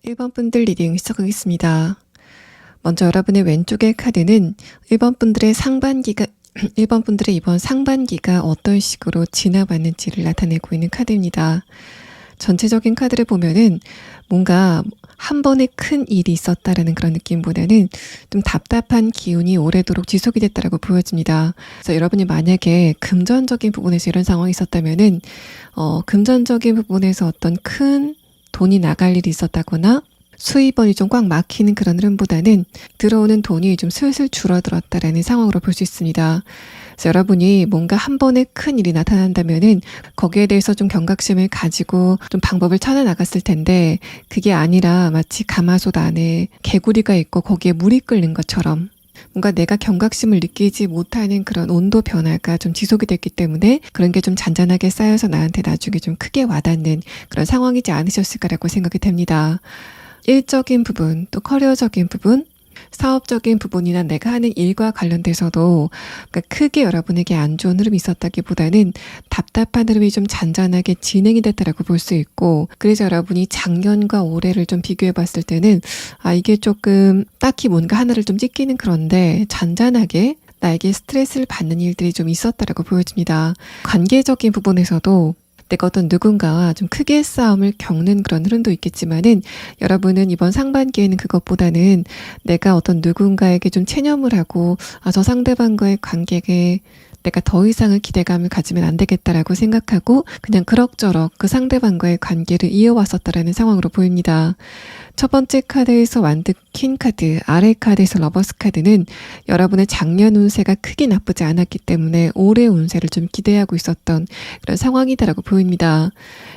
1번 분들 리딩 시작하겠습니다. 먼저 여러분의 왼쪽의 카드는 1번 분들의 상반기가 1번 분들의 이번 상반기가 어떤 식으로 지나봤는지를 나타내고 있는 카드입니다. 전체적인 카드를 보면은 뭔가 한 번에 큰 일이 있었다라는 그런 느낌보다는 좀 답답한 기운이 오래도록 지속이 됐다라고 보여집니다. 그래서 여러분이 만약에 금전적인 부분에서 이런 상황이 있었다면은 금전적인 부분에서 어떤 큰 돈이 나갈 일이 있었다거나 수입원이 좀 꽉 막히는 그런 흐름보다는 들어오는 돈이 좀 슬슬 줄어들었다라는 상황으로 볼 수 있습니다. 그래서 여러분이 뭔가 한 번에 큰 일이 나타난다면은 거기에 대해서 좀 경각심을 가지고 좀 방법을 찾아 나갔을 텐데 그게 아니라 마치 가마솥 안에 개구리가 있고 거기에 물이 끓는 것처럼 뭔가 내가 경각심을 느끼지 못하는 그런 온도 변화가 좀 지속이 됐기 때문에 그런 게 좀 잔잔하게 쌓여서 나한테 나중에 좀 크게 와닿는 그런 상황이지 않으셨을까라고 생각이 됩니다. 일적인 부분, 또 커리어적인 부분, 사업적인 부분이나 내가 하는 일과 관련돼서도 그러니까 크게 여러분에게 안 좋은 흐름이 있었다기보다는 답답한 흐름이 좀 잔잔하게 진행이 됐다라고 볼 수 있고, 그래서 여러분이 작년과 올해를 좀 비교해 봤을 때는 이게 조금 딱히 뭔가 하나를 좀 찢기는 그런데 잔잔하게 나에게 스트레스를 받는 일들이 좀 있었다라고 보여집니다. 관계적인 부분에서도 내가 어떤 누군가와 좀 크게 싸움을 겪는 그런 흐름도 있겠지만은 여러분은 이번 상반기에는 그것보다는 내가 어떤 누군가에게 좀 체념을 하고 저 상대방과의 관계에 내가 더 이상의 기대감을 가지면 안 되겠다라고 생각하고 그냥 그럭저럭 그 상대방과의 관계를 이어왔었다라는 상황으로 보입니다. 첫 번째 카드에서 완드 퀸 카드, 아래 카드에서 러버스 카드는 여러분의 작년 운세가 크게 나쁘지 않았기 때문에 올해 운세를 좀 기대하고 있었던 그런 상황이다라고 보입니다.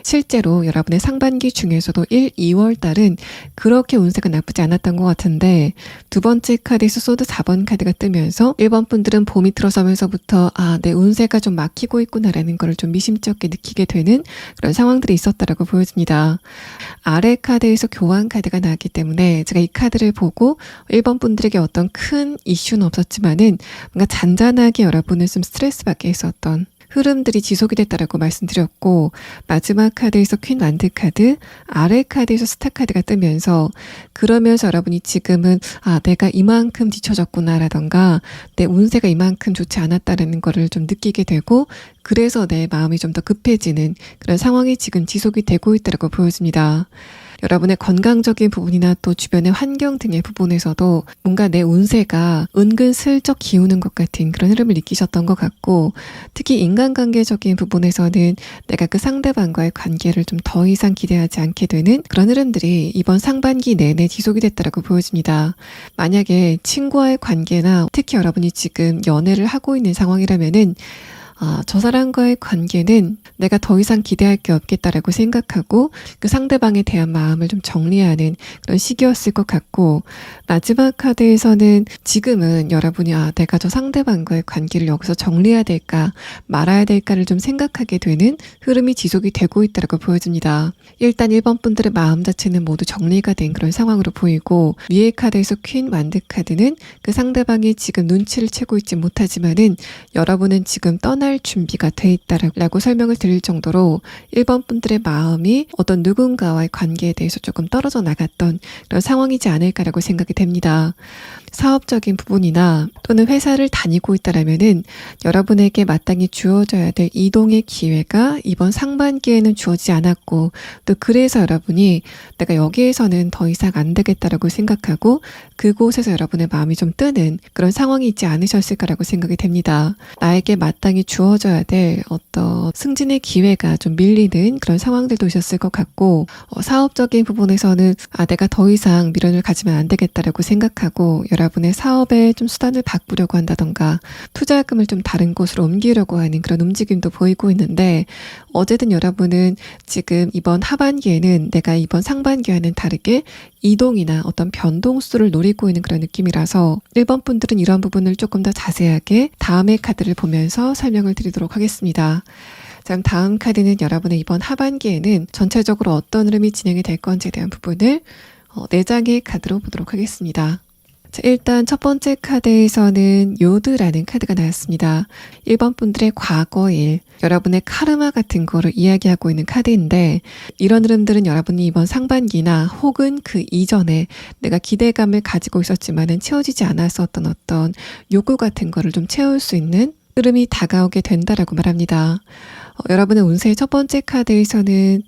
실제로 여러분의 상반기 중에서도 1, 2월 달은 그렇게 운세가 나쁘지 않았던 것 같은데 두 번째 카드에서 소드 4번 카드가 뜨면서 1번 분들은 봄이 들어서면서부터 내 운세가 좀 막히고 있구나라는 걸 좀 미심쩍게 느끼게 되는 그런 상황들이 있었다라고 보여집니다. 아래 카드에서 교환 카드가 나왔기 때문에 제가 이 카드를 보고 1번 분들에게 어떤 큰 이슈는 없었지만은 뭔가 잔잔하게 여러분을 좀 스트레스 받게 했었던 흐름들이 지속이 됐다라고 말씀드렸고, 마지막 카드에서 퀸 완드 카드, 아래 카드에서 스타 카드가 뜨면서 그러면서 여러분이 지금은 내가 이만큼 뒤처졌구나 라던가 내 운세가 이만큼 좋지 않았다라는 거를 좀 느끼게 되고 그래서 내 마음이 좀 더 급해지는 그런 상황이 지금 지속이 되고 있다고 보여집니다. 여러분의 건강적인 부분이나 또 주변의 환경 등의 부분에서도 뭔가 내 운세가 은근슬쩍 기우는 것 같은 그런 흐름을 느끼셨던 것 같고, 특히 인간관계적인 부분에서는 내가 그 상대방과의 관계를 좀 더 이상 기대하지 않게 되는 그런 흐름들이 이번 상반기 내내 지속이 됐다고 보여집니다. 만약에 친구와의 관계나 특히 여러분이 지금 연애를 하고 있는 상황이라면은 저 사람과의 관계는 내가 더 이상 기대할 게 없겠다라고 생각하고 그 상대방에 대한 마음을 좀 정리하는 그런 시기였을 것 같고, 마지막 카드에서는 지금은 여러분이 내가 저 상대방과의 관계를 여기서 정리해야 될까 말아야 될까를 좀 생각하게 되는 흐름이 지속이 되고 있다고 보여집니다. 일단 1번 분들의 마음 자체는 모두 정리가 된 그런 상황으로 보이고, 위에 카드에서 퀸 완드 카드는 그 상대방이 지금 눈치를 채고 있지 못하지만은 여러분은 지금 떠날 준비가 돼 있다라고 설명을 드릴 정도로 1번 분들의 마음이 어떤 누군가와의 관계에 대해서 조금 떨어져 나갔던 그런 상황이지 않을까라고 생각이 됩니다. 사업적인 부분이나 또는 회사를 다니고 있다라면은 여러분에게 마땅히 주어져야 될 이동의 기회가 이번 상반기에는 주어지지 않았고, 또 그래서 여러분이 내가 여기에서는 더 이상 안 되겠다라고 생각하고 그곳에서 여러분의 마음이 좀 뜨는 그런 상황이 있지 않으셨을까라고 생각이 됩니다. 나에게 마땅히 주어져야 될 어떤 승진의 기회가 좀 밀리는 그런 상황들도 있었을 것 같고, 사업적인 부분에서는 내가 더 이상 미련을 가지면 안 되겠다라고 생각하고 여러분의 사업에 좀 수단을 바꾸려고 한다던가 투자금을 좀 다른 곳으로 옮기려고 하는 그런 움직임도 보이고 있는데, 어쨌든 여러분은 지금 이번 하반기에는 내가 이번 상반기와는 다르게 이동이나 어떤 변동수를 노리고 있는 그런 느낌이라서 1번 분들은 이런 부분을 조금 더 자세하게 다음의 카드를 보면서 설명을 드리도록 하겠습니다. 자, 다음 카드는 여러분의 이번 하반기에는 전체적으로 어떤 흐름이 진행이 될 건지에 대한 부분을 4장의 카드로 보도록 하겠습니다. 자, 일단 첫 번째 카드에서는 요드라는 카드가 나왔습니다. 1번 분들의 과거일, 여러분의 카르마 같은 거를 이야기하고 있는 카드인데, 이런 흐름들은 여러분이 이번 상반기나 혹은 그 이전에 내가 기대감을 가지고 있었지만은 채워지지 않았었던 어떤 요구 같은 거를 좀 채울 수 있는 흐름이 다가오게 된다라고 말합니다. 여러분의 운세의 첫 번째 카드에서는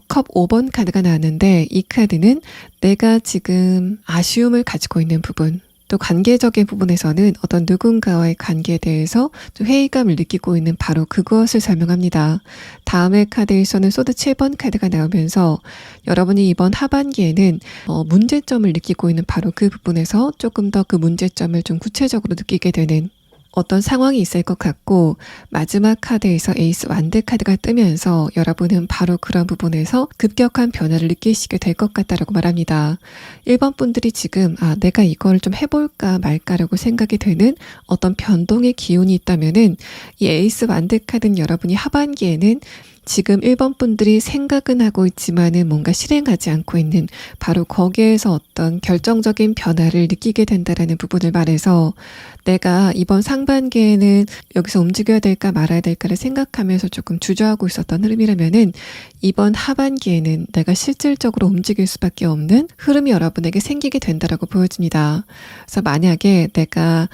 컵 5번 카드가 나왔는데, 이 카드는 내가 지금 아쉬움을 가지고 있는 부분, 또 관계적인 부분에서는 어떤 누군가와의 관계에 대해서 좀 회의감을 느끼고 있는 바로 그것을 설명합니다. 다음의 카드에서는 소드 7번 카드가 나오면서 여러분이 이번 하반기에는 문제점을 느끼고 있는 바로 그 부분에서 조금 더 그 문제점을 좀 구체적으로 느끼게 되는 어떤 상황이 있을 것 같고, 마지막 카드에서 에이스 완드 카드가 뜨면서 여러분은 바로 그런 부분에서 급격한 변화를 느끼시게 될 것 같다라고 말합니다. 1번 분들이 지금 내가 이걸 좀 해볼까 말까라고 생각이 되는 어떤 변동의 기운이 있다면은, 이 에이스 완드 카드는 여러분이 하반기에는 지금 1번 분들이 생각은 하고 있지만은 뭔가 실행하지 않고 있는 바로 거기에서 어떤 결정적인 변화를 느끼게 된다라는 부분을 말해서, 내가 이번 상반기에는 여기서 움직여야 될까 말아야 될까를 생각하면서 조금 주저하고 있었던 흐름이라면은, 이번 하반기에는 내가 실질적으로 움직일 수밖에 없는 흐름이 여러분에게 생기게 된다라고 보여집니다. 그래서 만약에 내가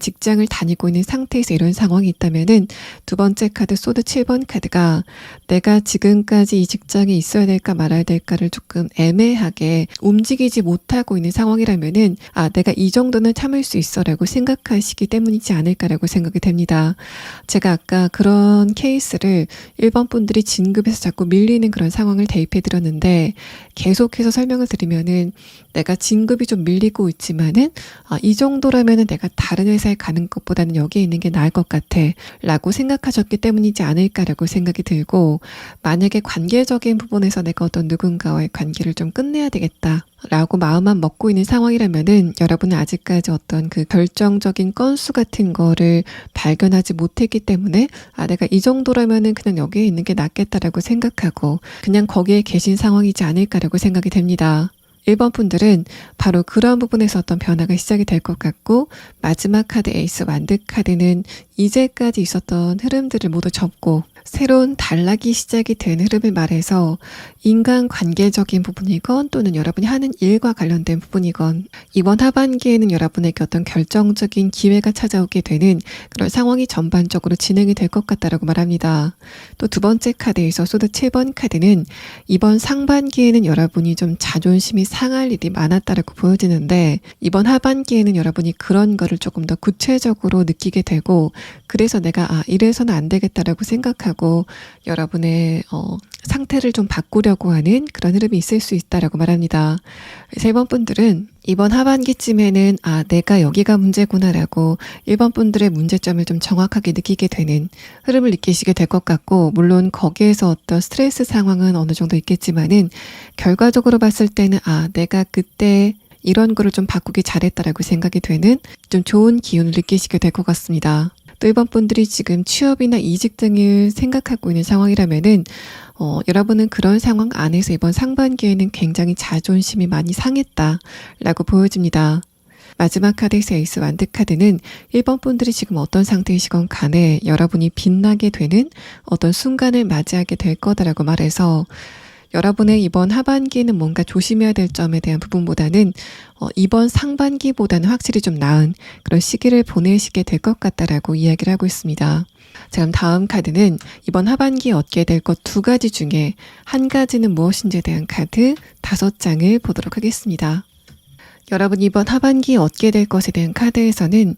직장을 다니고 있는 상태에서 이런 상황이 있다면은, 두 번째 카드 소드 7번 카드가 내가 지금까지 이 직장에 있어야 될까 말아야 될까를 조금 애매하게 움직이지 못하고 있는 상황이라면은, 내가 이 정도는 참을 수 있어라고 생각하시기 때문이지 않을까라고 생각이 됩니다. 제가 아까 그런 케이스를 1번 분들이 진급에서 자꾸 밀리는 그런 상황을 대입해 드렸는데, 계속해서 설명을 드리면은 내가 진급이 좀 밀리고 있지만은 이 정도라면은 내가 다른 회사에 가는 것보다는 여기에 있는 게 나을 것 같아 라고 생각하셨기 때문이지 않을까라고 생각이 들고, 만약에 관계적인 부분에서 내가 어떤 누군가와의 관계를 좀 끝내야 되겠다 라고 마음만 먹고 있는 상황이라면은, 여러분은 아직까지 어떤 그 결정적인 건수 같은 거를 발견하지 못했기 때문에 내가 이 정도라면은 그냥 여기에 있는 게 낫겠다라고 생각하고 그냥 거기에 계신 상황이지 않을까라고 생각이 됩니다. 1번 분들은 바로 그런 부분에서 어떤 변화가 시작이 될 것 같고, 마지막 카드 에이스 완드 카드는 이제까지 있었던 흐름들을 모두 접고 새로운 단락이 시작이 된 흐름을 말해서, 인간관계적인 부분이건 또는 여러분이 하는 일과 관련된 부분이건 이번 하반기에는 여러분에게 어떤 결정적인 기회가 찾아오게 되는 그런 상황이 전반적으로 진행이 될 것 같다라고 말합니다. 또 두 번째 카드에서 소드 7번 카드는 이번 상반기에는 여러분이 좀 자존심이 상할 일이 많았다라고 보여지는데, 이번 하반기에는 여러분이 그런 거를 조금 더 구체적으로 느끼게 되고, 그래서 내가 이래서는 안 되겠다라고 생각하고 여러분의 상태를 좀 바꾸려고 하는 그런 흐름이 있을 수 있다라고 말합니다. 그래서 1번 분들은 이번 하반기쯤에는 내가 여기가 문제구나라고 1번 분들의 문제점을 좀 정확하게 느끼게 되는 흐름을 느끼시게 될 것 같고, 물론 거기에서 어떤 스트레스 상황은 어느 정도 있겠지만은 결과적으로 봤을 때는 내가 그때 이런 거를 좀 바꾸기 잘했다라고 생각이 되는 좀 좋은 기운을 느끼시게 될 것 같습니다. 또 1번 분들이 지금 취업이나 이직 등을 생각하고 있는 상황이라면은 여러분은 그런 상황 안에서 이번 상반기에는 굉장히 자존심이 많이 상했다라고 보여집니다. 마지막 카드에서 에이스 완드 카드는 1번 분들이 지금 어떤 상태이시건 간에 여러분이 빛나게 되는 어떤 순간을 맞이하게 될 거다라고 말해서, 여러분의 이번 하반기는 뭔가 조심해야 될 점에 대한 부분보다는 이번 상반기보다는 확실히 좀 나은 그런 시기를 보내시게 될 것 같다라고 이야기를 하고 있습니다. 자, 그럼 다음 카드는 이번 하반기에 얻게 될 것 두 가지 중에 한 가지는 무엇인지에 대한 카드 5장을 보도록 하겠습니다. 여러분 이번 하반기에 얻게 될 것에 대한 카드에서는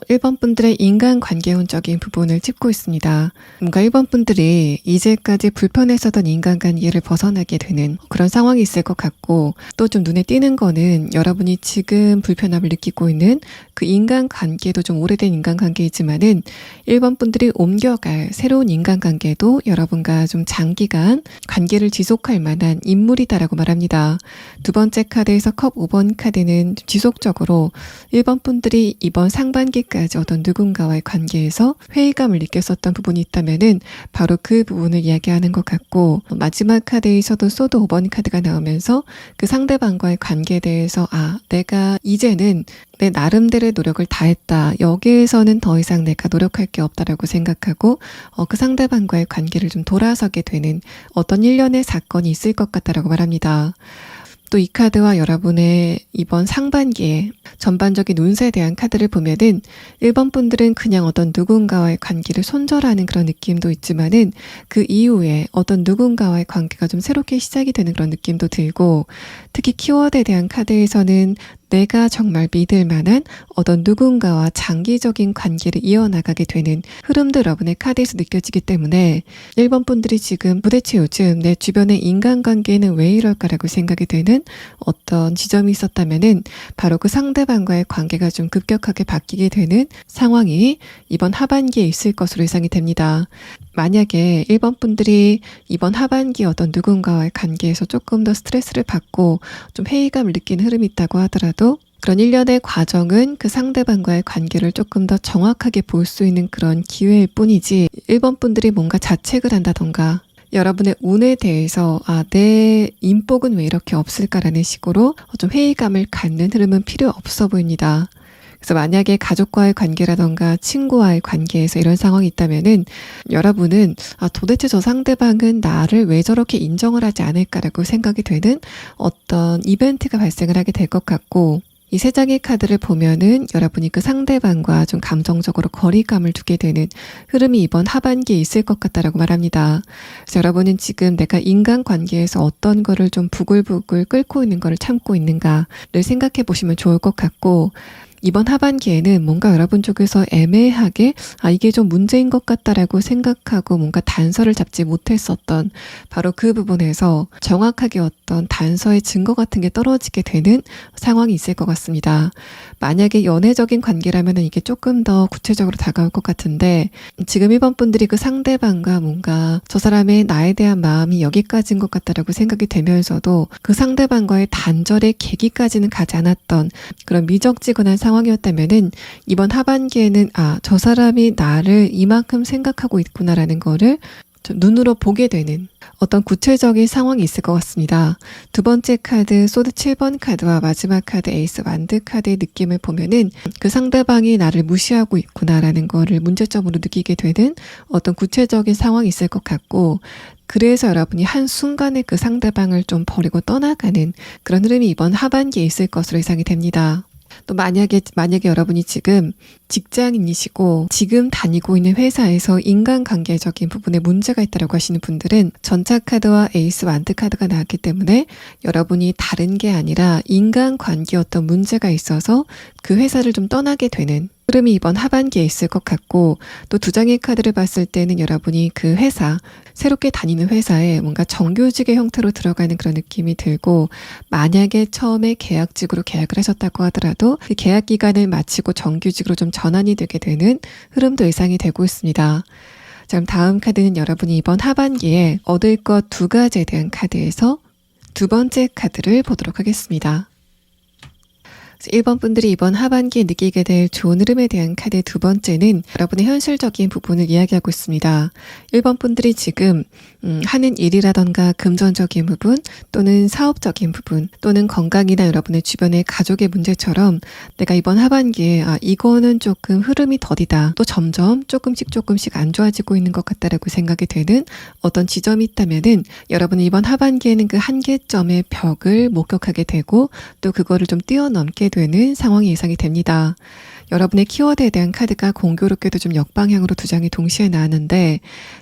1번 분들의 인간관계운적인 부분을 짚고 있습니다. 뭔가 1번 분들이 이제까지 불편했었던 인간관계를 벗어나게 되는 그런 상황이 있을 것 같고, 또 좀 눈에 띄는 거는 여러분이 지금 불편함을 느끼고 있는 그 인간관계도 좀 오래된 인간관계이지만은 1번 분들이 옮겨갈 새로운 인간관계도 여러분과 좀 장기간 관계를 지속할 만한 인물이다라고 말합니다. 두 번째 카드에서 컵 5번 카드 카드는 지속적으로 1번 분들이 이번 상반기까지 어떤 누군가와의 관계에서 회의감을 느꼈었던 부분이 있다면은 바로 그 부분을 이야기하는 것 같고, 마지막 카드에서도 소드 5번 카드가 나오면서 그 상대방과의 관계에 대해서 내가 이제는 내 나름대로의 노력을 다했다. 여기에서는 더 이상 내가 노력할 게 없다라고 생각하고 그 상대방과의 관계를 좀 돌아서게 되는 어떤 일련의 사건이 있을 것 같다라고 말합니다. 또 이 카드와 여러분의 이번 상반기에 전반적인 운세에 대한 카드를 보면은 1번 분들은 그냥 어떤 누군가와의 관계를 손절하는 그런 느낌도 있지만은 그 이후에 어떤 누군가와의 관계가 좀 새롭게 시작이 되는 그런 느낌도 들고, 특히 키워드에 대한 카드에서는 내가 정말 믿을 만한 어떤 누군가와 장기적인 관계를 이어나가게 되는 흐름도 여러분의 카드에서 느껴지기 때문에 1번 분들이 지금 도대체 요즘 내 주변의 인간관계는 왜 이럴까라고 생각이 되는 어떤 지점이 있었다면은 바로 그 상대방과의 관계가 좀 급격하게 바뀌게 되는 상황이 이번 하반기에 있을 것으로 예상이 됩니다. 만약에 1번 분들이 이번 하반기 어떤 누군가와의 관계에서 조금 더 스트레스를 받고 좀 회의감을 느끼는 흐름이 있다고 하더라도 그런 일련의 과정은 그 상대방과의 관계를 조금 더 정확하게 볼 수 있는 그런 기회일 뿐이지, 1번 분들이 뭔가 자책을 한다던가 여러분의 운에 대해서 내 인복은 왜 이렇게 없을까라는 식으로 좀 회의감을 갖는 흐름은 필요 없어 보입니다. 그래서 만약에 가족과의 관계라던가 친구와의 관계에서 이런 상황이 있다면은 여러분은 도대체 저 상대방은 나를 왜 저렇게 인정을 하지 않을까라고 생각이 되는 어떤 이벤트가 발생을 하게 될 것 같고, 이 세 장의 카드를 보면은 여러분이 그 상대방과 좀 감정적으로 거리감을 두게 되는 흐름이 이번 하반기에 있을 것 같다라고 말합니다. 그래서 여러분은 지금 내가 인간관계에서 어떤 거를 좀 부글부글 끓고 있는 거를 참고 있는가를 생각해 보시면 좋을 것 같고, 이번 하반기에는 뭔가 여러분 쪽에서 애매하게 이게 좀 문제인 것 같다라고 생각하고 뭔가 단서를 잡지 못했었던 바로 그 부분에서 정확하게 어떤 단서의 증거 같은 게 떨어지게 되는 상황이 있을 것 같습니다. 만약에 연애적인 관계라면 이게 조금 더 구체적으로 다가올 것 같은데, 지금 1번 분들이 그 상대방과 뭔가 저 사람의 나에 대한 마음이 여기까지인 것 같다라고 생각이 되면서도 그 상대방과의 단절의 계기까지는 가지 않았던 그런 미적지근한 상황이었다면은 이번 하반기에는 저 사람이 나를 이만큼 생각하고 있구나라는 거를 좀 눈으로 보게 되는 어떤 구체적인 상황이 있을 것 같습니다. 두 번째 카드 소드 7번 카드와 마지막 카드 에이스 완드 카드의 느낌을 보면은 그 상대방이 나를 무시하고 있구나라는 거를 문제점으로 느끼게 되는 어떤 구체적인 상황이 있을 것 같고, 그래서 여러분이 한순간에 그 상대방을 좀 버리고 떠나가는 그런 흐름이 이번 하반기에 있을 것으로 예상이 됩니다. 또 만약에 여러분이 지금 직장인이시고 지금 다니고 있는 회사에서 인간관계적인 부분에 문제가 있다고 하시는 분들은 전차 카드와 에이스 완드 카드가 나왔기 때문에 여러분이 다른 게 아니라 인간관계 어떤 문제가 있어서 그 회사를 좀 떠나게 되는 흐름이 이번 하반기에 있을 것 같고, 또 두 장의 카드를 봤을 때는 여러분이 그 회사, 새롭게 다니는 회사에 뭔가 정규직의 형태로 들어가는 그런 느낌이 들고, 만약에 처음에 계약직으로 계약을 하셨다고 하더라도 그 계약 기간을 마치고 정규직으로 좀 전환이 되게 되는 흐름도 예상이 되고 있습니다. 자, 그럼 다음 카드는 여러분이 이번 하반기에 얻을 것 두 가지에 대한 카드에서 두 번째 카드를 보도록 하겠습니다. 1번 분들이 이번 하반기에 느끼게 될 좋은 흐름에 대한 카드 두 번째는 여러분의 현실적인 부분을 이야기하고 있습니다. 1번 분들이 지금 하는 일이라던가 금전적인 부분 또는 사업적인 부분 또는 건강이나 여러분의 주변의 가족의 문제처럼 내가 이번 하반기에 이거는 조금 흐름이 더디다, 또 점점 조금씩 안 좋아지고 있는 것 같다라고 생각이 되는 어떤 지점이 있다면은 여러분은 이번 하반기에는 그 한계점의 벽을 목격하게 되고 또 그거를 좀 뛰어넘게 되는 상황이 예상이 됩니다. 여러분의 키워드에 대한 카드가 공교롭게도 좀 역방향으로 두 장이 동시에 나왔는데,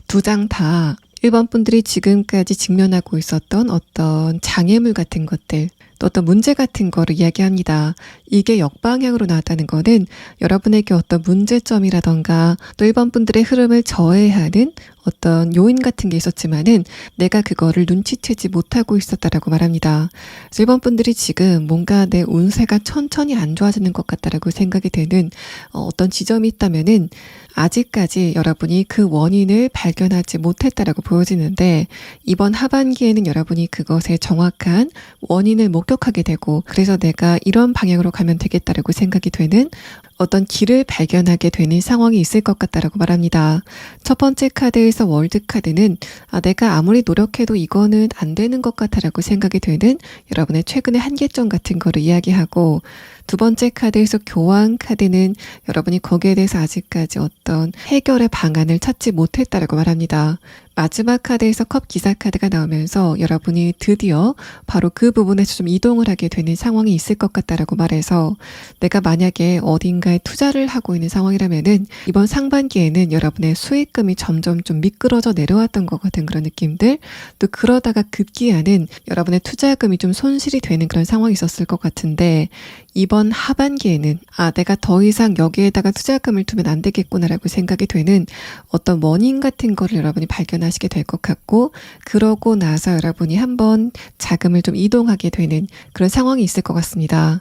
두 장 다 1번 분들이 지금까지 직면하고 있었던 어떤 장애물 같은 것들, 또 어떤 문제 같은 거를 이야기합니다. 이게 역방향으로 나왔다는 거는 여러분에게 어떤 문제점이라던가 또 1번 분들의 흐름을 저해하는 어떤 요인 같은 게 있었지만은 내가 그거를 눈치채지 못하고 있었다라고 말합니다. 그래서 일본 분들이 지금 뭔가 내 운세가 천천히 안 좋아지는 것 같다라고 생각이 되는 어떤 지점이 있다면은 아직까지 여러분이 그 원인을 발견하지 못했다라고 보여지는데, 이번 하반기에는 여러분이 그것의 정확한 원인을 목격하게 되고, 그래서 내가 이런 방향으로 가면 되겠다라고 생각이 되는 어떤 길을 발견하게 되는 상황이 있을 것 같다라고 말합니다. 첫 번째 카드에서 월드 카드는 내가 아무리 노력해도 이거는 안 되는 것 같다라고 생각이 되는 여러분의 최근의 한계점 같은 거를 이야기하고, 두 번째 카드에서 교황 카드는 여러분이 거기에 대해서 아직까지 어떤 해결의 방안을 찾지 못했다라고 말합니다. 마지막 카드에서 컵 기사 카드가 나오면서 여러분이 드디어 바로 그 부분에서 좀 이동을 하게 되는 상황이 있을 것 같다라고 말해서, 내가 만약에 어딘가에 투자를 하고 있는 상황이라면은 이번 상반기에는 여러분의 수익금이 점점 좀 미끄러져 내려왔던 것 같은 그런 느낌들, 또 그러다가 급기야는 여러분의 투자금이 좀 손실이 되는 그런 상황이 있었을 것 같은데, 이번 하반기에는 내가 더 이상 여기에다가 투자금을 두면 안 되겠구나라고 생각이 되는 어떤 원인 같은 거를 여러분이 발견하시게 될 것 같고, 그러고 나서 여러분이 한번 자금을 좀 이동하게 되는 그런 상황이 있을 것 같습니다.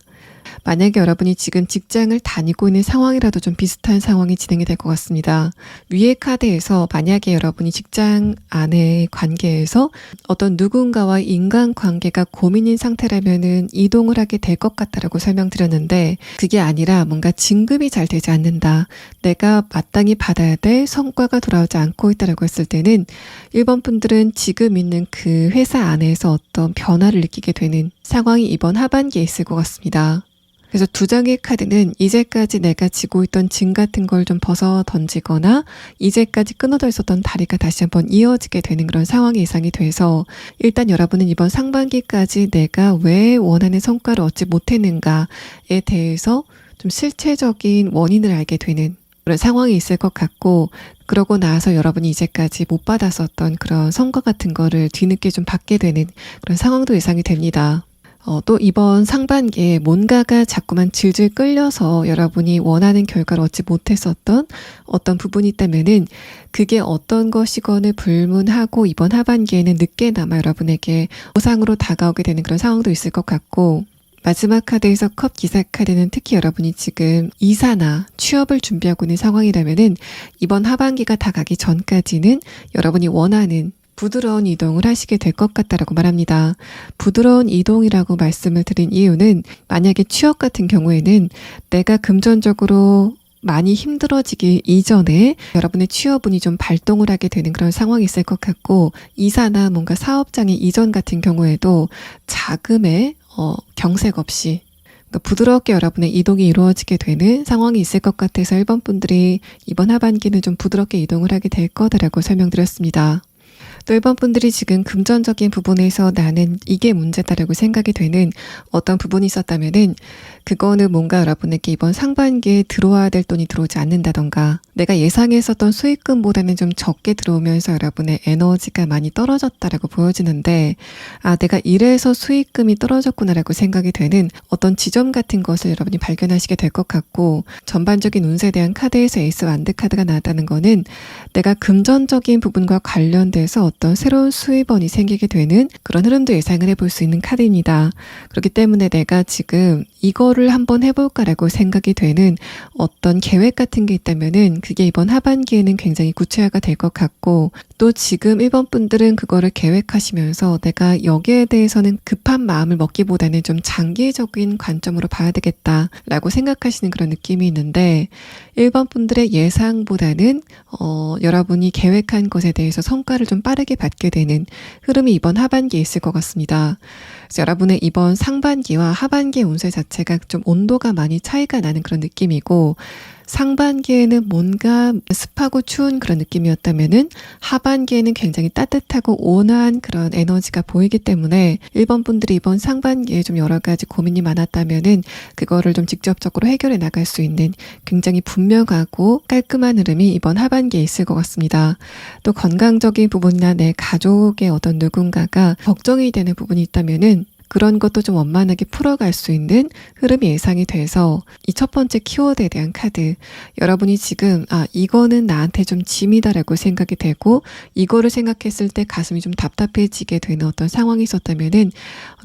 만약에 여러분이 지금 직장을 다니고 있는 상황이라도 좀 비슷한 상황이 진행이 될 것 같습니다. 위의 카드에서 만약에 여러분이 직장 안의 관계에서 어떤 누군가와 인간관계가 고민인 상태라면은 이동을 하게 될 것 같다라고 설명드렸는데, 그게 아니라 뭔가 진급이 잘 되지 않는다, 내가 마땅히 받아야 될 성과가 돌아오지 않고 있다라고 했을 때는 1번 분들은 지금 있는 그 회사 안에서 어떤 변화를 느끼게 되는 상황이 이번 하반기에 있을 것 같습니다. 그래서 두 장의 카드는 이제까지 내가 지고 있던 짐 같은 걸 좀 벗어 던지거나 이제까지 끊어져 있었던 다리가 다시 한번 이어지게 되는 그런 상황이 예상이 돼서, 일단 여러분은 이번 상반기까지 내가 왜 원하는 성과를 얻지 못했는가에 대해서 좀 실체적인 원인을 알게 되는 그런 상황이 있을 것 같고, 그러고 나서 여러분이 이제까지 못 받았었던 그런 성과 같은 거를 뒤늦게 좀 받게 되는 그런 상황도 예상이 됩니다. 또 이번 상반기에 뭔가가 자꾸만 질질 끌려서 여러분이 원하는 결과를 얻지 못했었던 어떤 부분이 있다면은, 그게 어떤 것이건을 불문하고 이번 하반기에는 늦게나마 여러분에게 보상으로 다가오게 되는 그런 상황도 있을 것 같고, 마지막 카드에서 컵 기사 카드는 특히 여러분이 지금 이사나 취업을 준비하고 있는 상황이라면은 이번 하반기가 다 가기 전까지는 여러분이 원하는 부드러운 이동을 하시게 될 것 같다라고 말합니다. 부드러운 이동이라고 말씀을 드린 이유는, 만약에 취업 같은 경우에는 내가 금전적으로 많이 힘들어지기 이전에 여러분의 취업운이 좀 발동을 하게 되는 그런 상황이 있을 것 같고, 이사나 뭔가 사업장의 이전 같은 경우에도 자금의 경색 없이 부드럽게 여러분의 이동이 이루어지게 되는 상황이 있을 것 같아서 1번 분들이 이번 하반기는 좀 부드럽게 이동을 하게 될 거다라고 설명드렸습니다. 또 1번 분들이 지금 금전적인 부분에서 나는 이게 문제다라고 생각이 되는 어떤 부분이 있었다면은, 그거는 뭔가 여러분에게 이번 상반기에 들어와야 될 돈이 들어오지 않는다던가, 내가 예상했었던 수익금보다는 좀 적게 들어오면서 여러분의 에너지가 많이 떨어졌다라고 보여지는데, 내가 이래서 수익금이 떨어졌구나라고 생각이 되는 어떤 지점 같은 것을 여러분이 발견하시게 될 것 같고, 전반적인 운세에 대한 카드에서 에이스 완드 카드가 나왔다는 거는 내가 금전적인 부분과 관련돼서 어떤 새로운 수입원이 생기게 되는 그런 흐름도 예상을 해볼 수 있는 카드입니다. 그렇기 때문에 내가 지금 이거를 한번 해볼까라고 생각이 되는 어떤 계획 같은 게 있다면은 그게 이번 하반기에는 굉장히 구체화가 될 것 같고, 또 지금 1번 분들은 그거를 계획하시면서 내가 여기에 대해서는 급한 마음을 먹기보다는 좀 장기적인 관점으로 봐야 되겠다라고 생각하시는 그런 느낌이 있는데, 1번 분들의 예상보다는 여러분이 계획한 것에 대해서 성과를 좀 빠르게 받게 되는 흐름이 이번 하반기에 있을 것 같습니다. 그래서 여러분의 이번 상반기와 하반기의 운세 자체가 좀 온도가 많이 차이가 나는 그런 느낌이고, 상반기에는 뭔가 습하고 추운 그런 느낌이었다면은 하반기에는 굉장히 따뜻하고 온화한 그런 에너지가 보이기 때문에 1번 분들이 이번 상반기에 좀 여러 가지 고민이 많았다면은 그거를 좀 직접적으로 해결해 나갈 수 있는 굉장히 분명하고 깔끔한 흐름이 이번 하반기에 있을 것 같습니다. 또 건강적인 부분이나 내 가족의 어떤 누군가가 걱정이 되는 부분이 있다면은 그런 것도 좀 원만하게 풀어갈 수 있는 흐름이 예상이 돼서 이 첫 번째 키워드에 대한 카드, 여러분이 지금 이거는 나한테 좀 짐이다라고 생각이 되고 이거를 생각했을 때 가슴이 좀 답답해지게 되는 어떤 상황이 있었다면은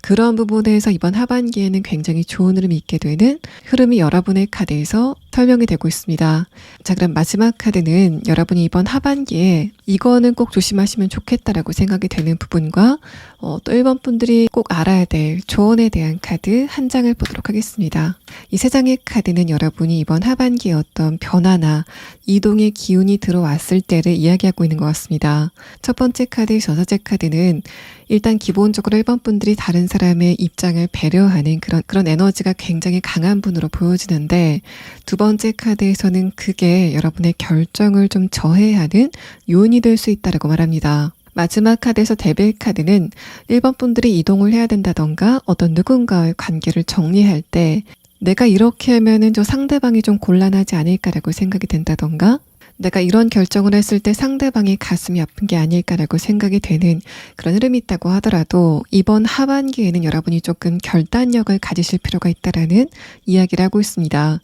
그런 부분에서 이번 하반기에는 굉장히 좋은 흐름이 있게 되는 흐름이 여러분의 카드에서 설명이 되고 있습니다. 자, 그럼 마지막 카드는 여러분이 이번 하반기에 이거는 꼭 조심하시면 좋겠다라고 생각이 되는 부분과 또 1번 분들이 꼭 알아야 될 조언에 대한 카드 한 장을 보도록 하겠습니다. 이 세 장의 카드는 여러분이 이번 하반기에 어떤 변화나 이동의 기운이 들어왔을 때를 이야기하고 있는 것 같습니다. 첫 번째 카드, 저자제 카드는 일단 기본적으로 1번 분들이 다른 사람의 입장을 배려하는 그런 에너지가 굉장히 강한 분으로 보여지는데, 두 번째 카드에서는 그게 여러분의 결정을 좀 저해하는 요인이 될 수 있다고 말합니다. 마지막 카드에서 데빌 카드는 1번 분들이 이동을 해야 된다던가 어떤 누군가의 관계를 정리할 때 내가 이렇게 하면은 저 상대방이 좀 곤란하지 않을까라고 생각이 된다던가, 내가 이런 결정을 했을 때 상대방이 가슴이 아픈 게 아닐까라고 생각이 되는 그런 흐름이 있다고 하더라도 이번 하반기에는 여러분이 조금 결단력을 가지실 필요가 있다라는 이야기를 하고 있습니다.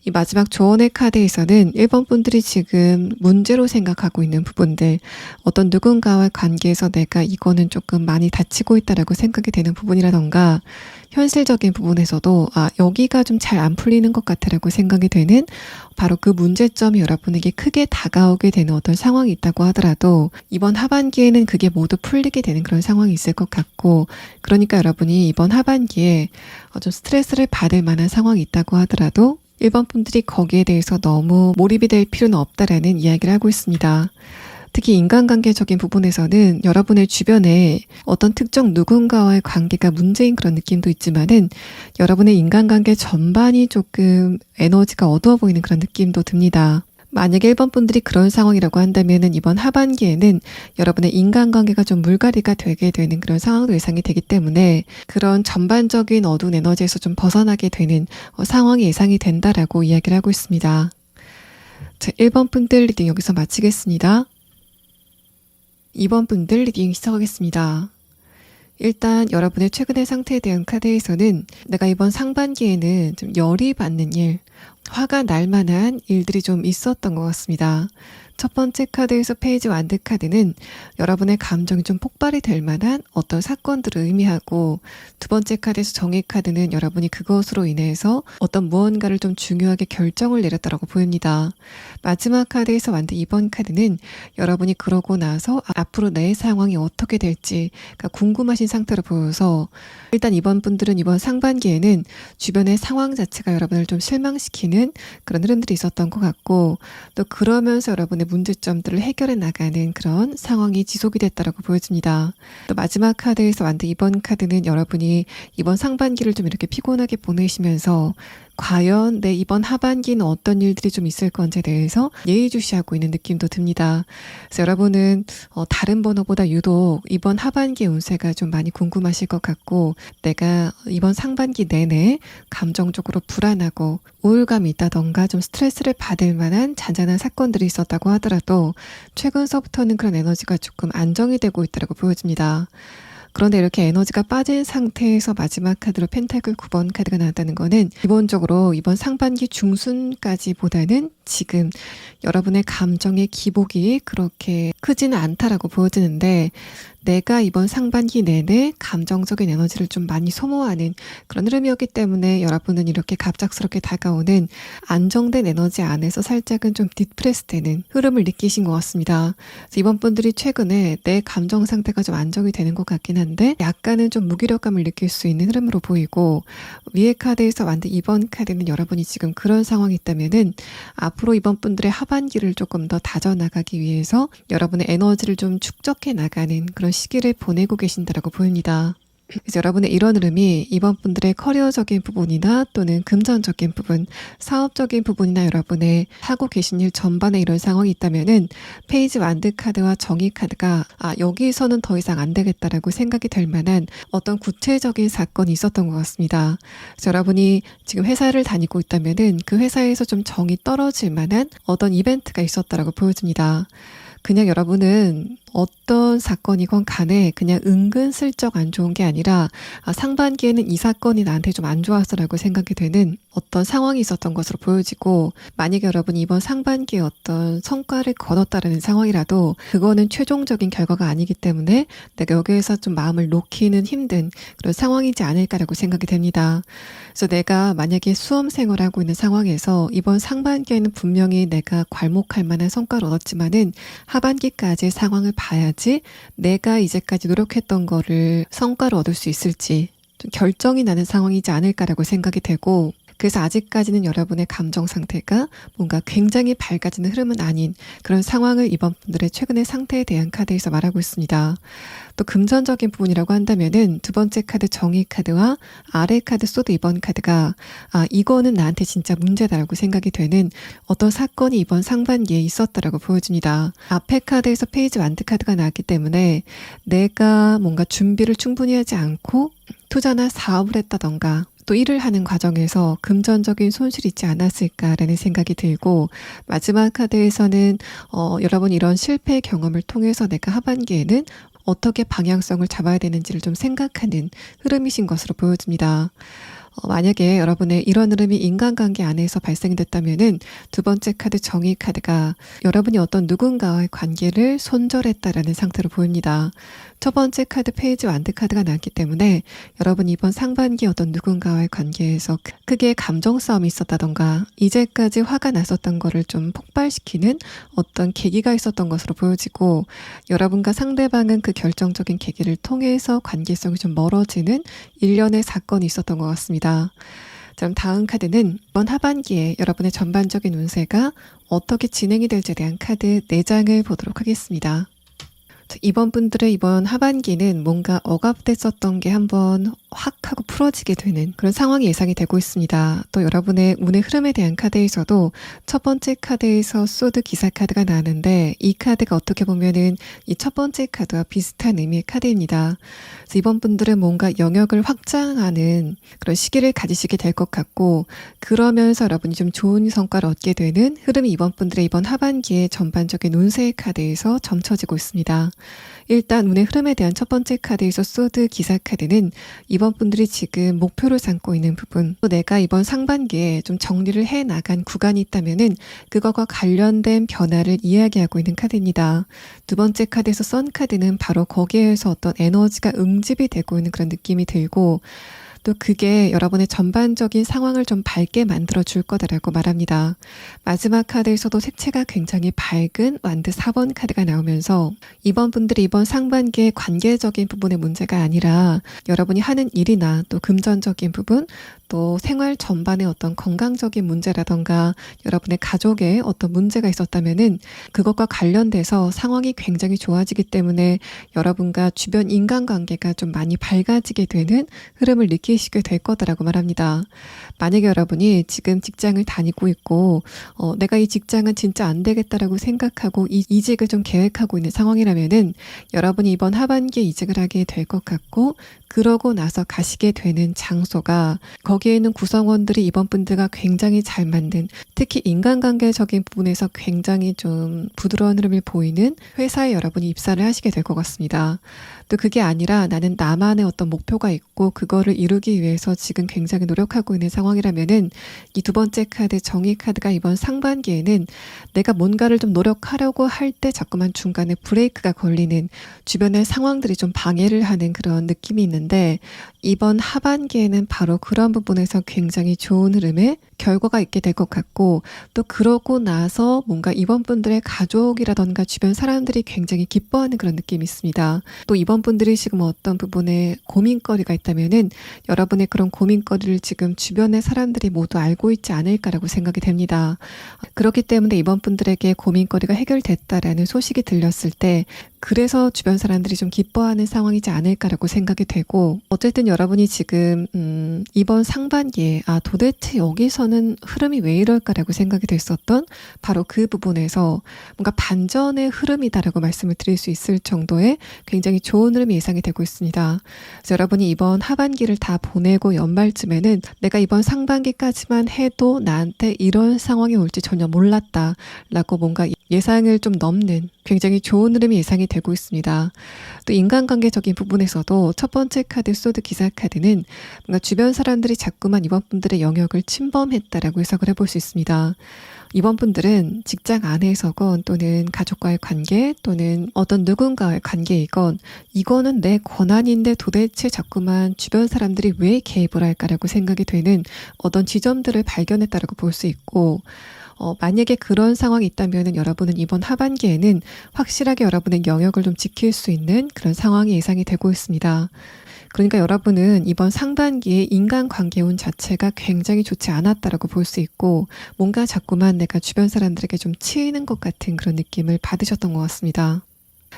이 마지막 조언의 카드에서는 1번 분들이 지금 문제로 생각하고 있는 부분들, 어떤 누군가와의 관계에서 내가 이거는 조금 많이 다치고 있다라고 생각이 되는 부분이라던가, 현실적인 부분에서도 여기가 좀 잘 안 풀리는 것 같다라고 생각이 되는 바로 그 문제점이 여러분에게 크게 다가오게 되는 어떤 상황이 있다고 하더라도 이번 하반기에는 그게 모두 풀리게 되는 그런 상황이 있을 것 같고, 그러니까 여러분이 이번 하반기에 좀 스트레스를 받을 만한 상황이 있다고 하더라도 1번 분들이 거기에 대해서 너무 몰입이 될 필요는 없다라는 이야기를 하고 있습니다. 특히 인간관계적인 부분에서는 여러분의 주변에 어떤 특정 누군가와의 관계가 문제인 그런 느낌도 있지만은 여러분의 인간관계 전반이 조금 에너지가 어두워 보이는 그런 느낌도 듭니다. 만약에 1번 분들이 그런 상황이라고 한다면은 이번 하반기에는 여러분의 인간관계가 좀 물갈이가 되게 되는 그런 상황도 예상이 되기 때문에 그런 전반적인 어두운 에너지에서 좀 벗어나게 되는 상황이 예상이 된다라고 이야기를 하고 있습니다. 자, 1번 분들 리딩 여기서 마치겠습니다. 2번 분들 리딩 시작하겠습니다. 일단 여러분의 최근의 상태에 대한 카드에서는 내가 이번 상반기에는 좀 열이 받는 일, 화가 날 만한 일들이 좀 있었던 것 같습니다. 첫 번째 카드에서 페이지 완드 카드는 여러분의 감정이 좀 폭발이 될 만한 어떤 사건들을 의미하고, 두 번째 카드에서 정의 카드는 여러분이 그것으로 인해서 어떤 무언가를 좀 중요하게 결정을 내렸다고 보입니다. 마지막 카드에서 완드 2번 카드는 여러분이 그러고 나서 앞으로 내 상황이 어떻게 될지가 궁금하신 상태로 보여서, 일단 이번 분들은 이번 상반기에는 주변의 상황 자체가 여러분을 좀 실망시키는 그런 흐름들이 있었던 것 같고, 또 그러면서 여러분의 문제점들을 해결해 나가는 그런 상황이 지속이 됐다고 보여집니다. 또 마지막 카드에서 완드 2번 카드는 여러분이 이번 상반기를 좀 이렇게 피곤하게 보내시면서 과연 내 이번 하반기는 어떤 일들이 좀 있을 건지에 대해서 예의주시하고 있는 느낌도 듭니다. 그래서 여러분은 다른 번호보다 유독 이번 하반기의 운세가 좀 많이 궁금하실 것 같고, 내가 이번 상반기 내내 감정적으로 불안하고 우울감이 있다던가 좀 스트레스를 받을 만한 잔잔한 사건들이 있었다고 하더라도 최근서부터는 그런 에너지가 조금 안정이 되고 있다고 보여집니다. 그런데 이렇게 에너지가 빠진 상태에서 마지막 카드로 펜타클 9번 카드가 나왔다는 거는 기본적으로 이번 상반기 중순까지보다는 지금 여러분의 감정의 기복이 그렇게 크지는 않다라고 보여지는데, 내가 이번 상반기 내내 감정적인 에너지를 좀 많이 소모하는 그런 흐름이었기 때문에 여러분은 이렇게 갑작스럽게 다가오는 안정된 에너지 안에서 살짝은 좀 디프레스되는 흐름을 느끼신 것 같습니다. 그래서 이번 분들이 최근에 내 감정 상태가 좀 안정이 되는 것 같긴 한데 약간은 좀 무기력감을 느낄 수 있는 흐름으로 보이고, 위에 카드에서 완드 2번 카드는 여러분이 지금 그런 상황이 있다면은 앞으로 이번 분들의 하반기를 조금 더 다져나가기 위해서 여러분의 에너지를 좀 축적해 나가는 그런 시기를 보내고 계신다고 보입니다. 그래서 여러분의 이런 흐름이 이번 분들의 커리어적인 부분이나 또는 금전적인 부분, 사업적인 부분이나 여러분의 하고 계신 일 전반에 이런 상황이 있다면은 페이지 완드 카드와 정의 카드가 여기서는 더 이상 안 되겠다라고 생각이 될 만한 어떤 구체적인 사건이 있었던 것 같습니다. 그래서 여러분이 지금 회사를 다니고 있다면은 그 회사에서 좀 정이 떨어질 만한 어떤 이벤트가 있었다라고 보여집니다. 그냥 여러분은 어떤 사건이건 간에 그냥 은근슬쩍 안 좋은 게 아니라 상반기에는 이 사건이 나한테 좀 안 좋았어라고 생각이 되는 어떤 상황이 있었던 것으로 보여지고, 만약에 여러분이 이번 상반기에 어떤 성과를 거뒀다라는 상황이라도 그거는 최종적인 결과가 아니기 때문에 내가 여기에서 좀 마음을 놓기는 힘든 그런 상황이지 않을까라고 생각이 됩니다. 그래서 내가 만약에 수험생활을 하고 있는 상황에서 이번 상반기에는 분명히 내가 괄목할 만한 성과를 얻었지만은 하반기까지 상황을 봐야지 내가 이제까지 노력했던 거를 성과를 얻을 수 있을지 좀 결정이 나는 상황이지 않을까라고 생각이 되고, 그래서 아직까지는 여러분의 감정 상태가 뭔가 굉장히 밝아지는 흐름은 아닌 그런 상황을 이번 분들의 최근의 상태에 대한 카드에서 말하고 있습니다. 또 금전적인 부분이라고 한다면은 두 번째 카드 정의 카드와 아래 카드 소드 2번 카드가 이거는 나한테 진짜 문제다라고 생각이 되는 어떤 사건이 이번 상반기에 있었다라고 보여집니다. 앞에 카드에서 페이지 완드 카드가 나왔기 때문에 내가 뭔가 준비를 충분히 하지 않고 투자나 사업을 했다던가 또 일을 하는 과정에서 금전적인 손실이 있지 않았을까라는 생각이 들고, 마지막 카드에서는 여러분 이런 실패 경험을 통해서 내가 하반기에는 어떻게 방향성을 잡아야 되는지를 좀 생각하는 흐름이신 것으로 보여집니다. 만약에 여러분의 이런 흐름이 인간관계 안에서 발생이 됐다면은 두 번째 카드 정의 카드가 여러분이 어떤 누군가와의 관계를 손절했다라는 상태로 보입니다. 첫 번째 카드 페이지 완드 카드가 나왔기 때문에 여러분이 이번 상반기 어떤 누군가와의 관계에서 크게 감정 싸움이 있었다던가 이제까지 화가 났었던 거를 좀 폭발시키는 어떤 계기가 있었던 것으로 보여지고, 여러분과 상대방은 그 결정적인 계기를 통해서 관계성이 좀 멀어지는 일련의 사건이 있었던 것 같습니다. 그럼 다음 카드는 이번 하반기에 여러분의 전반적인 운세가 어떻게 진행이 될지에 대한 카드 4장을 보도록 하겠습니다. 이번 분들의 이번 하반기는 뭔가 억압됐었던 게 한번 확 하고 풀어지게 되는 그런 상황이 예상이 되고 있습니다. 또 여러분의 운의 흐름에 대한 카드에서도 첫 번째 카드에서 소드 기사 카드가 나왔는데, 이 카드가 어떻게 보면은 이 첫 번째 카드와 비슷한 의미의 카드입니다. 그래서 이번 분들은 뭔가 영역을 확장하는 그런 시기를 가지시게 될 것 같고, 그러면서 여러분이 좀 좋은 성과를 얻게 되는 흐름이 이번 분들의 이번 하반기의 전반적인 운세의 카드에서 점쳐지고 있습니다. 일단 운의 흐름에 대한 첫 번째 카드에서 소드 기사 카드는 이번 분들이 지금 목표를 삼고 있는 부분, 또 내가 이번 상반기에 좀 정리를 해 나간 구간이 있다면은 그거와 관련된 변화를 이야기하고 있는 카드입니다. 두 번째 카드에서 선 카드는 바로 거기에서 어떤 에너지가 응집이 되고 있는 그런 느낌이 들고, 또 그게 여러분의 전반적인 상황을 좀 밝게 만들어 줄 거다라고 말합니다. 마지막 카드에서도 색채가 굉장히 밝은 완드 4번 카드가 나오면서 이번 분들이 이번 상반기에 관계적인 부분의 문제가 아니라 여러분이 하는 일이나 또 금전적인 부분, 또 생활 전반의 어떤 건강적인 문제라던가 여러분의 가족에 어떤 문제가 있었다면은 그것과 관련돼서 상황이 굉장히 좋아지기 때문에 여러분과 주변 인간관계가 좀 많이 밝아지게 되는 흐름을 느끼시게 될 거다라고 말합니다. 만약에 여러분이 지금 직장을 다니고 있고 내가 이 직장은 진짜 안 되겠다라고 생각하고 이직을 좀 계획하고 있는 상황이라면은 여러분이 이번 하반기에 이직을 하게 될 것 같고, 그러고 나서 가시게 되는 장소가 거기에 있는 구성원들이 이번 분들과 굉장히 잘 만든, 특히 인간관계적인 부분에서 굉장히 좀 부드러운 흐름을 보이는 회사에 여러분이 입사를 하시게 될 것 같습니다. 또 그게 아니라 나는 나만의 어떤 목표가 있고 그거를 이루기 위해서 지금 굉장히 노력하고 있는 상황이라면은 이 두 번째 카드 정의 카드가 이번 상반기에는 내가 뭔가를 좀 노력하려고 할 때 자꾸만 중간에 브레이크가 걸리는 주변의 상황들이 좀 방해를 하는 그런 느낌이 있는데, 이번 하반기에는 바로 그런 부분에서 굉장히 좋은 흐름의 결과가 있게 될 것 같고, 또 그러고 나서 뭔가 이번 분들의 가족이라던가 주변 사람들이 굉장히 기뻐하는 그런 느낌이 있습니다. 또 이번 분들이 지금 어떤 부분에 고민거리가 있다면은 여러분의 그런 고민거리를 지금 주변의 사람들이 모두 알고 있지 않을까라고 생각이 됩니다. 그렇기 때문에 이번 분들에게 고민거리가 해결됐다라는 소식이 들렸을 때 그래서 주변 사람들이 좀 기뻐하는 상황이지 않을까라고 생각이 되고, 어쨌든 여러분이 지금 이번 상반기에 도대체 여기서는 흐름이 왜 이럴까라고 생각이 됐었던 바로 그 부분에서 뭔가 반전의 흐름이다라고 말씀을 드릴 수 있을 정도의 굉장히 좋은 흐름이 예상이 되고 있습니다. 그래서 여러분이 이번 하반기를 다 보내고 연말쯤에는 내가 이번 상반기까지만 해도 나한테 이런 상황이 올지 전혀 몰랐다라고 뭔가 예상을 좀 넘는 굉장히 좋은 흐름이 예상이 되고 있습니다. 또 인간관계적인 부분에서도 첫 번째 카드 소드 기사 카드는 뭔가 주변 사람들이 자꾸만 이번 분들의 영역을 침범했다라고 해석을 해볼 수 있습니다. 이번 분들은 직장 안에서건 또는 가족과의 관계 또는 어떤 누군가의 관계이건 이거는 내 권한인데 도대체 자꾸만 주변 사람들이 왜 개입을 할까라고 생각이 되는 어떤 지점들을 발견했다라고 볼 수 있고 만약에 그런 상황이 있다면 여러분은 이번 하반기에는 확실하게 여러분의 영역을 좀 지킬 수 있는 그런 상황이 예상이 되고 있습니다. 그러니까 여러분은 이번 상반기에 인간관계 운 자체가 굉장히 좋지 않았다라고 볼 수 있고 뭔가 자꾸만 내가 주변 사람들에게 좀 치이는 것 같은 그런 느낌을 받으셨던 것 같습니다.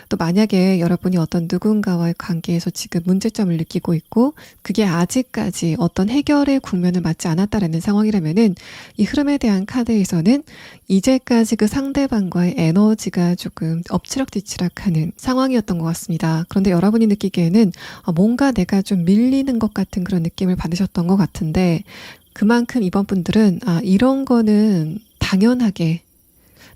또 만약에 여러분이 어떤 누군가와의 관계에서 지금 문제점을 느끼고 있고 그게 아직까지 어떤 해결의 국면을 맞지 않았다라는 상황이라면은 이 흐름에 대한 카드에서는 이제까지 그 상대방과의 에너지가 조금 엎치락뒤치락하는 상황이었던 것 같습니다. 그런데 여러분이 느끼기에는 뭔가 내가 좀 밀리는 것 같은 그런 느낌을 받으셨던 것 같은데 그만큼 이번 분들은 이런 거는 당연하게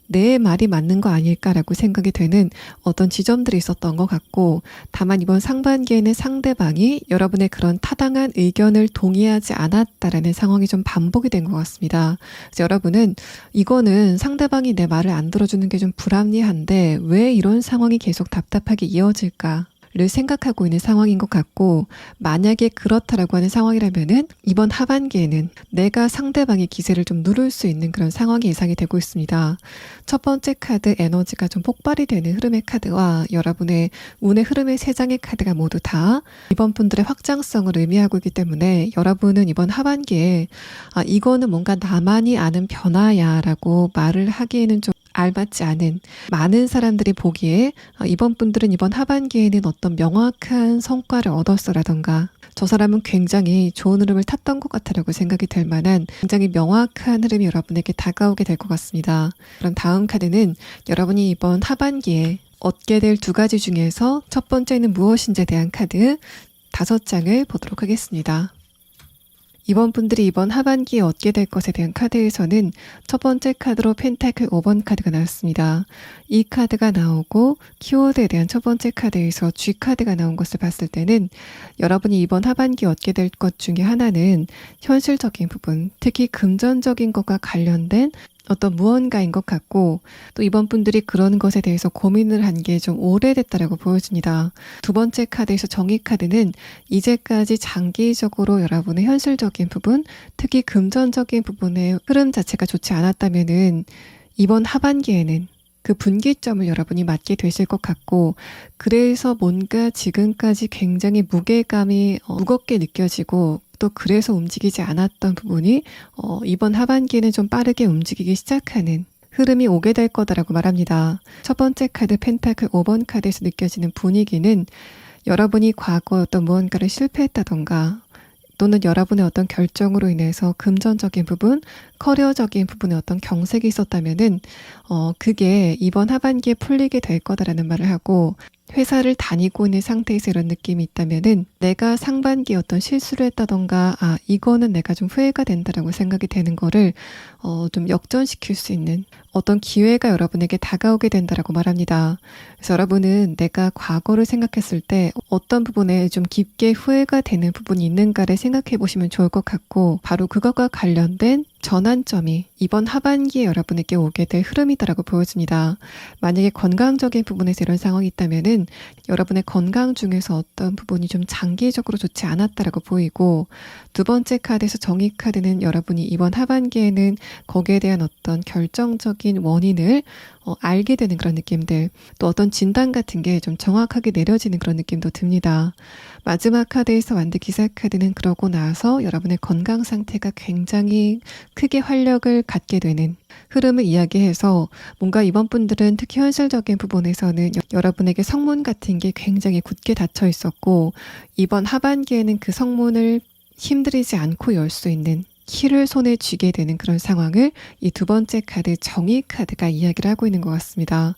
내 말이 맞는 거 아닐까라고 생각이 되는 어떤 지점들이 있었던 것 같고 다만 이번 상반기에는 상대방이 여러분의 그런 타당한 의견을 동의하지 않았다라는 상황이 좀 반복이 된 것 같습니다. 그래서 여러분은 이거는 상대방이 내 말을 안 들어주는 게 좀 불합리한데 왜 이런 상황이 계속 답답하게 이어질까? 를 생각하고 있는 상황인 것 같고 만약에 그렇다라고 하는 상황이라면은 이번 하반기에는 내가 상대방의 기세를 좀 누를 수 있는 그런 상황이 예상이 되고 있습니다. 첫 번째 카드 에너지가 좀 폭발이 되는 흐름의 카드와 여러분의 운의 흐름의 세 장의 카드가 모두 다 이번 분들의 확장성을 의미하고 있기 때문에 여러분은 이번 하반기에 이거는 뭔가 나만이 아는 변화야 라고 말을 하기에는 좀 알맞지 않은 많은 사람들이 보기에 이번 분들은 이번 하반기에는 어떤 명확한 성과를 얻었어라던가 저 사람은 굉장히 좋은 흐름을 탔던 것 같다라고 생각이 될 만한 굉장히 명확한 흐름이 여러분에게 다가오게 될 것 같습니다. 그럼 다음 카드는 여러분이 이번 하반기에 얻게 될 두 가지 중에서 첫 번째는 무엇인지에 대한 카드 5장을 보도록 하겠습니다. 이번 분들이 이번 하반기에 얻게 될 것에 대한 카드에서는 첫 번째 카드로 펜타클 5번 카드가 나왔습니다. 이 카드가 나오고 키워드에 대한 첫 번째 카드에서 G 카드가 나온 것을 봤을 때는 여러분이 이번 하반기에 얻게 될 것 중에 하나는 현실적인 부분, 특히 금전적인 것과 관련된 어떤 무언가인 것 같고 또 이번 분들이 그런 것에 대해서 고민을 한 게 좀 오래됐다라고 보여집니다. 두 번째 카드에서 정의 카드는 이제까지 장기적으로 여러분의 현실적인 부분, 특히 금전적인 부분의 흐름 자체가 좋지 않았다면은 이번 하반기에는 그 분기점을 여러분이 맞게 되실 것 같고 그래서 뭔가 지금까지 굉장히 무게감이 무겁게 느껴지고 또 그래서 움직이지 않았던 부분이 이번 하반기에는 좀 빠르게 움직이기 시작하는 흐름이 오게 될 거다라고 말합니다. 첫 번째 카드 펜타클 5번 카드에서 느껴지는 분위기는 여러분이 과거 어떤 무언가를 실패했다던가 또는 여러분의 어떤 결정으로 인해서 금전적인 부분, 커리어적인 부분에 어떤 경색이 있었다면은 그게 이번 하반기에 풀리게 될 거다라는 말을 하고 회사를 다니고 있는 상태에서 이런 느낌이 있다면은 내가 상반기에 어떤 실수를 했다던가 이거는 내가 좀 후회가 된다라고 생각이 되는 거를 좀 역전시킬 수 있는 어떤 기회가 여러분에게 다가오게 된다라고 말합니다. 그래서 여러분은 내가 과거를 생각했을 때 어떤 부분에 좀 깊게 후회가 되는 부분이 있는가를 생각해 보시면 좋을 것 같고 바로 그것과 관련된 전환점이 이번 하반기에 여러분에게 오게 될 흐름이다라고 보여집니다. 만약에 건강적인 부분에서 이런 상황이 있다면은 여러분의 건강 중에서 어떤 부분이 좀 장기적으로 좋지 않았다라고 보이고 두 번째 카드에서 정의 카드는 여러분이 이번 하반기에는 거기에 대한 어떤 결정적인 원인을 알게 되는 그런 느낌들 또 어떤 진단 같은 게 좀 정확하게 내려지는 그런 느낌도 듭니다. 마지막 카드에서 완드 기사 카드는 그러고 나서 여러분의 건강 상태가 굉장히 크게 활력을 갖게 되는 흐름을 이야기해서 뭔가 이번 분들은 특히 현실적인 부분에서는 여러분에게 성문 같은 게 굉장히 굳게 닫혀 있었고 이번 하반기에는 그 성문을 힘들이지 않고 열 수 있는 키를 손에 쥐게 되는 그런 상황을 이 두 번째 카드 정의 카드가 이야기를 하고 있는 것 같습니다.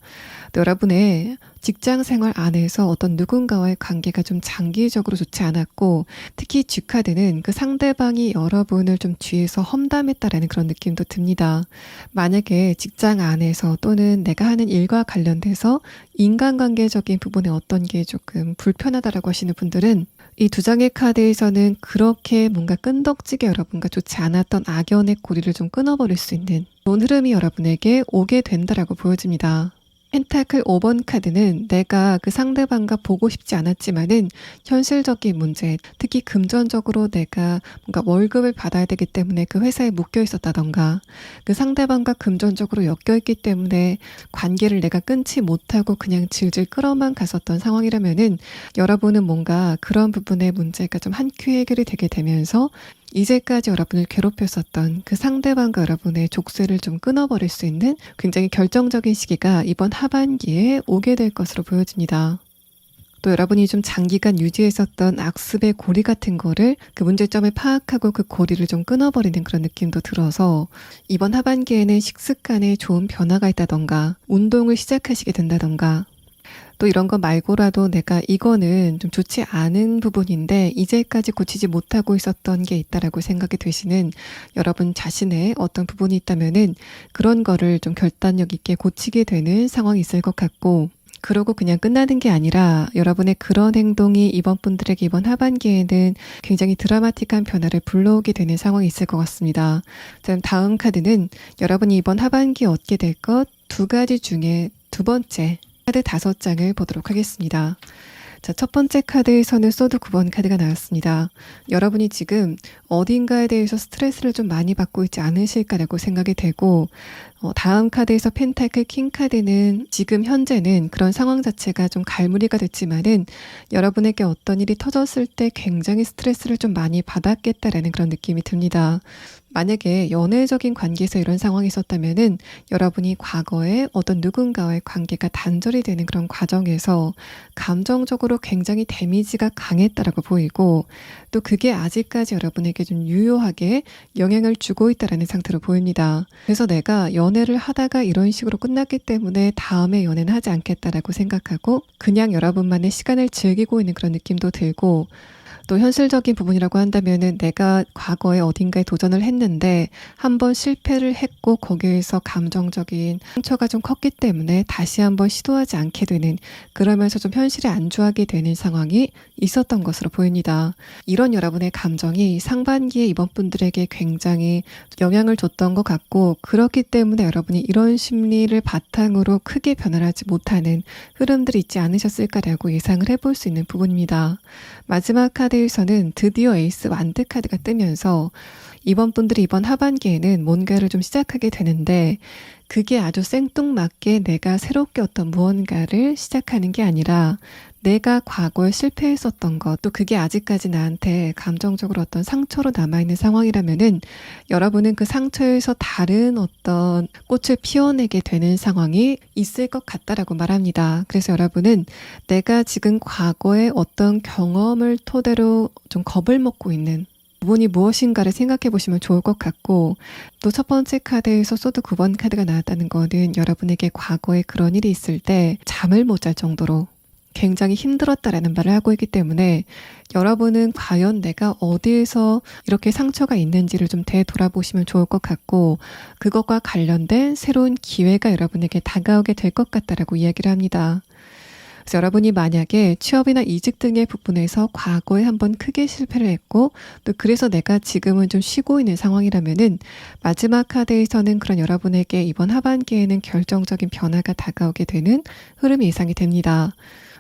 또 여러분의 직장 생활 안에서 어떤 누군가와의 관계가 좀 장기적으로 좋지 않았고 특히 G카드는 그 상대방이 여러분을 좀 뒤에서 험담했다라는 그런 느낌도 듭니다. 만약에 직장 안에서 또는 내가 하는 일과 관련돼서 인간관계적인 부분에 어떤 게 조금 불편하다라고 하시는 분들은 이 두 장의 카드에서는 그렇게 뭔가 끈덕지게 여러분과 좋지 않았던 악연의 고리를 좀 끊어버릴 수 있는 좋은 흐름이 여러분에게 오게 된다라고 보여집니다. 펜타클 5번 카드는 내가 그 상대방과 보고 싶지 않았지만은 현실적인 문제, 특히 금전적으로 내가 뭔가 월급을 받아야 되기 때문에 그 회사에 묶여 있었다던가 그 상대방과 금전적으로 엮여 있기 때문에 관계를 내가 끊지 못하고 그냥 질질 끌어만 갔었던 상황이라면은 여러분은 뭔가 그런 부분의 문제가 좀 한 큐 해결이 되게 되면서 이제까지 여러분을 괴롭혔었던 그 상대방과 여러분의 족쇄를 좀 끊어버릴 수 있는 굉장히 결정적인 시기가 이번 하반기에 오게 될 것으로 보여집니다. 또 여러분이 좀 장기간 유지했었던 악습의 고리 같은 거를 그 문제점을 파악하고 그 고리를 좀 끊어버리는 그런 느낌도 들어서 이번 하반기에는 식습관에 좋은 변화가 있다던가 운동을 시작하시게 된다던가 또 이런 거 말고라도 내가 이거는 좀 좋지 않은 부분인데 이제까지 고치지 못하고 있었던 게 있다라고 생각이 되시는 여러분 자신의 어떤 부분이 있다면은 그런 거를 좀 결단력 있게 고치게 되는 상황이 있을 것 같고 그러고 그냥 끝나는 게 아니라 여러분의 그런 행동이 이번 분들에게 이번 하반기에는 굉장히 드라마틱한 변화를 불러오게 되는 상황이 있을 것 같습니다. 다음 카드는 여러분이 이번 하반기에 얻게 될 것 두 가지 중에 두 번째 카드 5장을 보도록 하겠습니다. 자, 첫 번째 카드에서는 소드 9번 카드가 나왔습니다. 여러분이 지금 어딘가에 대해서 스트레스를 좀 많이 받고 있지 않으실까라고 생각이 되고 다음 카드에서 펜타클 킹 카드는 지금 현재는 그런 상황 자체가 좀 갈무리가 됐지만은 여러분에게 어떤 일이 터졌을 때 굉장히 스트레스를 좀 많이 받았겠다라는 그런 느낌이 듭니다. 만약에 연애적인 관계에서 이런 상황이 있었다면은 여러분이 과거에 어떤 누군가와의 관계가 단절이 되는 그런 과정에서 감정적으로 굉장히 데미지가 강했다라고 보이고 또 그게 아직까지 여러분에게 좀 유효하게 영향을 주고 있다라는 상태로 보입니다. 그래서 내가 연애를 하다가 이런 식으로 끝났기 때문에 다음에 연애는 하지 않겠다라고 생각하고 그냥 여러분만의 시간을 즐기고 있는 그런 느낌도 들고 또 현실적인 부분이라고 한다면은 내가 과거에 어딘가에 도전을 했는데 한번 실패를 했고 거기에서 감정적인 상처가 좀 컸기 때문에 다시 한번 시도하지 않게 되는 그러면서 좀 현실에 안주하게 되는 상황이 있었던 것으로 보입니다. 이런 여러분의 감정이 상반기에 이번 분들에게 굉장히 영향을 줬던 것 같고 그렇기 때문에 여러분이 이런 심리를 바탕으로 크게 변화하지 못하는 흐름들이 있지 않으셨을까라고 예상을 해볼 수 있는 부분입니다. 마지막 카드에서는 드디어 에이스 완드 카드가 뜨면서 이번 분들이 이번 하반기에는 뭔가를 좀 시작하게 되는데 그게 아주 생뚱맞게 내가 새롭게 어떤 무언가를 시작하는 게 아니라 내가 과거에 실패했었던 것, 또 그게 아직까지 나한테 감정적으로 어떤 상처로 남아있는 상황이라면은 여러분은 그 상처에서 다른 어떤 꽃을 피워내게 되는 상황이 있을 것 같다라고 말합니다. 그래서 여러분은 내가 지금 과거의 어떤 경험을 토대로 좀 겁을 먹고 있는 부분이 무엇인가를 생각해 보시면 좋을 것 같고 또 첫 번째 카드에서 소드 9번 카드가 나왔다는 거는 여러분에게 과거에 그런 일이 있을 때 잠을 못 잘 정도로 굉장히 힘들었다라는 말을 하고 있기 때문에 여러분은 과연 내가 어디에서 이렇게 상처가 있는지를 좀 되돌아보시면 좋을 것 같고 그것과 관련된 새로운 기회가 여러분에게 다가오게 될 것 같다라고 이야기를 합니다. 그래서 여러분이 만약에 취업이나 이직 등의 부분에서 과거에 한번 크게 실패를 했고 또 그래서 내가 지금은 좀 쉬고 있는 상황이라면은 마지막 카드에서는 그런 여러분에게 이번 하반기에는 결정적인 변화가 다가오게 되는 흐름이 예상이 됩니다.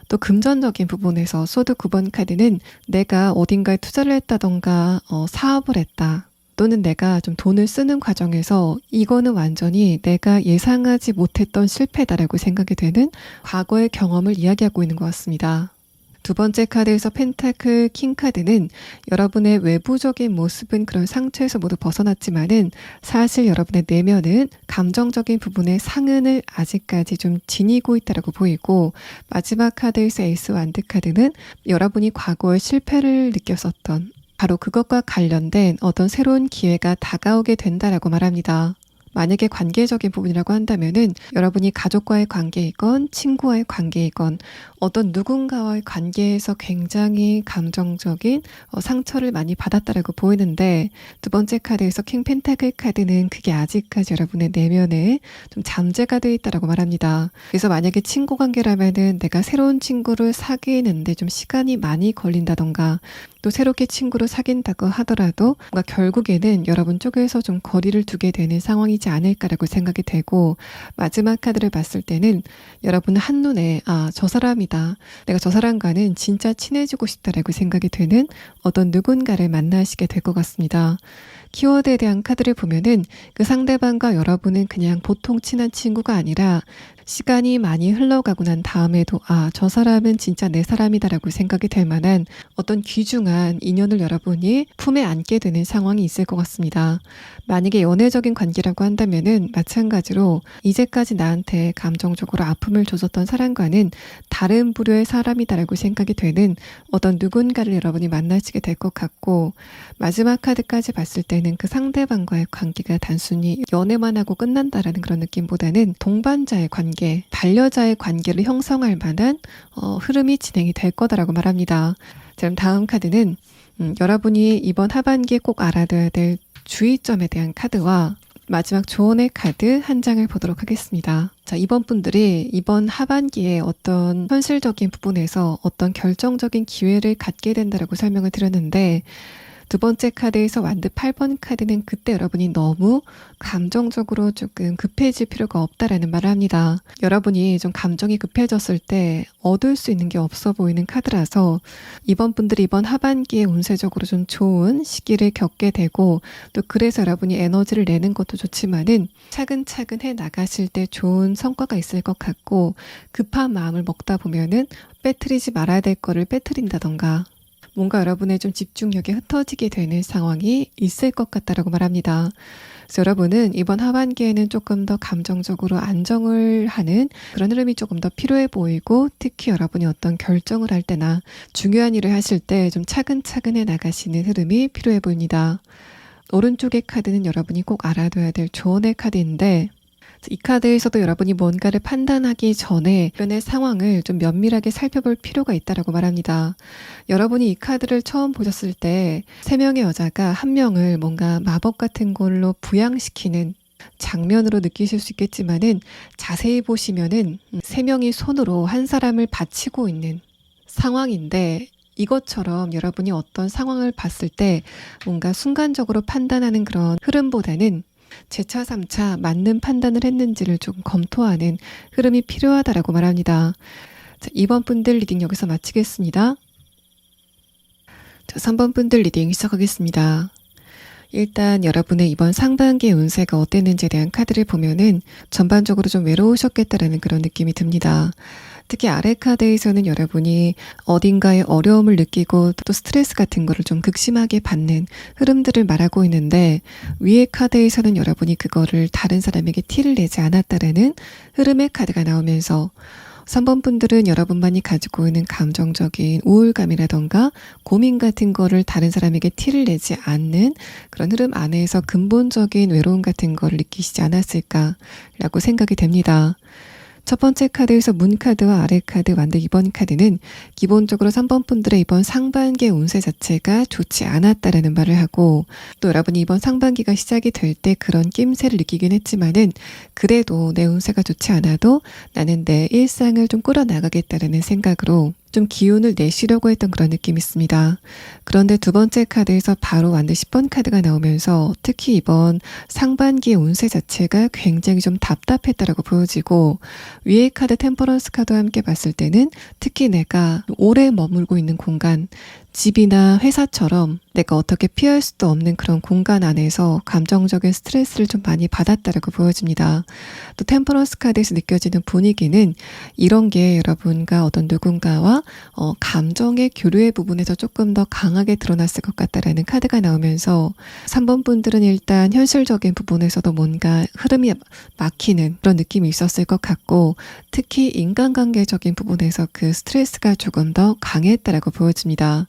또 금전적인 부분에서 소드 9번 카드는 내가 어딘가에 투자를 했다던가 사업을 했다. 또는 내가 좀 돈을 쓰는 과정에서 이거는 완전히 내가 예상하지 못했던 실패다라고 생각이 되는 과거의 경험을 이야기하고 있는 것 같습니다. 두 번째 카드에서 펜타클 킹 카드는 여러분의 외부적인 모습은 그런 상처에서 모두 벗어났지만은 사실 여러분의 내면은 감정적인 부분의 상흔을 아직까지 좀 지니고 있다라고 보이고 마지막 카드에서 에이스 완드 카드는 여러분이 과거에 실패를 느꼈었던 바로 그것과 관련된 어떤 새로운 기회가 다가오게 된다라고 말합니다. 만약에 관계적인 부분이라고 한다면은 여러분이 가족과의 관계이건 친구와의 관계이건 어떤 누군가와의 관계에서 굉장히 감정적인 상처를 많이 받았다라고 보이는데, 두 번째 카드에서 킹 펜타클 카드는 그게 아직까지 여러분의 내면에 좀 잠재가 되어 있다라고 말합니다. 그래서 만약에 친구 관계라면은 내가 새로운 친구를 사귀는데 좀 시간이 많이 걸린다던가, 또 새롭게 친구를 사귄다고 하더라도 뭔가 결국에는 여러분 쪽에서 좀 거리를 두게 되는 상황이지 않을까라고 생각이 되고, 마지막 카드를 봤을 때는 여러분은 한눈에 저 사람이다, 내가 저 사람과는 진짜 친해지고 싶다라고 생각이 되는 어떤 누군가를 만나시게 될 것 같습니다. 키워드에 대한 카드를 보면은 그 상대방과 여러분은 그냥 보통 친한 친구가 아니라 시간이 많이 흘러가고 난 다음에도 저 사람은 진짜 내 사람이다라고 생각이 될 만한 어떤 귀중한 인연을 여러분이 품에 안게 되는 상황이 있을 것 같습니다. 만약에 연애적인 관계라고 한다면은 마찬가지로 이제까지 나한테 감정적으로 아픔을 줬었던 사람과는 다른 부류의 사람이다라고 생각이 되는 어떤 누군가를 여러분이 만나시게 될 것 같고, 마지막 카드까지 봤을 때는 그 상대방과의 관계가 단순히 연애만 하고 끝난다라는 그런 느낌보다는 동반자의 관계, 반려자의 관계를 형성할 만한 흐름이 진행이 될 거다라고 말합니다. 자, 그럼 다음 카드는 여러분이 이번 하반기에 꼭 알아둬야 될 주의점에 대한 카드와 마지막 조언의 카드 한 장을 보도록 하겠습니다. 자, 이번 분들이 이번 하반기에 어떤 현실적인 부분에서 어떤 결정적인 기회를 갖게 된다라고 설명을 드렸는데, 두 번째 카드에서 완드 8번 카드는 그때 여러분이 너무 감정적으로 조금 급해질 필요가 없다라는 말을 합니다. 여러분이 좀 감정이 급해졌을 때 얻을 수 있는 게 없어 보이는 카드라서 이번 분들이 이번 하반기에 운세적으로 좀 좋은 시기를 겪게 되고, 또 그래서 여러분이 에너지를 내는 것도 좋지만은 차근차근 해 나가실 때 좋은 성과가 있을 것 같고, 급한 마음을 먹다 보면은 빼트리지 말아야 될 거를 빼트린다던가 뭔가 여러분의 좀 집중력이 흩어지게 되는 상황이 있을 것 같다라고 말합니다. 그래서 여러분은 이번 하반기에는 조금 더 감정적으로 안정을 하는 그런 흐름이 조금 더 필요해 보이고, 특히 여러분이 어떤 결정을 할 때나 중요한 일을 하실 때 좀 차근차근 해 나가시는 흐름이 필요해 보입니다. 오른쪽의 카드는 여러분이 꼭 알아둬야 될 조언의 카드인데, 이 카드에서도 여러분이 뭔가를 판단하기 전에 주변의 상황을 좀 면밀하게 살펴볼 필요가 있다라고 말합니다. 여러분이 이 카드를 처음 보셨을 때 3명의 여자가 1명을 뭔가 마법 같은 걸로 부양시키는 장면으로 느끼실 수 있겠지만은, 자세히 보시면은 3명이 손으로 한 사람을 받치고 있는 상황인데, 이것처럼 여러분이 어떤 상황을 봤을 때 뭔가 순간적으로 판단하는 그런 흐름보다는 제차 3차 맞는 판단을 했는지를 좀 검토하는 흐름이 필요하다라고 말합니다. 자, 2번 분들 리딩 여기서 마치겠습니다. 자, 3번 분들 리딩 시작하겠습니다. 일단 여러분의 이번 상반기의 운세가 어땠는지에 대한 카드를 보면은 전반적으로 좀 외로우셨겠다라는 그런 느낌이 듭니다. 특히 아래 카드에서는 여러분이 어딘가에 어려움을 느끼고 또 스트레스 같은 거를 좀 극심하게 받는 흐름들을 말하고 있는데, 위의 카드에서는 여러분이 그거를 다른 사람에게 티를 내지 않았다라는 흐름의 카드가 나오면서 3번 분들은 여러분만이 가지고 있는 감정적인 우울감이라던가 고민 같은 거를 다른 사람에게 티를 내지 않는 그런 흐름 안에서 근본적인 외로움 같은 거를 느끼시지 않았을까라고 생각이 됩니다. 첫 번째 카드에서 문 카드와 아래 카드, 완드 2번 카드는 기본적으로 3번 분들의 이번 상반기의 운세 자체가 좋지 않았다라는 말을 하고, 또 여러분이 이번 상반기가 시작이 될 때 그런 낌새를 느끼긴 했지만은 그래도 내 운세가 좋지 않아도 나는 내 일상을 좀 꾸려나가겠다라는 생각으로 좀 기운을 내시려고 했던 그런 느낌이 있습니다. 그런데 두 번째 카드에서 바로 완드 10번 카드가 나오면서 특히 이번 상반기의 운세 자체가 굉장히 좀 답답했다라고 보여지고, 위에 카드 템퍼런스 카드와 함께 봤을 때는 특히 내가 오래 머물고 있는 공간, 집이나 회사처럼 내가 어떻게 피할 수도 없는 그런 공간 안에서 감정적인 스트레스를 좀 많이 받았다라고 보여집니다. 또 템퍼런스 카드에서 느껴지는 분위기는 이런 게 여러분과 어떤 누군가와 감정의 교류의 부분에서 조금 더 강하게 드러났을 것 같다라는 카드가 나오면서 3번 분들은 일단 현실적인 부분에서도 뭔가 흐름이 막히는 그런 느낌이 있었을 것 같고, 특히 인간관계적인 부분에서 그 스트레스가 조금 더 강했다라고 보여집니다.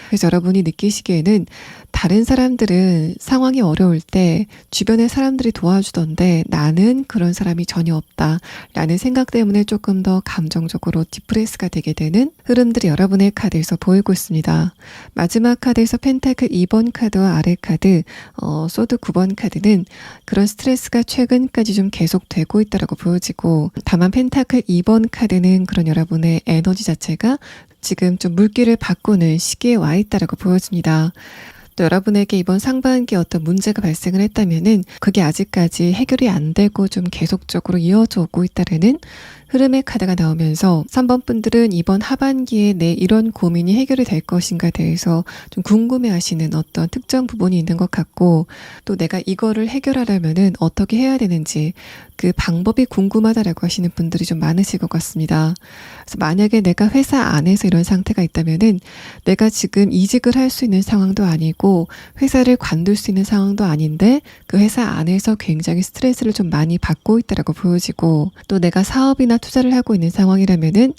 그래서 여러분이 느끼시기에는 다른 사람들은 상황이 어려울 때 주변의 사람들이 도와주던데 나는 그런 사람이 전혀 없다 라는 생각 때문에 조금 더 감정적으로 디프레스가 되게 되는 흐름들이 여러분의 카드에서 보이고 있습니다. 마지막 카드에서 펜타클 2번 카드와 아래 카드, 소드 9번 카드는 그런 스트레스가 최근까지 좀 계속되고 있다고 보여지고, 다만 펜타클 2번 카드는 그런 여러분의 에너지 자체가 지금 좀 물기를 바꾸는 시기에 와 있다고 보여집니다. 또 여러분에게 이번 상반기에 어떤 문제가 발생을 했다면은 그게 아직까지 해결이 안 되고 좀 계속적으로 이어져 오고 있다는 흐름의 카드가 나오면서 3번 분들은 이번 하반기에 내 이런 고민이 해결이 될 것인가에 대해서 좀 궁금해하시는 어떤 특정 부분이 있는 것 같고, 또 내가 이거를 해결하려면은 어떻게 해야 되는지 그 방법이 궁금하다라고 하시는 분들이 좀 많으실 것 같습니다. 그래서 만약에 내가 회사 안에서 이런 상태가 있다면은 내가 지금 이직을 할 수 있는 상황도 아니고 회사를 관둘 수 있는 상황도 아닌데 그 회사 안에서 굉장히 스트레스를 좀 많이 받고 있다라고 보여지고, 또 내가 사업이나 투자를 하고 있는 상황이라면은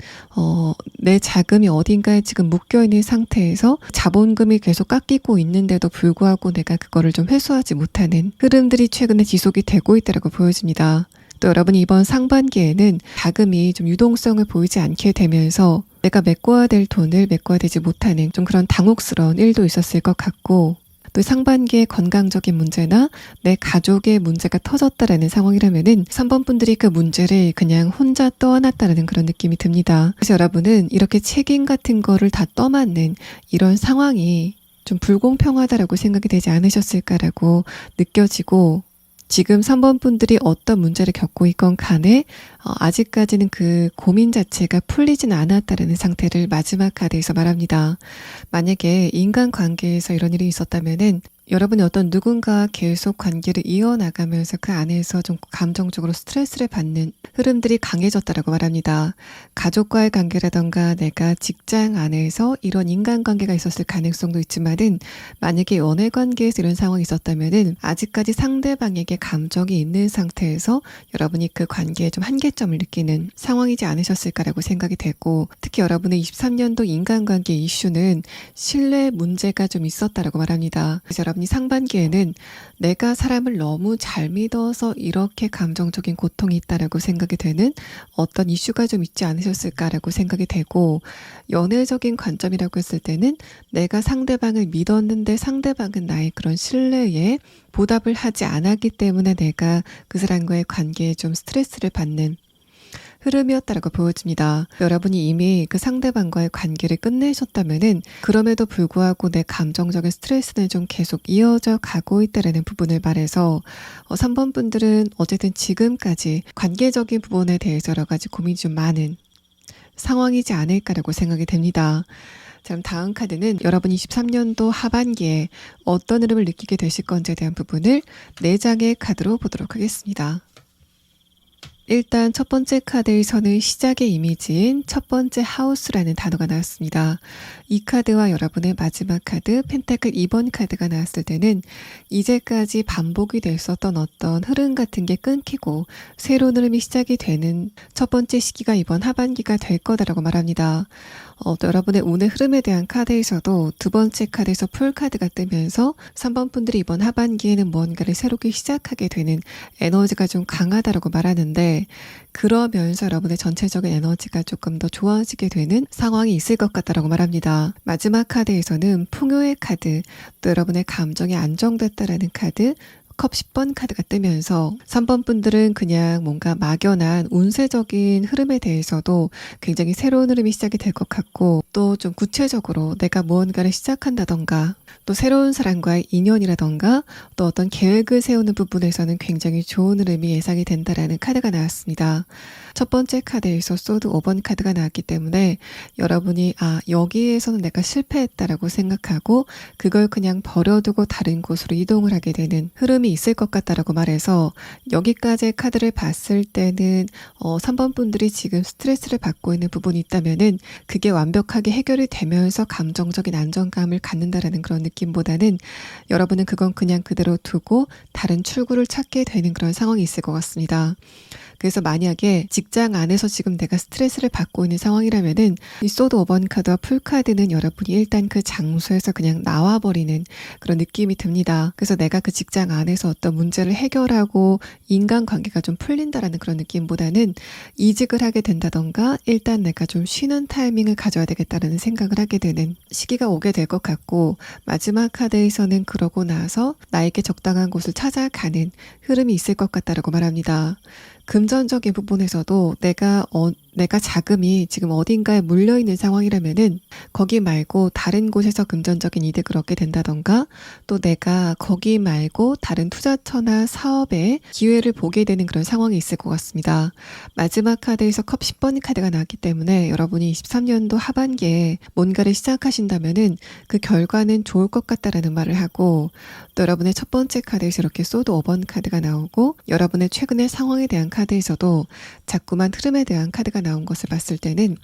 내 자금이 어딘가에 지금 묶여 있는 상태에서 자본금이 계속 깎이고 있는데도 불구하고 내가 그거를 좀 회수하지 못하는 흐름들이 최근에 지속이 되고 있다고 보여집니다. 또 여러분이 이번 상반기에는 자금이 좀 유동성을 보이지 않게 되면서 내가 메꿔야 될 돈을 메꿔야 되지 못하는 좀 그런 당혹스러운 일도 있었을 것 같고, 또 상반기에 건강적인 문제나 내 가족의 문제가 터졌다라는 상황이라면은 3번 분들이 그 문제를 그냥 혼자 떠안았다는 그런 느낌이 듭니다. 그래서 여러분은 이렇게 책임 같은 거를 다 떠맡는 이런 상황이 좀 불공평하다라고 생각이 되지 않으셨을까라고 느껴지고, 지금 3번 분들이 어떤 문제를 겪고 있건 간에 아직까지는 그 고민 자체가 풀리진 않았다는 상태를 마지막 카드에서 말합니다. 만약에 인간관계에서 이런 일이 있었다면은 여러분이 어떤 누군가와 계속 관계를 이어나가면서 그 안에서 좀 감정적으로 스트레스를 받는 흐름들이 강해졌다라고 말합니다. 가족과의 관계라던가 내가 직장 안에서 이런 인간관계가 있었을 가능성도 있지만은, 만약에 연애관계에서 이런 상황이 있었다면은 아직까지 상대방에게 감정이 있는 상태에서 여러분이 그 관계에 좀 한계점을 느끼는 상황이지 않으셨을까라고 생각이 되고, 특히 여러분의 23년도 인간관계 이슈는 신뢰 문제가 좀 있었다라고 말합니다. 그래서 여러분이 상반기에는 내가 사람을 너무 잘 믿어서 이렇게 감정적인 고통이 있다라고 생각이 되는 어떤 이슈가 좀 있지 않으셨을까라고 생각이 되고, 연애적인 관점이라고 했을 때는 내가 상대방을 믿었는데 상대방은 나의 그런 신뢰에 보답을 하지 않았기 때문에 내가 그 사람과의 관계에 좀 스트레스를 받는 흐름이었다라고 보여집니다. 여러분이 이미 그 상대방과의 관계를 끝내셨다면은 그럼에도 불구하고 내 감정적인 스트레스는 좀 계속 이어져 가고 있다라는 부분을 말해서 3번 분들은 어쨌든 지금까지 관계적인 부분에 대해서 여러 가지 고민이 좀 많은 상황이지 않을까라고 생각이 됩니다. 자, 그럼 다음 카드는 여러분이 23년도 하반기에 어떤 흐름을 느끼게 되실 건지에 대한 부분을 4장의 카드로 보도록 하겠습니다. 일단 첫 번째 카드에서는 시작의 이미지인 첫 번째 하우스라는 단어가 나왔습니다. 이 카드와 여러분의 마지막 카드 펜타클 2번 카드가 나왔을 때는 이제까지 반복이 됐었던 어떤 흐름 같은 게 끊기고 새로운 흐름이 시작이 되는 첫 번째 시기가 이번 하반기가 될 거다라고 말합니다. 또 여러분의 운의 흐름에 대한 카드에서도 두 번째 카드에서 풀 카드가 뜨면서 3번 분들이 이번 하반기에는 뭔가를 새롭게 시작하게 되는 에너지가 좀 강하다라고 말하는데, 그러면서 여러분의 전체적인 에너지가 조금 더 좋아지게 되는 상황이 있을 것 같다라고 말합니다. 마지막 카드에서는 풍요의 카드, 또 여러분의 감정이 안정됐다라는 카드, 컵 10번 카드가 뜨면서 3번 분들은 그냥 뭔가 막연한 운세적인 흐름에 대해서도 굉장히 새로운 흐름이 시작이 될 것 같고, 또 좀 구체적으로 내가 무언가를 시작한다던가 또 새로운 사람과의 인연이라던가 또 어떤 계획을 세우는 부분에서는 굉장히 좋은 흐름이 예상이 된다라는 카드가 나왔습니다. 첫 번째 카드에서 소드 5번 카드가 나왔기 때문에 여러분이 여기에서는 내가 실패했다라고 생각하고 그걸 그냥 버려두고 다른 곳으로 이동을 하게 되는 흐름이 있을 것 같다라고 말해서 여기까지의 카드를 봤을 때는 3번 분들이 지금 스트레스를 받고 있는 부분이 있다면은 그게 완벽하게 해결이 되면서 감정적인 안정감을 갖는다라는 그런 느낌보다는 여러분은 그건 그냥 그대로 두고 다른 출구를 찾게 되는 그런 상황이 있을 것 같습니다. 그래서 만약에 직장 안에서 지금 내가 스트레스를 받고 있는 상황이라면은 이 소드 5번 카드와 풀 카드는 여러분이 일단 그 장소에서 그냥 나와버리는 그런 느낌이 듭니다. 그래서 내가 그 직장 안에서 어떤 문제를 해결하고 인간관계가 좀 풀린다라는 그런 느낌보다는 이직을 하게 된다던가 일단 내가 좀 쉬는 타이밍을 가져야 되겠다라는 생각을 하게 되는 시기가 오게 될 것 같고, 마지막 카드에서는 그러고 나서 나에게 적당한 곳을 찾아가는 흐름이 있을 것 같다라고 말합니다. 금전적인 부분에서도 내가 자금이 지금 어딘가에 물려있는 상황이라면은 거기 말고 다른 곳에서 금전적인 이득을 얻게 된다던가 또 내가 거기 말고 다른 투자처나 사업에 기회를 보게 되는 그런 상황이 있을 것 같습니다. 마지막 카드에서 컵 10번 카드가 나왔기 때문에 여러분이 23년도 하반기에 뭔가를 시작하신다면은 그 결과는 좋을 것 같다라는 말을 하고, 또 여러분의 첫 번째 카드에서 이렇게 소드 5번 카드가 나오고 여러분의 최근의 상황에 대한 카드에서도 자꾸만 흐름에 대한 카드가 나온 것을 봤을 때는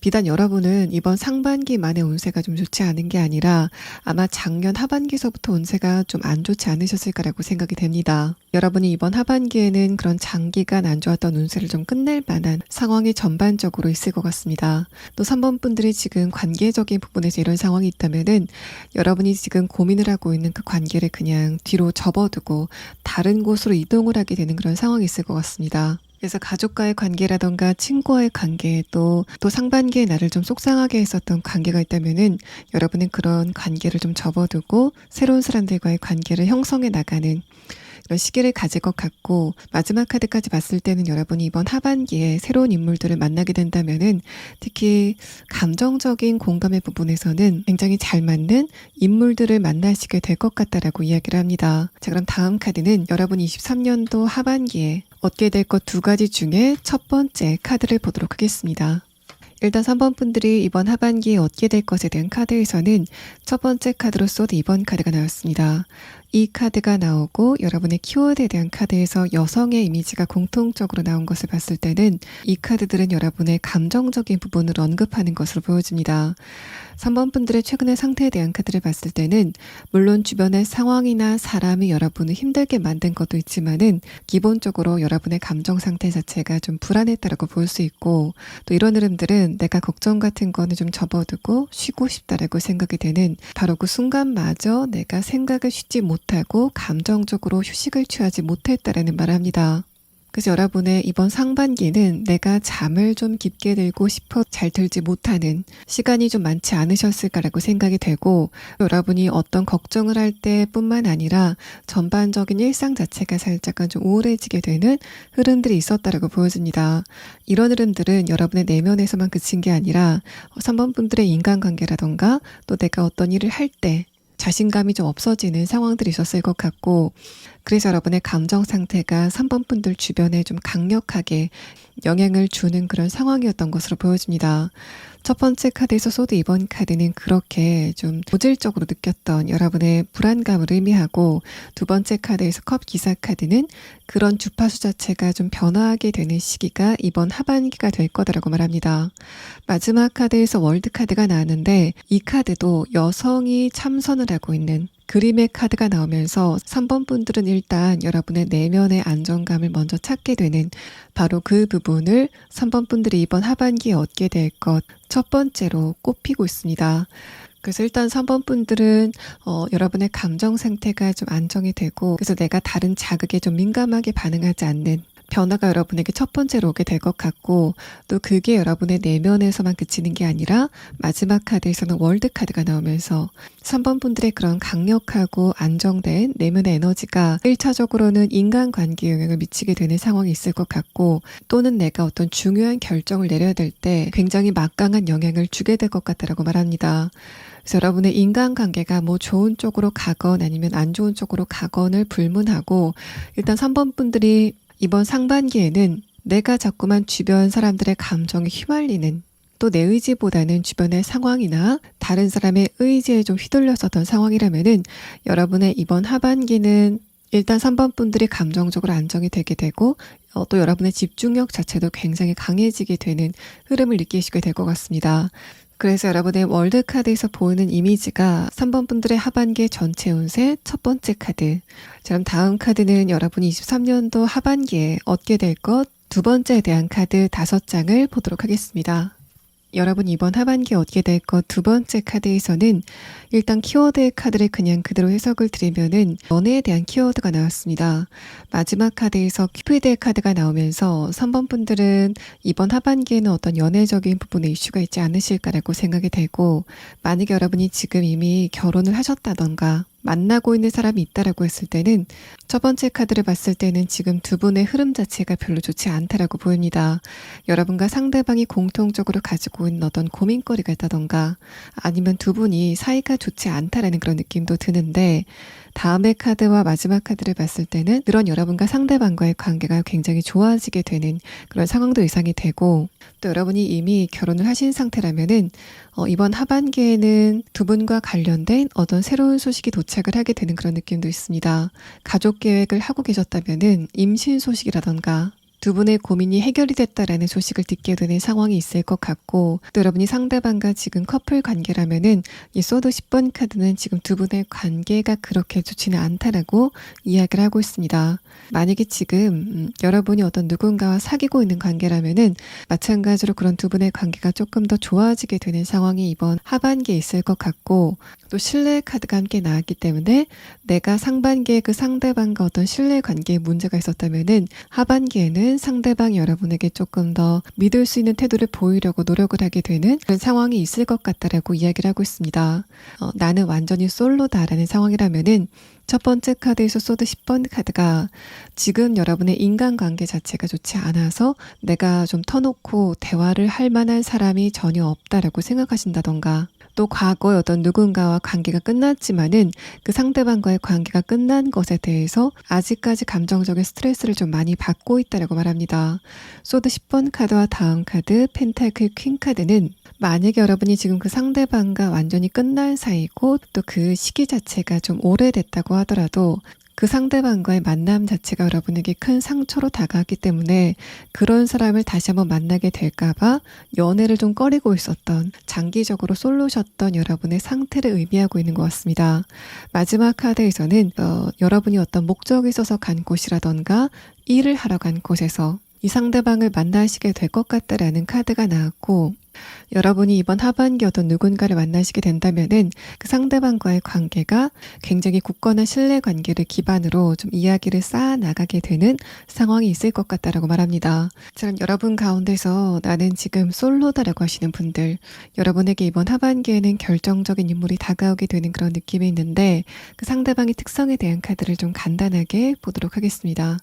비단 여러분은 이번 상반기만의 운세가 좀 좋지 않은 게 아니라 아마 작년 하반기서부터 운세가 좀 안 좋지 않으셨을까라고 생각이 됩니다. 여러분이 이번 하반기에는 그런 장기간 안 좋았던 운세를 좀 끝낼 만한 상황이 전반적으로 있을 것 같습니다. 또 3번 분들이 지금 관계적인 부분에서 이런 상황이 있다면은 여러분이 지금 고민을 하고 있는 그 관계를 그냥 뒤로 접어두고 다른 곳으로 이동을 하게 되는 그런 상황이 있을 것 같습니다. 그래서 가족과의 관계라던가 친구와의 관계 또 상반기에 나를 좀 속상하게 했었던 관계가 있다면은 여러분은 그런 관계를 좀 접어두고 새로운 사람들과의 관계를 형성해 나가는 그런 시기를 가질 것 같고, 마지막 카드까지 봤을 때는 여러분이 이번 하반기에 새로운 인물들을 만나게 된다면은 특히 감정적인 공감의 부분에서는 굉장히 잘 맞는 인물들을 만나시게 될 것 같다라고 이야기를 합니다. 자, 그럼 다음 카드는 여러분이 23년도 하반기에 얻게 될 것 두 가지 중에 첫 번째 카드를 보도록 하겠습니다. 일단 3번 분들이 이번 하반기에 얻게 될 것에 대한 카드에서는 첫 번째 카드로 소드 2번 카드가 나왔습니다. 이 카드가 나오고 여러분의 키워드에 대한 카드에서 여성의 이미지가 공통적으로 나온 것을 봤을 때는 이 카드들은 여러분의 감정적인 부분을 언급하는 것으로 보여집니다. 3번 분들의 최근의 상태에 대한 카드를 봤을 때는 물론 주변의 상황이나 사람이 여러분을 힘들게 만든 것도 있지만은 기본적으로 여러분의 감정 상태 자체가 좀 불안했다라고 볼 수 있고, 또 이런 흐름들은 내가 걱정 같은 거는 좀 접어두고 쉬고 싶다라고 생각이 되는 바로 그 순간마저 내가 생각을 쉬지 못하고 감정적으로 휴식을 취하지 못했다라는 말을 합니다. 그래서 여러분의 이번 상반기는 내가 잠을 좀 깊게 들고 싶어 잘 들지 못하는 시간이 좀 많지 않으셨을까라고 생각이 되고, 여러분이 어떤 걱정을 할 때뿐만 아니라 전반적인 일상 자체가 살짝은 좀 우울해지게 되는 흐름들이 있었다라고 보여집니다. 이런 흐름들은 여러분의 내면에서만 그친 게 아니라 3번 분들의 인간관계라던가 또 내가 어떤 일을 할 때 자신감이 좀 없어지는 상황들이 있었을 것 같고, 그래서 여러분의 감정 상태가 3번 분들 주변에 좀 강력하게 영향을 주는 그런 상황이었던 것으로 보여집니다. 첫 번째 카드에서 소드 2번 카드는 그렇게 좀 고질적으로 느꼈던 여러분의 불안감을 의미하고, 두 번째 카드에서 컵 기사 카드는 그런 주파수 자체가 좀 변화하게 되는 시기가 이번 하반기가 될 거다라고 말합니다. 마지막 카드에서 월드 카드가 나왔는데 이 카드도 여성이 참선을 하고 있는 그림의 카드가 나오면서 3번 분들은 일단 여러분의 내면의 안정감을 먼저 찾게 되는 바로 그 부분을 3번 분들이 이번 하반기에 얻게 될 것 첫 번째로 꼽히고 있습니다. 그래서 일단 3번 분들은 여러분의 감정 상태가 좀 안정이 되고, 그래서 내가 다른 자극에 좀 민감하게 반응하지 않는, 변화가 여러분에게 첫 번째로 오게 될 것 같고, 또 그게 여러분의 내면에서만 그치는 게 아니라 마지막 카드에서는 월드 카드가 나오면서 3번 분들의 그런 강력하고 안정된 내면의 에너지가 1차적으로는 인간관계에 영향을 미치게 되는 상황이 있을 것 같고, 또는 내가 어떤 중요한 결정을 내려야 될 때 굉장히 막강한 영향을 주게 될 것 같다라고 말합니다. 그래서 여러분의 인간관계가 뭐 좋은 쪽으로 가건 아니면 안 좋은 쪽으로 가건을 불문하고, 일단 3번 분들이 이번 상반기에는 내가 자꾸만 주변 사람들의 감정에 휘말리는, 또 내 의지보다는 주변의 상황이나 다른 사람의 의지에 좀 휘둘렸었던 상황이라면은 여러분의 이번 하반기는 일단 3번 분들이 감정적으로 안정이 되게 되고, 또 여러분의 집중력 자체도 굉장히 강해지게 되는 흐름을 느끼시게 될 것 같습니다. 그래서 여러분의 월드카드에서 보이는 이미지가 3번 분들의 하반기 전체 운세 첫 번째 카드. 그럼 다음 카드는 여러분이 23년도 하반기에 얻게 될 것 두 번째에 대한 카드 5장을 보도록 하겠습니다. 여러분이 이번 하반기에 얻게 될 것 두 번째 카드에서는 일단 키워드의 카드를 그냥 그대로 해석을 드리면은 연애에 대한 키워드가 나왔습니다. 마지막 카드에서 큐피드의 카드가 나오면서 3번 분들은 이번 하반기에는 어떤 연애적인 부분에 이슈가 있지 않으실까라고 생각이 되고, 만약에 여러분이 지금 이미 결혼을 하셨다던가 만나고 있는 사람이 있다라고 했을 때는 첫 번째 카드를 봤을 때는 지금 두 분의 흐름 자체가 별로 좋지 않다라고 보입니다. 여러분과 상대방이 공통적으로 가지고 있는 어떤 고민거리가 있다던가 아니면 두 분이 사이가 좋지 않다라는 그런 느낌도 드는데, 다음의 카드와 마지막 카드를 봤을 때는 그런 여러분과 상대방과의 관계가 굉장히 좋아지게 되는 그런 상황도 예상이 되고, 또 여러분이 이미 결혼을 하신 상태라면은 이번 하반기에는 두 분과 관련된 어떤 새로운 소식이 도착을 하게 되는 그런 느낌도 있습니다. 가족 계획을 하고 계셨다면은 임신 소식이라던가 두 분의 고민이 해결이 됐다라는 소식을 듣게 되는 상황이 있을 것 같고, 또 여러분이 상대방과 지금 커플 관계라면은 이 소드 10번 카드는 지금 두 분의 관계가 그렇게 좋지는 않다라고 이야기를 하고 있습니다. 만약에 지금 여러분이 어떤 누군가와 사귀고 있는 관계라면은 마찬가지로 그런 두 분의 관계가 조금 더 좋아지게 되는 상황이 이번 하반기에 있을 것 같고, 또 신뢰 카드가 함께 나왔기 때문에 내가 상반기에 그 상대방과 어떤 신뢰 관계에 문제가 있었다면은 하반기에는 상대방이 여러분에게 조금 더 믿을 수 있는 태도를 보이려고 노력을 하게 되는 그런 상황이 있을 것 같다라고 이야기를 하고 있습니다. 나는 완전히 솔로다라는 상황이라면은 첫 번째 카드에서 소드 10번 카드가 지금 여러분의 인간관계 자체가 좋지 않아서 내가 좀 터놓고 대화를 할 만한 사람이 전혀 없다라고 생각하신다던가, 또 과거에 어떤 누군가와 관계가 끝났지만은 그 상대방과의 관계가 끝난 것에 대해서 아직까지 감정적인 스트레스를 좀 많이 받고 있다라고 말합니다. 소드 10번 카드와 다음 카드 펜타클 퀸 카드는 만약에 여러분이 지금 그 상대방과 완전히 끝난 사이고 또 그 시기 자체가 좀 오래됐다고 하더라도 그 상대방과의 만남 자체가 여러분에게 큰 상처로 다가왔기 때문에 그런 사람을 다시 한번 만나게 될까봐 연애를 좀 꺼리고 있었던, 장기적으로 솔로셨던 여러분의 상태를 의미하고 있는 것 같습니다. 마지막 카드에서는 여러분이 어떤 목적이 있어서 간 곳이라던가 일을 하러 간 곳에서 이 상대방을 만나시게 될 것 같다라는 카드가 나왔고, 여러분이 이번 하반기 어떤 누군가를 만나시게 된다면은 그 상대방과의 관계가 굉장히 굳건한 신뢰 관계를 기반으로 좀 이야기를 쌓아 나가게 되는 상황이 있을 것 같다라고 말합니다. 그럼 여러분 가운데서 나는 지금 솔로다라고 하시는 분들, 여러분에게 이번 하반기에는 결정적인 인물이 다가오게 되는 그런 느낌이 있는데, 그 상대방의 특성에 대한 카드를 좀 간단하게 보도록 하겠습니다.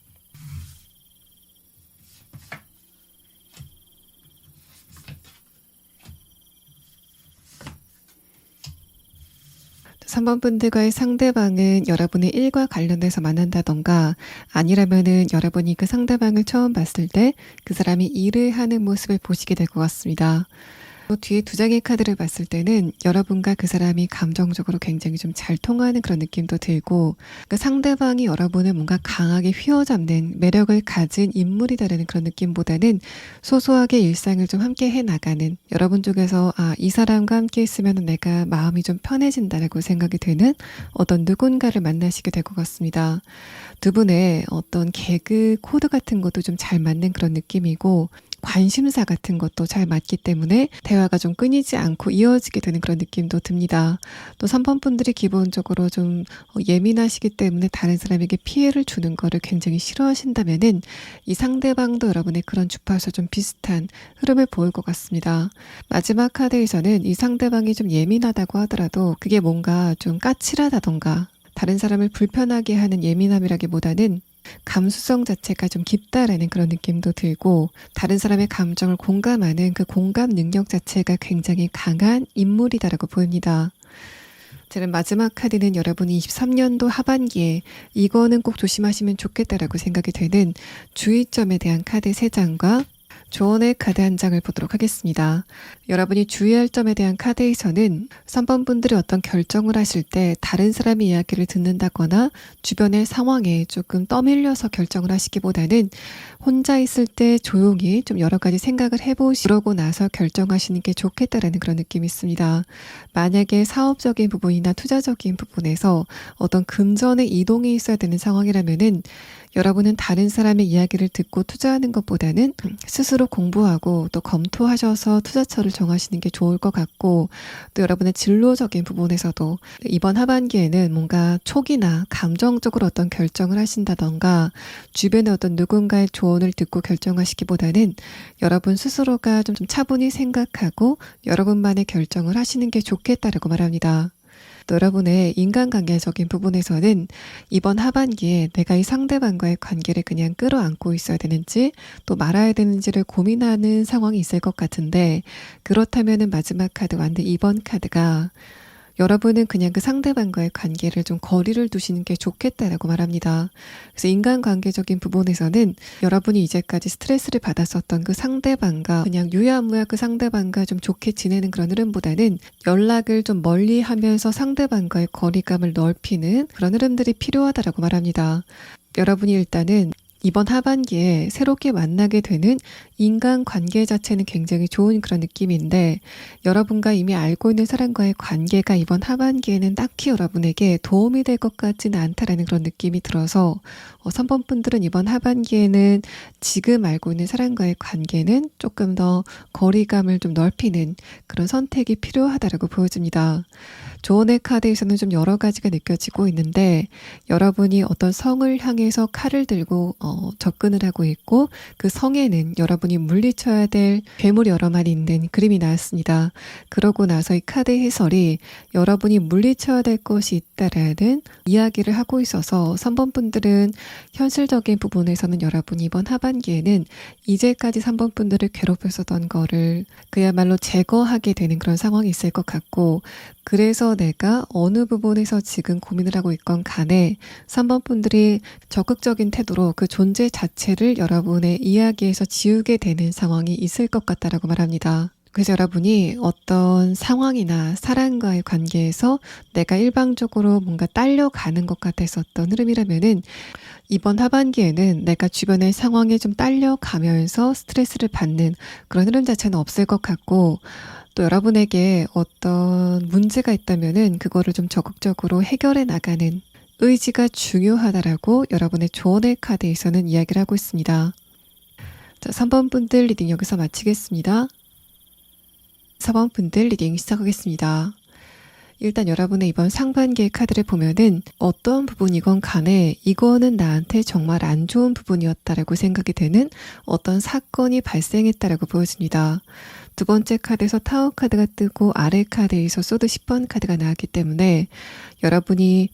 3번 분들과의 상대방은 여러분의 일과 관련돼서 만난다던가, 아니라면은 여러분이 그 상대방을 처음 봤을 때 그 사람이 일을 하는 모습을 보시게 될 것 같습니다. 또 뒤에 두 장의 카드를 봤을 때는 여러분과 그 사람이 감정적으로 굉장히 좀 잘 통하는 그런 느낌도 들고, 그 상대방이 여러분을 뭔가 강하게 휘어잡는 매력을 가진 인물이다라는 그런 느낌보다는 소소하게 일상을 좀 함께 해나가는, 여러분 쪽에서 이 사람과 함께 있으면 내가 마음이 좀 편해진다라고 생각이 되는 어떤 누군가를 만나시게 될 것 같습니다. 두 분의 어떤 개그 코드 같은 것도 좀 잘 맞는 그런 느낌이고, 관심사 같은 것도 잘 맞기 때문에 대화가 좀 끊이지 않고 이어지게 되는 그런 느낌도 듭니다. 또 3번 분들이 기본적으로 좀 예민하시기 때문에 다른 사람에게 피해를 주는 거를 굉장히 싫어하신다면은 이 상대방도 여러분의 그런 주파수 좀 비슷한 흐름을 보일 것 같습니다. 마지막 카드에서는 이 상대방이 좀 예민하다고 하더라도 그게 뭔가 좀 까칠하다던가 다른 사람을 불편하게 하는 예민함이라기보다는 감수성 자체가 좀 깊다라는 그런 느낌도 들고 다른 사람의 감정을 공감하는 그 공감 능력 자체가 굉장히 강한 인물이다라고 보입니다. 저는 마지막 카드는 여러분이 23년도 하반기에 이거는 꼭 조심하시면 좋겠다라고 생각이 되는 주의점에 대한 카드 3장과 조언의 카드 1장을 보도록 하겠습니다. 여러분이 주의할 점에 대한 카드에서는 3번 분들이 어떤 결정을 하실 때 다른 사람의 이야기를 듣는다거나 주변의 상황에 조금 떠밀려서 결정을 하시기보다는 혼자 있을 때 조용히 좀 여러 가지 생각을 해보시고 나서 결정하시는 게 좋겠다라는 그런 느낌이 있습니다. 만약에 사업적인 부분이나 투자적인 부분에서 어떤 금전의 이동이 있어야 되는 상황이라면은 여러분은 다른 사람의 이야기를 듣고 투자하는 것보다는 스스로 공부하고 또 검토하셔서 투자처를 정하시는 게 좋을 것 같고 또 여러분의 진로적인 부분에서도 이번 하반기에는 뭔가 촉이나 감정적으로 어떤 결정을 하신다던가 주변의 어떤 누군가의 조언을 듣고 결정하시기보다는 여러분 스스로가 좀 차분히 생각하고 여러분만의 결정을 하시는 게 좋겠다라고 말합니다. 또 여러분의 인간관계적인 부분에서는 이번 하반기에 내가 이 상대방과의 관계를 그냥 끌어안고 있어야 되는지 또 말아야 되는지를 고민하는 상황이 있을 것 같은데 그렇다면은 마지막 카드 완드 2번 카드가 여러분은 그냥 그 상대방과의 관계를 좀 거리를 두시는 게 좋겠다라고 말합니다. 그래서 인간관계적인 부분에서는 여러분이 이제까지 스트레스를 받았었던 그 상대방과 그냥 유야무야 그 상대방과 좀 좋게 지내는 그런 흐름보다는 연락을 좀 멀리 하면서 상대방과의 거리감을 넓히는 그런 흐름들이 필요하다라고 말합니다. 여러분이 일단은 이번 하반기에 새롭게 만나게 되는 인간관계 자체는 굉장히 좋은 그런 느낌인데 여러분과 이미 알고 있는 사람과의 관계가 이번 하반기에는 딱히 여러분에게 도움이 될 것 같지는 않다라는 그런 느낌이 들어서 3번 분들은 이번 하반기에는 지금 알고 있는 사람과의 관계는 조금 더 거리감을 좀 넓히는 그런 선택이 필요하다라고 보여집니다. 조언의 카드에서는 좀 여러 가지가 느껴지고 있는데 여러분이 어떤 성을 향해서 칼을 들고 접근을 하고 있고 그 성에는 여러분이 물리쳐야 될 괴물이 여러 마리 있는 그림이 나왔습니다. 그러고 나서 이 카드 해설이 여러분이 물리쳐야 될 것이 있다라는 이야기를 하고 있어서 3번 분들은 현실적인 부분에서는 여러분이 이번 하반기에는 이제까지 3번 분들을 괴롭혔었던 거를 그야말로 제거하게 되는 그런 상황이 있을 것 같고 그래서 내가 어느 부분에서 지금 고민을 하고 있건 간에 3번 분들이 적극적인 태도로 그 존재 자체를 여러분의 이야기에서 지우게 되는 상황이 있을 것 같다라고 말합니다. 그래서 여러분이 어떤 상황이나 사람과의 관계에서 내가 일방적으로 뭔가 딸려가는 것 같았었던 흐름이라면은 이번 하반기에는 내가 주변의 상황에 좀 딸려가면서 스트레스를 받는 그런 흐름 자체는 없을 것 같고 또 여러분에게 어떤 문제가 있다면은 그거를 좀 적극적으로 해결해 나가는 의지가 중요하다라고 여러분의 조언의 카드에서는 이야기를 하고 있습니다. 자, 3번 분들 리딩 여기서 마치겠습니다. 4번 분들 리딩 시작하겠습니다. 일단 여러분의 이번 상반기의 카드를 보면은 어떤 부분이건 간에 이거는 나한테 정말 안 좋은 부분이었다라고 생각이 되는 어떤 사건이 발생했다라고 보여집니다. 두 번째 카드에서 타워 카드가 뜨고 아래 카드에서 소드 10번 카드가 나왔기 때문에 여러분이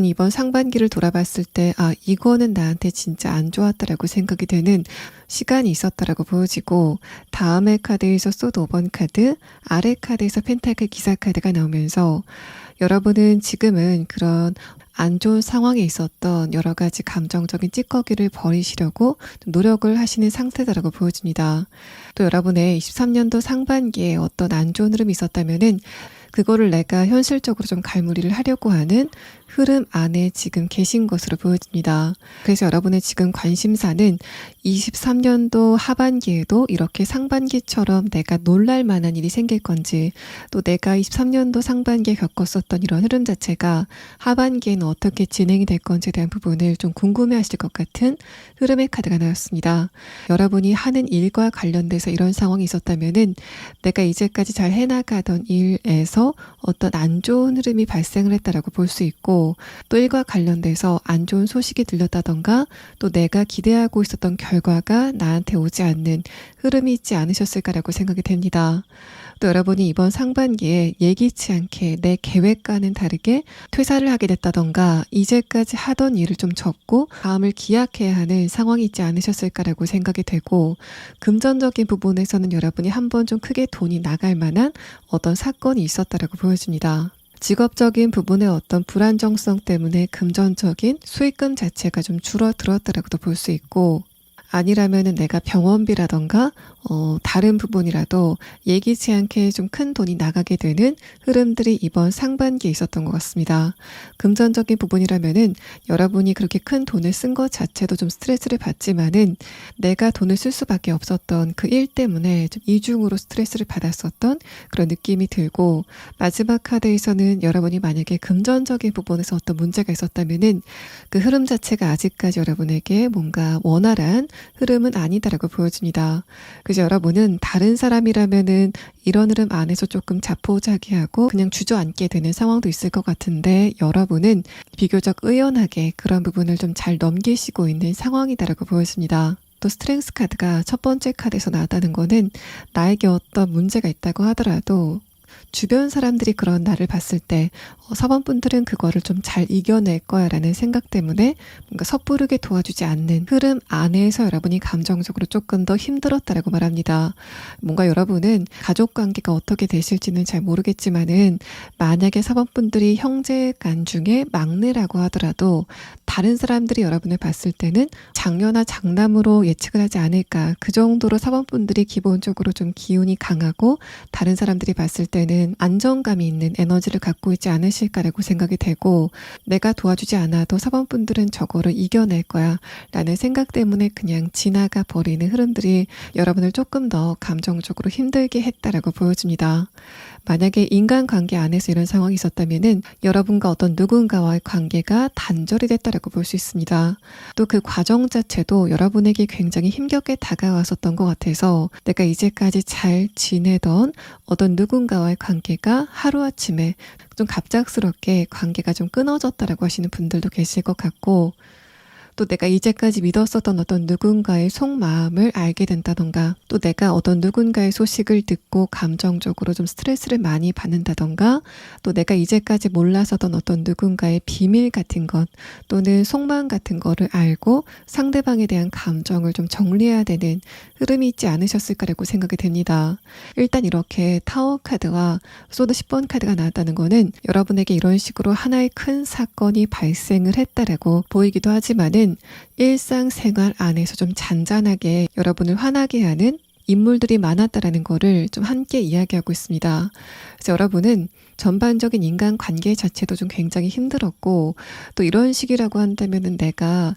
이번 상반기를 돌아봤을 때 이거는 나한테 진짜 안 좋았다라고 생각이 되는 시간이 있었다라고 보여지고 다음의 카드에서 소드 5번 카드, 아래 카드에서 펜타클 기사 카드가 나오면서 여러분은 지금은 그런 안 좋은 상황에 있었던 여러 가지 감정적인 찌꺼기를 버리시려고 노력을 하시는 상태다라고 보여집니다. 또 여러분의 23년도 상반기에 어떤 안 좋은 흐름이 있었다면은 그거를 내가 현실적으로 좀 갈무리를 하려고 하는 흐름 안에 지금 계신 것으로 보여집니다. 그래서 여러분의 지금 관심사는 23년도 하반기에도 이렇게 상반기처럼 내가 놀랄 만한 일이 생길 건지, 또 내가 23년도 상반기에 겪었었던 이런 흐름 자체가 하반기에는 어떻게 진행이 될 건지에 대한 부분을 좀 궁금해 하실 것 같은 흐름의 카드가 나왔습니다. 여러분이 하는 일과 관련돼서 이런 상황이 있었다면은 내가 이제까지 잘 해나가던 일에서 어떤 안 좋은 흐름이 발생을 했다라고 볼 수 있고, 또 일과 관련돼서 안 좋은 소식이 들렸다던가, 또 내가 기대하고 있었던 결과가 나한테 오지 않는 흐름이 있지 않으셨을까라고 생각이 됩니다. 또 여러분이 이번 상반기에 예기치 않게 내 계획과는 다르게 퇴사를 하게 됐다던가, 이제까지 하던 일을 좀 접고 다음을 기약해야 하는 상황이 있지 않으셨을까라고 생각이 되고, 금전적인 부분에서는 여러분이 한번 좀 크게 돈이 나갈 만한 어떤 사건이 있었다라고 보여집니다. 직업적인 부분의 어떤 불안정성 때문에 금전적인 수익금 자체가 좀 줄어들었다라고도 볼 수 있고, 아니라면은 내가 병원비라던가 다른 부분이라도 예기치 않게 좀 큰 돈이 나가게 되는 흐름들이 이번 상반기에 있었던 것 같습니다. 금전적인 부분이라면은 여러분이 그렇게 큰 돈을 쓴 것 자체도 좀 스트레스를 받지만은, 내가 돈을 쓸 수밖에 없었던 그 일 때문에 좀 이중으로 스트레스를 받았었던 그런 느낌이 들고, 마지막 카드에서는 여러분이 만약에 금전적인 부분에서 어떤 문제가 있었다면은 그 흐름 자체가 아직까지 여러분에게 뭔가 원활한 흐름은 아니다라고 보여집니다. 그래서 여러분은 다른 사람이라면은 이런 흐름 안에서 조금 자포자기하고 그냥 주저앉게 되는 상황도 있을 것 같은데, 여러분은 비교적 의연하게 그런 부분을 좀 잘 넘기시고 있는 상황이다라고 보여집니다. 또 스트렝스 카드가 첫 번째 카드에서 나왔다는 거는, 나에게 어떤 문제가 있다고 하더라도 주변 사람들이 그런 나를 봤을 때 사원분들은 그거를 좀 잘 이겨낼 거야 라는 생각 때문에 뭔가 섣부르게 도와주지 않는 흐름 안에서 여러분이 감정적으로 조금 더 힘들었다라고 말합니다. 뭔가 여러분은 가족관계가 어떻게 되실지는 잘 모르겠지만은, 만약에 사원분들이 형제간 중에 막내라고 하더라도 다른 사람들이 여러분을 봤을 때는 장녀나 장남으로 예측을 하지 않을까, 그 정도로 사원분들이 기본적으로 좀 기운이 강하고 다른 사람들이 봤을 때는 안정감이 있는 에너지를 갖고 있지 않으실까라고 생각이 되고, 내가 도와주지 않아도 사원분들은 저거를 이겨낼 거야 라는 생각 때문에 그냥 지나가 버리는 흐름들이 여러분을 조금 더 감정적으로 힘들게 했다라고 보여집니다. 만약에 인간관계 안에서 이런 상황이 있었다면은 여러분과 어떤 누군가와의 관계가 단절이 됐다라고 볼 수 있습니다. 또 그 과정 자체도 여러분에게 굉장히 힘겹게 다가왔었던 것 같아서, 내가 이제까지 잘 지내던 어떤 누군가와의 관계가 하루아침에 좀 갑작스럽게 관계가 좀 끊어졌다라고 하시는 분들도 계실 것 같고, 또 내가 이제까지 믿었었던 어떤 누군가의 속마음을 알게 된다던가, 또 내가 어떤 누군가의 소식을 듣고 감정적으로 좀 스트레스를 많이 받는다던가, 또 내가 이제까지 몰랐었던 어떤 누군가의 비밀 같은 것 또는 속마음 같은 거를 알고 상대방에 대한 감정을 좀 정리해야 되는 흐름이 있지 않으셨을까라고 생각이 됩니다. 일단 이렇게 타워 카드와 소드 10번 카드가 나왔다는 거는 여러분에게 이런 식으로 하나의 큰 사건이 발생을 했다라고 보이기도 하지만은, 일상생활 안에서 좀 잔잔하게 여러분을 화나게 하는 인물들이 많았다라는 거를 좀 함께 이야기하고 있습니다. 그래서 여러분은 전반적인 인간관계 자체도 좀 굉장히 힘들었고, 또 이런 식이라고 한다면은 내가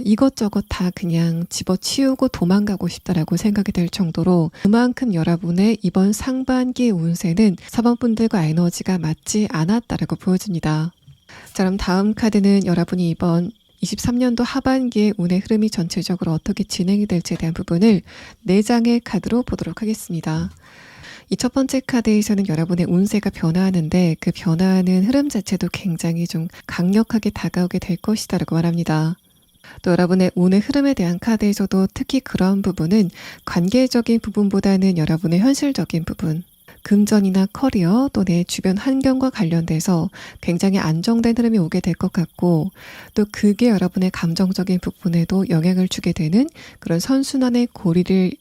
이것저것 다 그냥 집어치우고 도망가고 싶다라고 생각이 될 정도로, 그만큼 여러분의 이번 상반기 운세는 사번분들과 에너지가 맞지 않았다라고 보여집니다. 자, 그럼 다음 카드는 여러분이 이번 23년도 하반기의 운의 흐름이 전체적으로 어떻게 진행이 될지에 대한 부분을 4장의 카드로 보도록 하겠습니다. 이 첫 번째 카드에서는 여러분의 운세가 변화하는데, 그 변화하는 흐름 자체도 굉장히 좀 강력하게 다가오게 될 것이다라고 말합니다. 또 여러분의 운의 흐름에 대한 카드에서도 특히 그런 부분은 관계적인 부분보다는 여러분의 현실적인 부분, 금전이나 커리어 또 내 주변 환경과 관련돼서 굉장히 안정된 흐름이 오게 될 것 같고, 또 그게 여러분의 감정적인 부분에도 영향을 주게 되는 그런 선순환의 고리를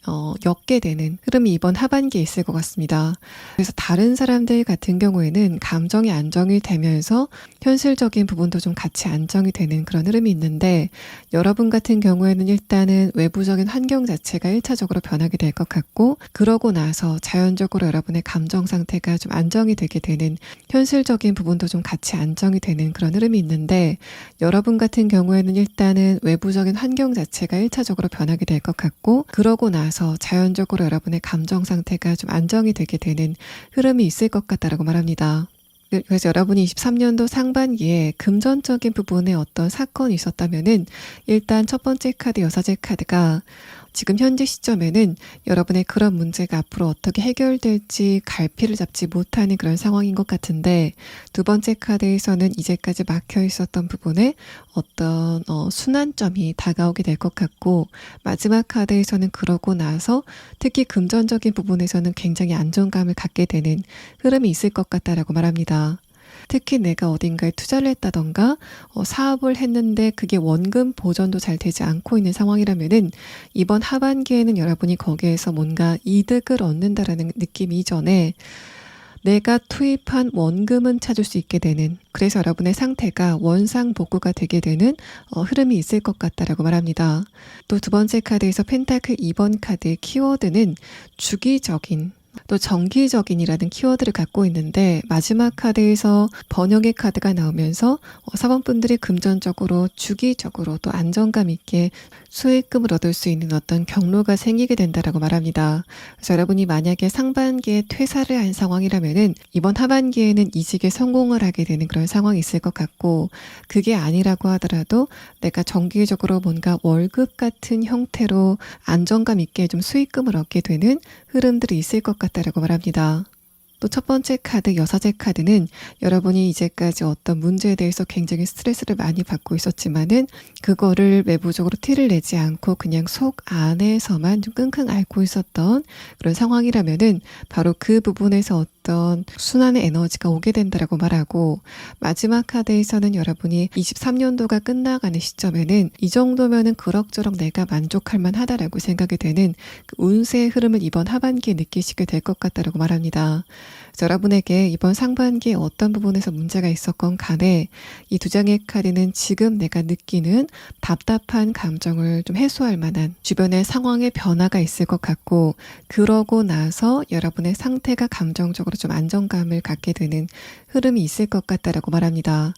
엮게 되는 흐름이 이번 하반기에 있을 것 같습니다. 그래서 다른 사람들 같은 경우에는 감정이 안정이 되면서 현실적인 부분도 좀 같이 안정이 되는 그런 흐름이 있는데, 여러분 같은 경우에는 일단은 외부적인 환경 자체가 1차적으로 변하게 될 것 같고, 그러고 나서 자연적으로 여러분의 감정 상태가 좀 안정이 되게 되는, 현실적인 부분도 좀 같이 안정이 되는 그런 흐름이 있는데, 여러분 같은 경우에는 일단은 외부적인 환경 자체가 1차적으로 변하게 될 것 같고, 그러고 나서 자연적으로 여러분의 감정 상태가 좀 안정이 되게 되는 흐름이 있을 것 같다라고 말합니다. 그래서 여러분이 23년도 상반기에 금전적인 부분에 어떤 사건이 있었다면은, 일단 첫 번째 카드 여사제 카드가 지금 현재 시점에는 여러분의 그런 문제가 앞으로 어떻게 해결될지 갈피를 잡지 못하는 그런 상황인 것 같은데, 두 번째 카드에서는 이제까지 막혀 있었던 부분에 어떤 순환점이 다가오게 될 것 같고, 마지막 카드에서는 그러고 나서 특히 금전적인 부분에서는 굉장히 안정감을 갖게 되는 흐름이 있을 것 같다라고 말합니다. 특히 내가 어딘가에 투자를 했다던가 사업을 했는데 그게 원금 보전도 잘 되지 않고 있는 상황이라면은, 이번 하반기에는 여러분이 거기에서 뭔가 이득을 얻는다라는 느낌이 이전에 내가 투입한 원금은 찾을 수 있게 되는, 그래서 여러분의 상태가 원상복구가 되게 되는 흐름이 있을 것 같다라고 말합니다. 또 두 번째 카드에서 펜타클 2번 카드의 키워드는 주기적인, 또 정기적인이라는 키워드를 갖고 있는데, 마지막 카드에서 번영의 카드가 나오면서 사원분들이 금전적으로 주기적으로 또 안정감 있게 수익금을 얻을 수 있는 어떤 경로가 생기게 된다라고 말합니다. 그래서 여러분이 만약에 상반기에 퇴사를 한 상황이라면은 이번 하반기에는 이직에 성공을 하게 되는 그런 상황이 있을 것 같고, 그게 아니라고 하더라도 내가 정기적으로 뭔가 월급 같은 형태로 안정감 있게 좀 수익금을 얻게 되는 흐름들이 있을 것 같다라고 말합니다. 또 첫 번째 카드 여사제 카드는 여러분이 이제까지 어떤 문제에 대해서 굉장히 스트레스를 많이 받고 있었지만은 그거를 외부적으로 티를 내지 않고 그냥 속 안에서만 좀 끙끙 앓고 있었던 그런 상황이라면은, 바로 그 부분에서 어떤 순환의 에너지가 오게 된다라고 말하고, 마지막 카드에서는 여러분이 23년도가 끝나가는 시점에는 이 정도면은 그럭저럭 내가 만족할 만하다라고 생각이 되는 그 운세의 흐름을 이번 하반기에 느끼시게 될 것 같다라고 말합니다. 그래서 여러분에게 이번 상반기에 어떤 부분에서 문제가 있었건 간에 이 두 장의 카드는 지금 내가 느끼는 답답한 감정을 좀 해소할 만한 주변의 상황의 변화가 있을 것 같고, 그러고 나서 여러분의 상태가 감정적으로 좀 안정감을 갖게 되는 흐름이 있을 것 같다라고 말합니다.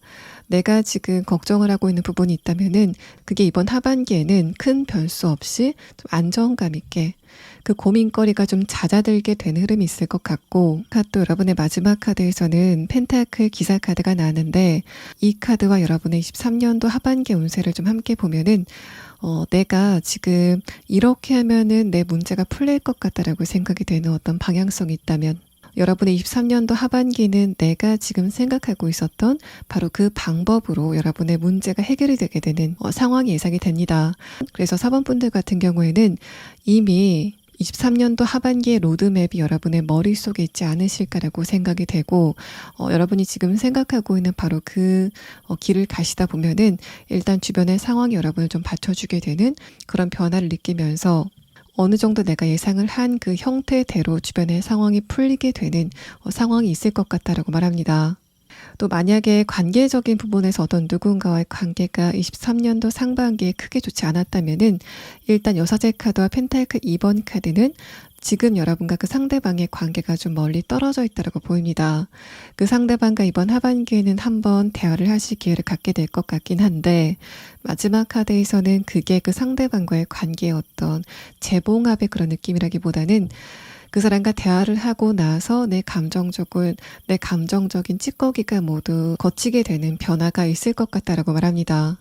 내가 지금 걱정을 하고 있는 부분이 있다면은 그게 이번 하반기에는 큰 변수 없이 좀 안정감 있게 그 고민거리가 좀 잦아들게 되는 흐름이 있을 것 같고, 또 여러분의 마지막 카드에서는 펜타클 기사 카드가 나왔는데, 이 카드와 여러분의 23년도 하반기 운세를 좀 함께 보면은 내가 지금 이렇게 하면은 내 문제가 풀릴 것 같다라고 생각이 되는 어떤 방향성이 있다면, 여러분의 23년도 하반기는 내가 지금 생각하고 있었던 바로 그 방법으로 여러분의 문제가 해결이 되게 되는 상황이 예상이 됩니다. 그래서 사번분들 같은 경우에는 이미 23년도 하반기의 로드맵이 여러분의 머릿속에 있지 않으실까라고 생각이 되고, 여러분이 지금 생각하고 있는 바로 그 길을 가시다 보면은 일단 주변의 상황이 여러분을 좀 받쳐주게 되는 그런 변화를 느끼면서 어느 정도 내가 예상을 한 그 형태대로 주변의 상황이 풀리게 되는 상황이 있을 것 같다라고 말합니다. 또 만약에 관계적인 부분에서 어떤 누군가와의 관계가 23년도 상반기에 크게 좋지 않았다면은, 일단 여사제 카드와 펜타클 2번 카드는 지금 여러분과 그 상대방의 관계가 좀 멀리 떨어져 있다고 보입니다. 그 상대방과 이번 하반기에는 한번 대화를 하실 기회를 갖게 될 것 같긴 한데, 마지막 카드에서는 그게 그 상대방과의 관계의 어떤 재봉합의 그런 느낌이라기보다는 그 사람과 대화를 하고 나서 내 감정적인 찌꺼기가 모두 거치게 되는 변화가 있을 것 같다라고 말합니다.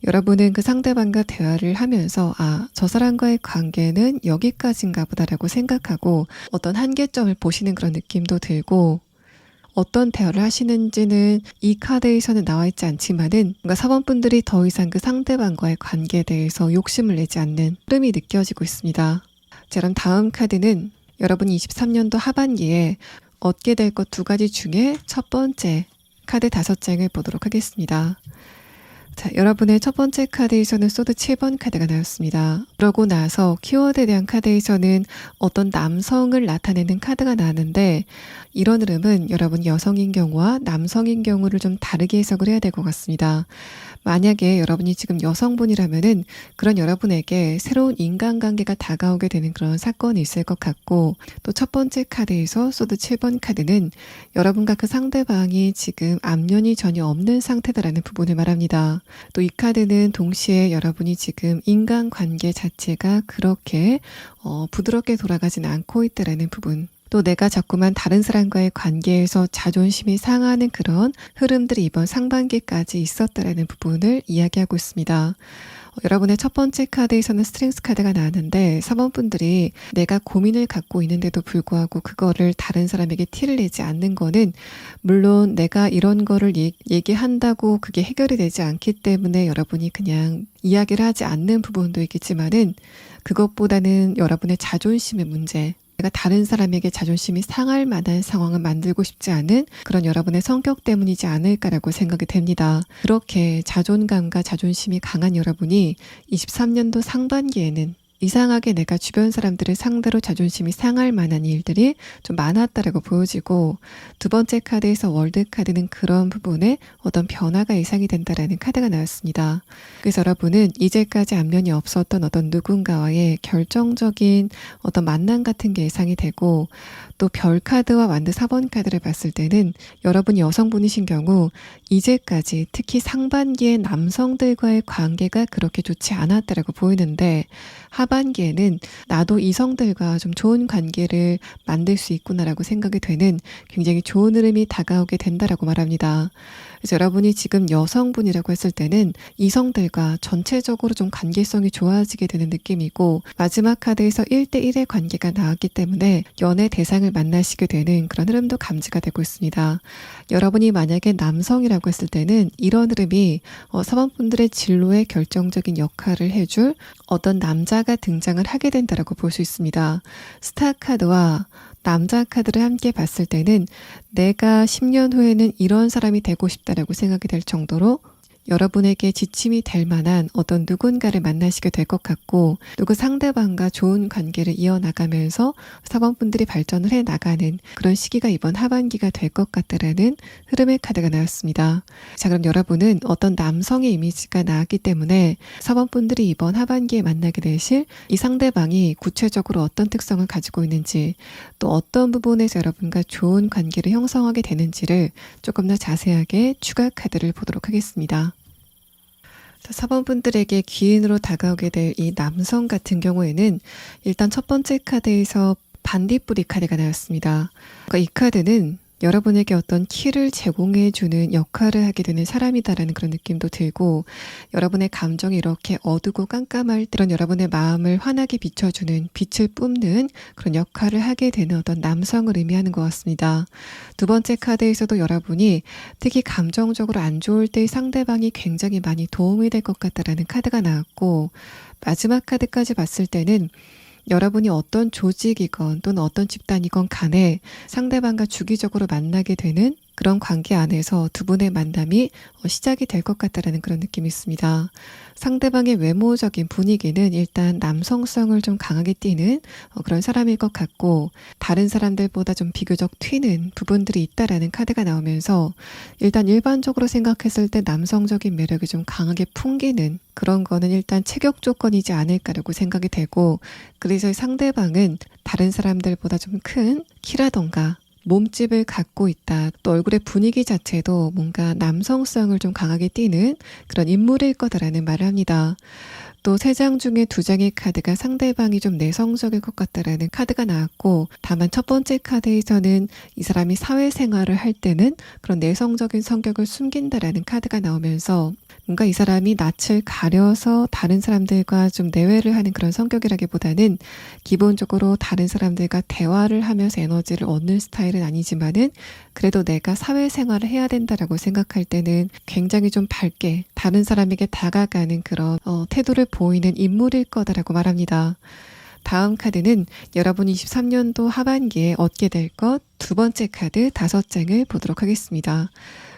여러분은 그 상대방과 대화를 하면서 저 사람과의 관계는 여기까지인가 보다라고 생각하고 어떤 한계점을 보시는 그런 느낌도 들고, 어떤 대화를 하시는지는 이 카드에서는 나와 있지 않지만은 뭔가 사원분들이 더 이상 그 상대방과의 관계에 대해서 욕심을 내지 않는 흐름이 느껴지고 있습니다. 자, 그럼 다음 카드는 여러분이 23년도 하반기에 얻게 될 것 두 가지 중에 첫 번째 카드 5장을 보도록 하겠습니다. 자, 여러분의 첫 번째 카드에서는 소드 7번 카드가 나왔습니다. 그러고 나서 키워드에 대한 카드에서는 어떤 남성을 나타내는 카드가 나왔는데, 이런 흐름은 여러분 여성인 경우와 남성인 경우를 좀 다르게 해석을 해야 될 것 같습니다. 만약에 여러분이 지금 여성분이라면은 그런 여러분에게 새로운 인간관계가 다가오게 되는 그런 사건이 있을 것 같고, 또 첫 번째 카드에서 소드 7번 카드는 여러분과 그 상대방이 지금 안면이 전혀 없는 상태다라는 부분을 말합니다. 또 이 카드는 동시에 여러분이 지금 인간관계 자체가 그렇게 부드럽게 돌아가진 않고 있다라는 부분, 또 내가 자꾸만 다른 사람과의 관계에서 자존심이 상하는 그런 흐름들이 이번 상반기까지 있었다라는 부분을 이야기하고 있습니다. 여러분의 첫 번째 카드에서는 스트렝스 카드가 나왔는데, 4번 분들이 내가 고민을 갖고 있는데도 불구하고 그거를 다른 사람에게 티를 내지 않는 거는, 물론 내가 이런 거를 얘기한다고 그게 해결이 되지 않기 때문에 여러분이 그냥 이야기를 하지 않는 부분도 있겠지만은, 그것보다는 여러분의 자존심의 문제, 내가 다른 사람에게 자존심이 상할 만한 상황을 만들고 싶지 않은 그런 여러분의 성격 때문이지 않을까라고 생각이 됩니다. 그렇게 자존감과 자존심이 강한 여러분이 23년도 상반기에는 이상하게 내가 주변 사람들을 상대로 자존심이 상할 만한 일들이 좀 많았다라고 보여지고, 두 번째 카드에서 월드 카드는 그런 부분에 어떤 변화가 예상이 된다라는 카드가 나왔습니다. 그래서 여러분은 이제까지 안면이 없었던 어떤 누군가와의 결정적인 어떤 만남 같은 게 예상이 되고, 또 별 카드와 완드 4번 카드를 봤을 때는 여러분이 여성분이신 경우 이제까지 특히 상반기에 남성들과의 관계가 그렇게 좋지 않았다라고 보이는데, 하반기에는 나도 이성들과 좀 좋은 관계를 만들 수 있구나라고 생각이 되는 굉장히 좋은 흐름이 다가오게 된다라고 말합니다. 그래서 여러분이 지금 여성분이라고 했을 때는 이성들과 전체적으로 좀 관계성이 좋아지게 되는 느낌이고, 마지막 카드에서 1대1의 관계가 나왔기 때문에 연애 대상을 만나시게 되는 그런 흐름도 감지가 되고 있습니다. 여러분이 만약에 남성이라고 했을 때는 이런 흐름이 사원분들의 진로에 결정적인 역할을 해줄 어떤 남자가 등장을 하게 된다라고 볼 수 있습니다. 스타 카드와 남자 카드를 함께 봤을 때는 내가 10년 후에는 이런 사람이 되고 싶다라고 생각이 될 정도로 여러분에게 지침이 될 만한 어떤 누군가를 만나시게 될 것 같고, 또 그 상대방과 좋은 관계를 이어나가면서 사원분들이 발전을 해 나가는 그런 시기가 이번 하반기가 될 것 같다라는 흐름의 카드가 나왔습니다. 자, 그럼 여러분은 어떤 남성의 이미지가 나왔기 때문에 사원분들이 이번 하반기에 만나게 되실 이 상대방이 구체적으로 어떤 특성을 가지고 있는지, 또 어떤 부분에서 여러분과 좋은 관계를 형성하게 되는지를 조금 더 자세하게 추가 카드를 보도록 하겠습니다. 4번 분들에게 귀인으로 다가오게 될 이 남성 같은 경우에는 일단 첫 번째 카드에서 반딧불이 카드가 나왔습니다. 그러니까 이 카드는 여러분에게 어떤 키를 제공해주는 역할을 하게 되는 사람이다라는 그런 느낌도 들고, 여러분의 감정이 이렇게 어두고 깜깜할 때는 여러분의 마음을 환하게 비춰주는, 빛을 뿜는 그런 역할을 하게 되는 어떤 남성을 의미하는 것 같습니다. 두 번째 카드에서도 여러분이 특히 감정적으로 안 좋을 때 상대방이 굉장히 많이 도움이 될 것 같다라는 카드가 나왔고, 마지막 카드까지 봤을 때는 여러분이 어떤 조직이건 또는 어떤 집단이건 간에 상대방과 주기적으로 만나게 되는 그런 관계 안에서 두 분의 만남이 시작이 될 것 같다라는 그런 느낌이 있습니다. 상대방의 외모적인 분위기는 일단 남성성을 좀 강하게 띠는 그런 사람일 것 같고, 다른 사람들보다 좀 비교적 튀는 부분들이 있다라는 카드가 나오면서 일단 일반적으로 생각했을 때 남성적인 매력이 좀 강하게 풍기는 그런 거는 일단 체격 조건이지 않을까라고 생각이 되고, 그래서 상대방은 다른 사람들보다 좀 큰 키라던가 몸집을 갖고 있다. 또 얼굴의 분위기 자체도 뭔가 남성성을 좀 강하게 띠는 그런 인물일 거다라는 말을 합니다. 또 3장 중에 2장의 카드가 상대방이 좀 내성적일 것 같다라는 카드가 나왔고, 다만 첫 번째 카드에서는 이 사람이 사회생활을 할 때는 그런 내성적인 성격을 숨긴다라는 카드가 나오면서 뭔가 이 사람이 낯을 가려서 다른 사람들과 좀 내외를 하는 그런 성격이라기보다는 기본적으로 다른 사람들과 대화를 하면서 에너지를 얻는 스타일은 아니지만은 그래도 내가 사회생활을 해야 된다라고 생각할 때는 굉장히 좀 밝게 다른 사람에게 다가가는 그런 태도를 보이는 인물일 거다라고 말합니다. 다음 카드는 여러분이 23년도 하반기에 얻게 될 것 두 번째 카드 5장을 보도록 하겠습니다.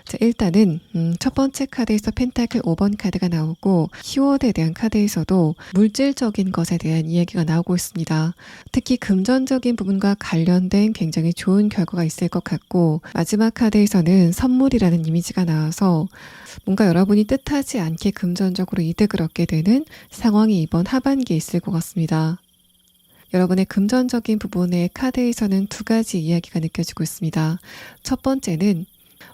자, 일단은 첫 번째 카드에서 펜타클 5번 카드가 나오고 키워드에 대한 카드에서도 물질적인 것에 대한 이야기가 나오고 있습니다. 특히 금전적인 부분과 관련된 굉장히 좋은 결과가 있을 것 같고, 마지막 카드에서는 선물이라는 이미지가 나와서 뭔가 여러분이 뜻하지 않게 금전적으로 이득을 얻게 되는 상황이 이번 하반기에 있을 것 같습니다. 여러분의 금전적인 부분의 카드에서는 두 가지 이야기가 느껴지고 있습니다. 첫 번째는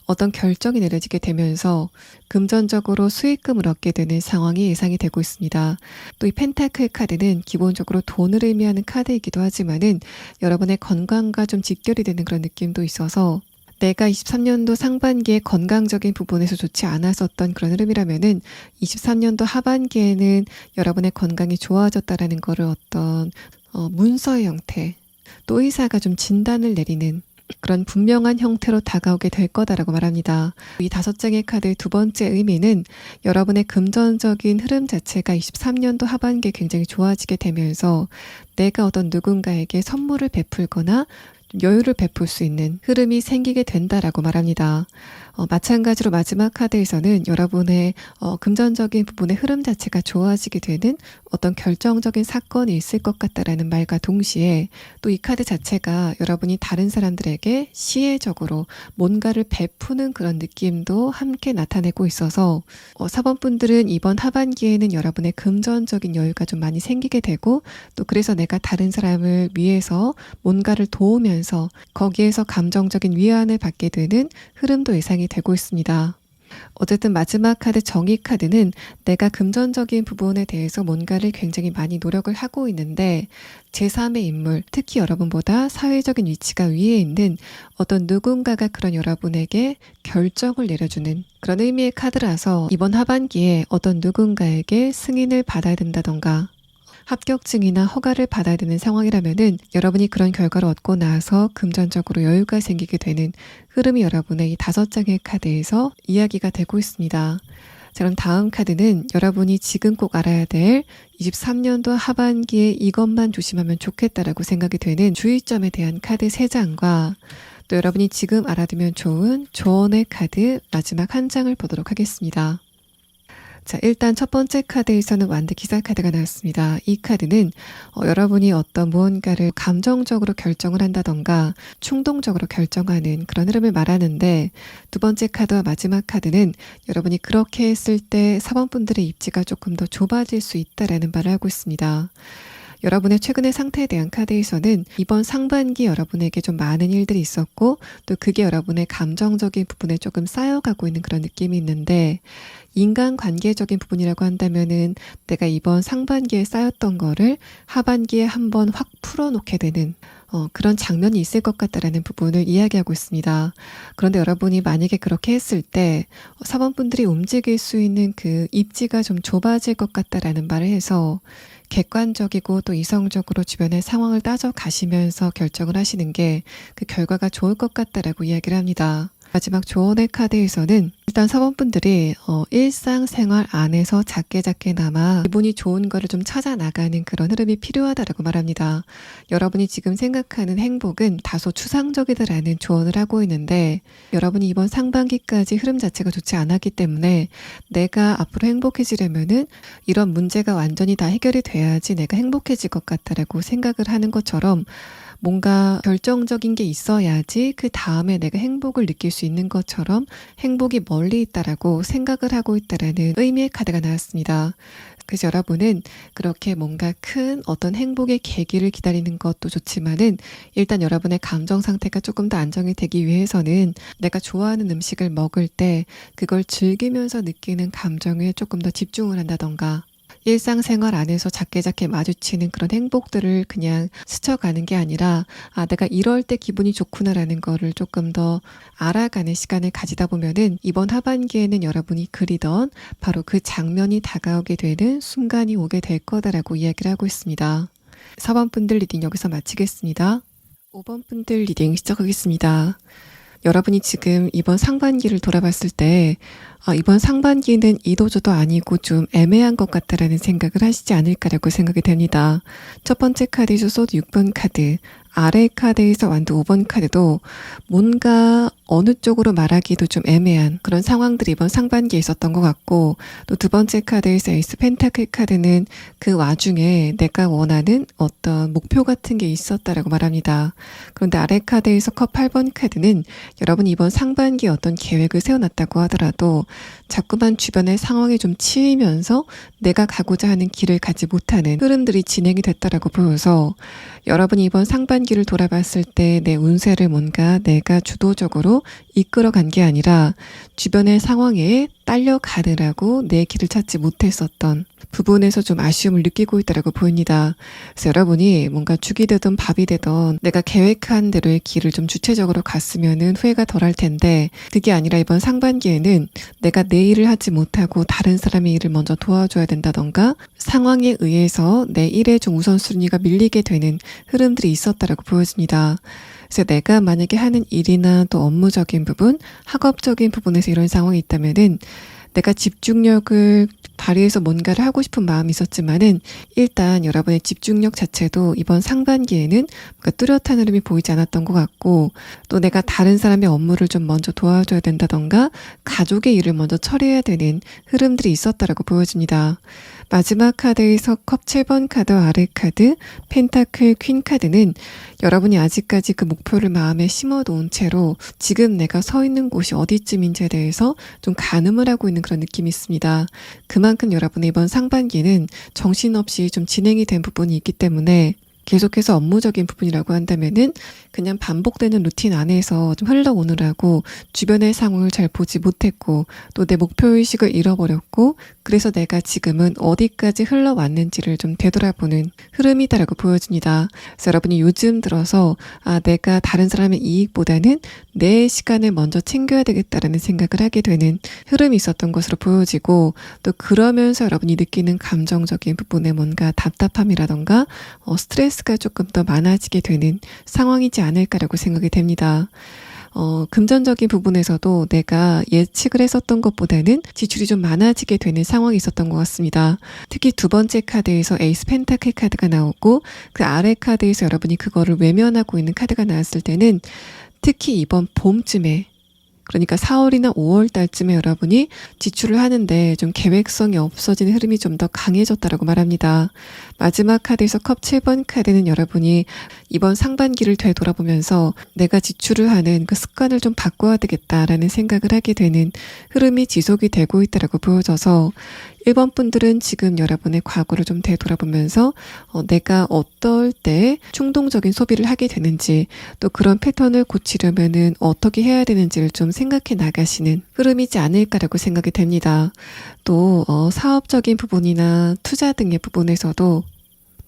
어떤 결정이 내려지게 되면서 금전적으로 수익금을 얻게 되는 상황이 예상이 되고 있습니다. 또 이 펜타클 카드는 기본적으로 돈을 의미하는 카드이기도 하지만은 여러분의 건강과 좀 직결이 되는 그런 느낌도 있어서 내가 23년도 상반기에 건강적인 부분에서 좋지 않았었던 그런 흐름이라면은 23년도 하반기에는 여러분의 건강이 좋아졌다라는 거를 어떤 문서의 형태, 또 의사가 좀 진단을 내리는 그런 분명한 형태로 다가오게 될 거다라고 말합니다. 이 5장의 카드의 두 번째 의미는 여러분의 금전적인 흐름 자체가 23년도 하반기에 굉장히 좋아지게 되면서 내가 어떤 누군가에게 선물을 베풀거나 여유를 베풀 수 있는 흐름이 생기게 된다라고 말합니다. 마찬가지로 마지막 카드에서는 여러분의 금전적인 부분의 흐름 자체가 좋아지게 되는 어떤 결정적인 사건이 있을 것 같다라는 말과 동시에 또 이 카드 자체가 여러분이 다른 사람들에게 시혜적으로 뭔가를 베푸는 그런 느낌도 함께 나타내고 있어서 사번분들은 이번 하반기에는 여러분의 금전적인 여유가 좀 많이 생기게 되고, 또 그래서 내가 다른 사람을 위해서 뭔가를 도우면서 거기에서 감정적인 위안을 받게 되는 흐름도 예상이 되고 있습니다. 어쨌든 마지막 카드 정의 카드는 내가 금전적인 부분에 대해서 뭔가를 굉장히 많이 노력을 하고 있는데 제3의 인물, 특히 여러분보다 사회적인 위치가 위에 있는 어떤 누군가가 그런 여러분에게 결정을 내려주는 그런 의미의 카드라서 이번 하반기에 어떤 누군가에게 승인을 받아야 된다던가 합격증이나 허가를 받아야 되는 상황이라면은 여러분이 그런 결과를 얻고 나서 금전적으로 여유가 생기게 되는 흐름이 여러분의 이 5장의 카드에서 이야기가 되고 있습니다. 자, 그럼 다음 카드는 여러분이 지금 꼭 알아야 될 23년도 하반기에 이것만 조심하면 좋겠다라고 생각이 되는 주의점에 대한 카드 3장과 또 여러분이 지금 알아두면 좋은 조언의 카드 마지막 1장을 보도록 하겠습니다. 자, 일단 첫 번째 카드에서는 완드 기사 카드가 나왔습니다. 이 카드는 여러분이 어떤 무언가를 감정적으로 결정을 한다던가 충동적으로 결정하는 그런 흐름을 말하는데, 두 번째 카드와 마지막 카드는 여러분이 그렇게 했을 때 사번분들의 입지가 조금 더 좁아질 수 있다라는 말을 하고 있습니다. 여러분의 최근의 상태에 대한 카드에서는 이번 상반기 여러분에게 좀 많은 일들이 있었고 또 그게 여러분의 감정적인 부분에 조금 쌓여가고 있는 그런 느낌이 있는데, 인간관계적인 부분이라고 한다면은 내가 이번 상반기에 쌓였던 거를 하반기에 한번 확 풀어놓게 되는 그런 장면이 있을 것 같다라는 부분을 이야기하고 있습니다. 그런데 여러분이 만약에 그렇게 했을 때 사번분들이 움직일 수 있는 그 입지가 좀 좁아질 것 같다라는 말을 해서 객관적이고 또 이성적으로 주변의 상황을 따져가시면서 결정을 하시는 게 그 결과가 좋을 것 같다라고 이야기를 합니다. 마지막 조언의 카드에서는 일단 사번분들이 일상생활 안에서 작게나마 기분이 좋은 거를 좀 찾아 나가는 그런 흐름이 필요하다라고 말합니다. 여러분이 지금 생각하는 행복은 다소 추상적이다라는 조언을 하고 있는데, 여러분이 이번 상반기까지 흐름 자체가 좋지 않았기 때문에 내가 앞으로 행복해지려면은 이런 문제가 완전히 다 해결이 돼야지 내가 행복해질 것 같다라고 생각을 하는 것처럼 뭔가 결정적인 게 있어야지 그 다음에 내가 행복을 느낄 수 있는 것처럼 행복이 멀리 있다라고 생각을 하고 있다라는 의미의 카드가 나왔습니다. 그래서 여러분은 그렇게 뭔가 큰 어떤 행복의 계기를 기다리는 것도 좋지만은 일단 여러분의 감정 상태가 조금 더 안정이 되기 위해서는 내가 좋아하는 음식을 먹을 때 그걸 즐기면서 느끼는 감정에 조금 더 집중을 한다던가, 일상생활 안에서 작게 마주치는 그런 행복들을 그냥 스쳐가는 게 아니라 내가 이럴 때 기분이 좋구나라는 거를 조금 더 알아가는 시간을 가지다 보면은 이번 하반기에는 여러분이 그리던 바로 그 장면이 다가오게 되는 순간이 오게 될 거다라고 이야기를 하고 있습니다. 4번 분들 리딩 여기서 마치겠습니다. 5번 분들 리딩 시작하겠습니다. 여러분이 지금 이번 상반기를 돌아봤을 때 이번 상반기는 이도저도 아니고 좀 애매한 것 같다라는 생각을 하시지 않을까라고 생각이 됩니다. 첫 번째 카드에서 소드 6번 카드, 아래 카드에서 완드 5번 카드도 뭔가 어느 쪽으로 말하기도 좀 애매한 그런 상황들이 이번 상반기에 있었던 것 같고, 또 두 번째 카드에서 에이스 펜타클 카드는 그 와중에 내가 원하는 어떤 목표 같은 게 있었다라고 말합니다. 그런데 아래 카드에서 컵 8번 카드는 여러분이 이번 상반기에 어떤 계획을 세워놨다고 하더라도 자꾸만 주변의 상황에 좀 치이면서 내가 가고자 하는 길을 가지 못하는 흐름들이 진행이 됐다라고 보여서, 여러분이 이번 상반기를 돌아봤을 때 내 운세를 뭔가 내가 주도적으로 이끌어간 게 아니라 주변의 상황에 딸려가느라고 내 길을 찾지 못했었던 부분에서 좀 아쉬움을 느끼고 있다고 보입니다. 그래서 여러분이 뭔가 죽이 되든 밥이 되든 내가 계획한 대로의 길을 좀 주체적으로 갔으면은 후회가 덜할 텐데, 그게 아니라 이번 상반기에는 내가 내 일을 하지 못하고 다른 사람의 일을 먼저 도와줘야 된다던가 상황에 의해서 내 일에 좀 우선순위가 밀리게 되는 흐름들이 있었다라고 보여집니다. 그래서 내가 만약에 하는 일이나 또 업무적인 부분, 학업적인 부분에서 이런 상황이 있다면은 내가 집중력을 발휘해서 뭔가를 하고 싶은 마음이 있었지만은 일단 여러분의 집중력 자체도 이번 상반기에는 뭔가 뚜렷한 흐름이 보이지 않았던 것 같고, 또 내가 다른 사람의 업무를 좀 먼저 도와줘야 된다던가 가족의 일을 먼저 처리해야 되는 흐름들이 있었다라고 보여집니다. 마지막 카드에서 컵 7번 카드 아래 카드 펜타클 퀸 카드는 여러분이 아직까지 그 목표를 마음에 심어놓은 채로 지금 내가 서 있는 곳이 어디쯤인지에 대해서 좀 가늠을 하고 있는 그런 느낌이 있습니다. 그만큼 여러분의 이번 상반기는 정신없이 좀 진행이 된 부분이 있기 때문에 계속해서 업무적인 부분이라고 한다면은 그냥 반복되는 루틴 안에서 좀 흘러오느라고 주변의 상황을 잘 보지 못했고, 또 내 목표의식을 잃어버렸고, 그래서 내가 지금은 어디까지 흘러왔는지를 좀 되돌아보는 흐름이다라고 보여집니다. 그래서 여러분이 요즘 들어서 내가 다른 사람의 이익보다는 내 시간을 먼저 챙겨야 되겠다라는 생각을 하게 되는 흐름이 있었던 것으로 보여지고, 또 그러면서 여러분이 느끼는 감정적인 부분에 뭔가 답답함이라던가 스트레스가 조금 더 많아지게 되는 상황이지 않을까라고 생각이 됩니다. 금전적인 부분에서도 내가 예측을 했었던 것보다는 지출이 좀 많아지게 되는 상황이 있었던 것 같습니다. 특히 두 번째 카드에서 에이스 펜타클 카드가 나오고 그 아래 카드에서 여러분이 그거를 외면하고 있는 카드가 나왔을 때는 특히 이번 봄쯤에, 그러니까 4월이나 5월 달쯤에 여러분이 지출을 하는데 좀 계획성이 없어지는 흐름이 좀 더 강해졌다라고 말합니다. 마지막 카드에서 컵 7번 카드는 여러분이 이번 상반기를 되돌아보면서 내가 지출을 하는 그 습관을 좀 바꿔야 되겠다라는 생각을 하게 되는 흐름이 지속이 되고 있다라고 보여져서 1번 분들은 지금 여러분의 과거를 좀 되돌아보면서 내가 어떨 때 충동적인 소비를 하게 되는지, 또 그런 패턴을 고치려면은 어떻게 해야 되는지를 좀 생각해 나가시는 흐름이지 않을까라고 생각이 됩니다. 또 사업적인 부분이나 투자 등의 부분에서도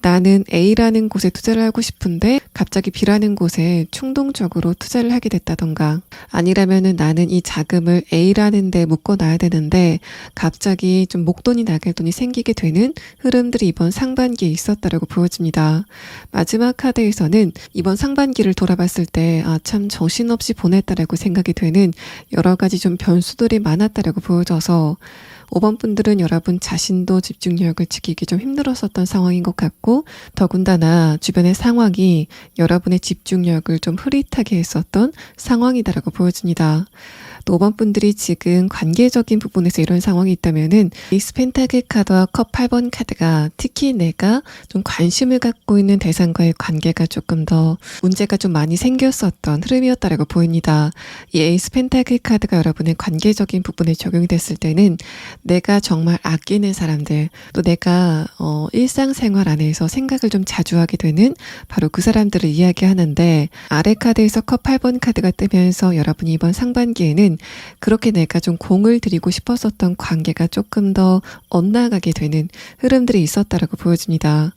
나는 A라는 곳에 투자를 하고 싶은데 갑자기 B라는 곳에 충동적으로 투자를 하게 됐다던가, 아니라면은 나는 이 자금을 A라는 데 묶어놔야 되는데 갑자기 좀 목돈이 나갈 돈이 생기게 되는 흐름들이 이번 상반기에 있었다라고 보여집니다. 마지막 카드에서는 이번 상반기를 돌아봤을 때 참 정신없이 보냈다라고 생각이 되는 여러 가지 좀 변수들이 많았다라고 보여져서 5번 분들은 여러분 자신도 집중력을 지키기 좀 힘들었었던 상황인 것 같고, 더군다나 주변의 상황이 여러분의 집중력을 좀 흐릿하게 했었던 상황이다라고 보여집니다. 또 5번 분들이 지금 관계적인 부분에서 이런 상황이 있다면은 에이스 펜타클 카드와 컵 8번 카드가 특히 내가 좀 관심을 갖고 있는 대상과의 관계가 조금 더 문제가 좀 많이 생겼었던 흐름이었다라고 보입니다. 이 에이스 펜타클 카드가 여러분의 관계적인 부분에 적용이 됐을 때는 내가 정말 아끼는 사람들, 또 내가 일상생활 안에서 생각을 좀 자주 하게 되는 바로 그 사람들을 이야기하는데, 아래 카드에서 컵 8번 카드가 뜨면서 여러분이 이번 상반기에는 그렇게 내가 좀 공을 들이고 싶었었던 관계가 조금 더 엇나가게 되는 흐름들이 있었다라고 보여집니다.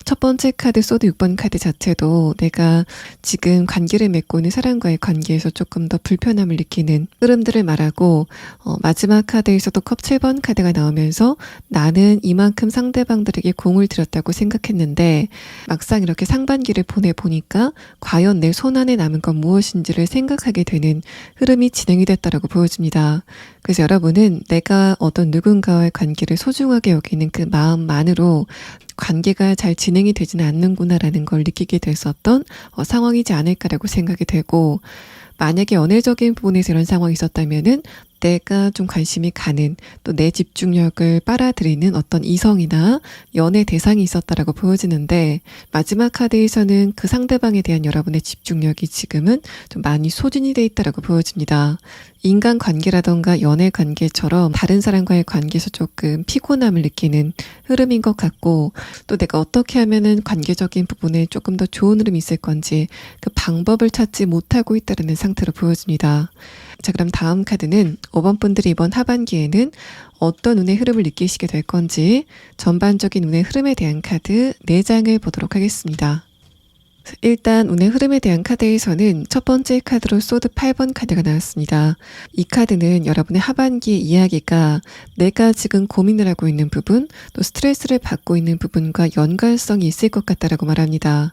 첫 번째 카드 소드 6번 카드 자체도 내가 지금 관계를 맺고 있는 사람과의 관계에서 조금 더 불편함을 느끼는 흐름들을 말하고, 마지막 카드에서도 컵 7번 카드가 나오면서 나는 이만큼 상대방들에게 공을 들였다고 생각했는데 막상 이렇게 상반기를 보내보니까 과연 내 손안에 남은 건 무엇인지를 생각하게 되는 흐름이 진행이 됐다라고 보여집니다. 그래서 여러분은 내가 어떤 누군가와의 관계를 소중하게 여기는 그 마음만으로 관계가 잘 진행 진행이 되지는 않는구나라는 걸 느끼게 됐었던 상황이지 않을까라고 생각이 되고, 만약에 연애적인 부분에서 이런 상황이 있었다면은 내가 좀 관심이 가는, 또 내 집중력을 빨아들이는 어떤 이성이나 연애 대상이 있었다라고 보여지는데, 마지막 카드에서는 그 상대방에 대한 여러분의 집중력이 지금은 좀 많이 소진이 돼 있다라고 보여집니다. 인간관계라던가 연애관계처럼 다른 사람과의 관계에서 조금 피곤함을 느끼는 흐름인 것 같고, 또 내가 어떻게 하면은 관계적인 부분에 조금 더 좋은 흐름이 있을 건지 그 방법을 찾지 못하고 있다는 상태로 보여집니다. 자, 그럼 다음 카드는 5번 분들이 이번 하반기에는 어떤 운의 흐름을 느끼시게 될 건지 전반적인 운의 흐름에 대한 카드 4장을 보도록 하겠습니다. 일단 운의 흐름에 대한 카드에서는 첫 번째 카드로 소드 8번 카드가 나왔습니다. 이 카드는 여러분의 하반기 이야기가 내가 지금 고민을 하고 있는 부분, 또 스트레스를 받고 있는 부분과 연관성이 있을 것 같다라고 말합니다.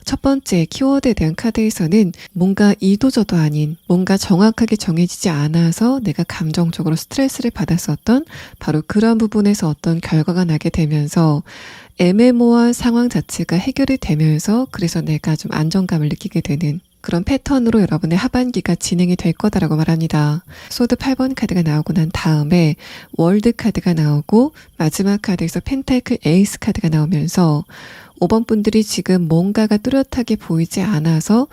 첫 번째 키워드에 대한 카드에서는 뭔가 이도저도 아닌, 뭔가 정확하게 정해지지 않아서 내가 감정적으로 스트레스를 받았었던 바로 그런 부분에서 어떤 결과가 나게 되면서 애매모호한 상황 자체가 해결이 되면서 그래서 내가 좀 안정감을 느끼게 되는 그런 패턴으로 여러분의 하반기가 진행이 될 거다라고 말합니다. 소드 8번 카드가 나오고 난 다음에 월드 카드가 나오고 마지막 카드에서 펜타클 에이스 카드가 나오면서 5번 분들이 지금 뭔가가 뚜렷하게 보이지 않아서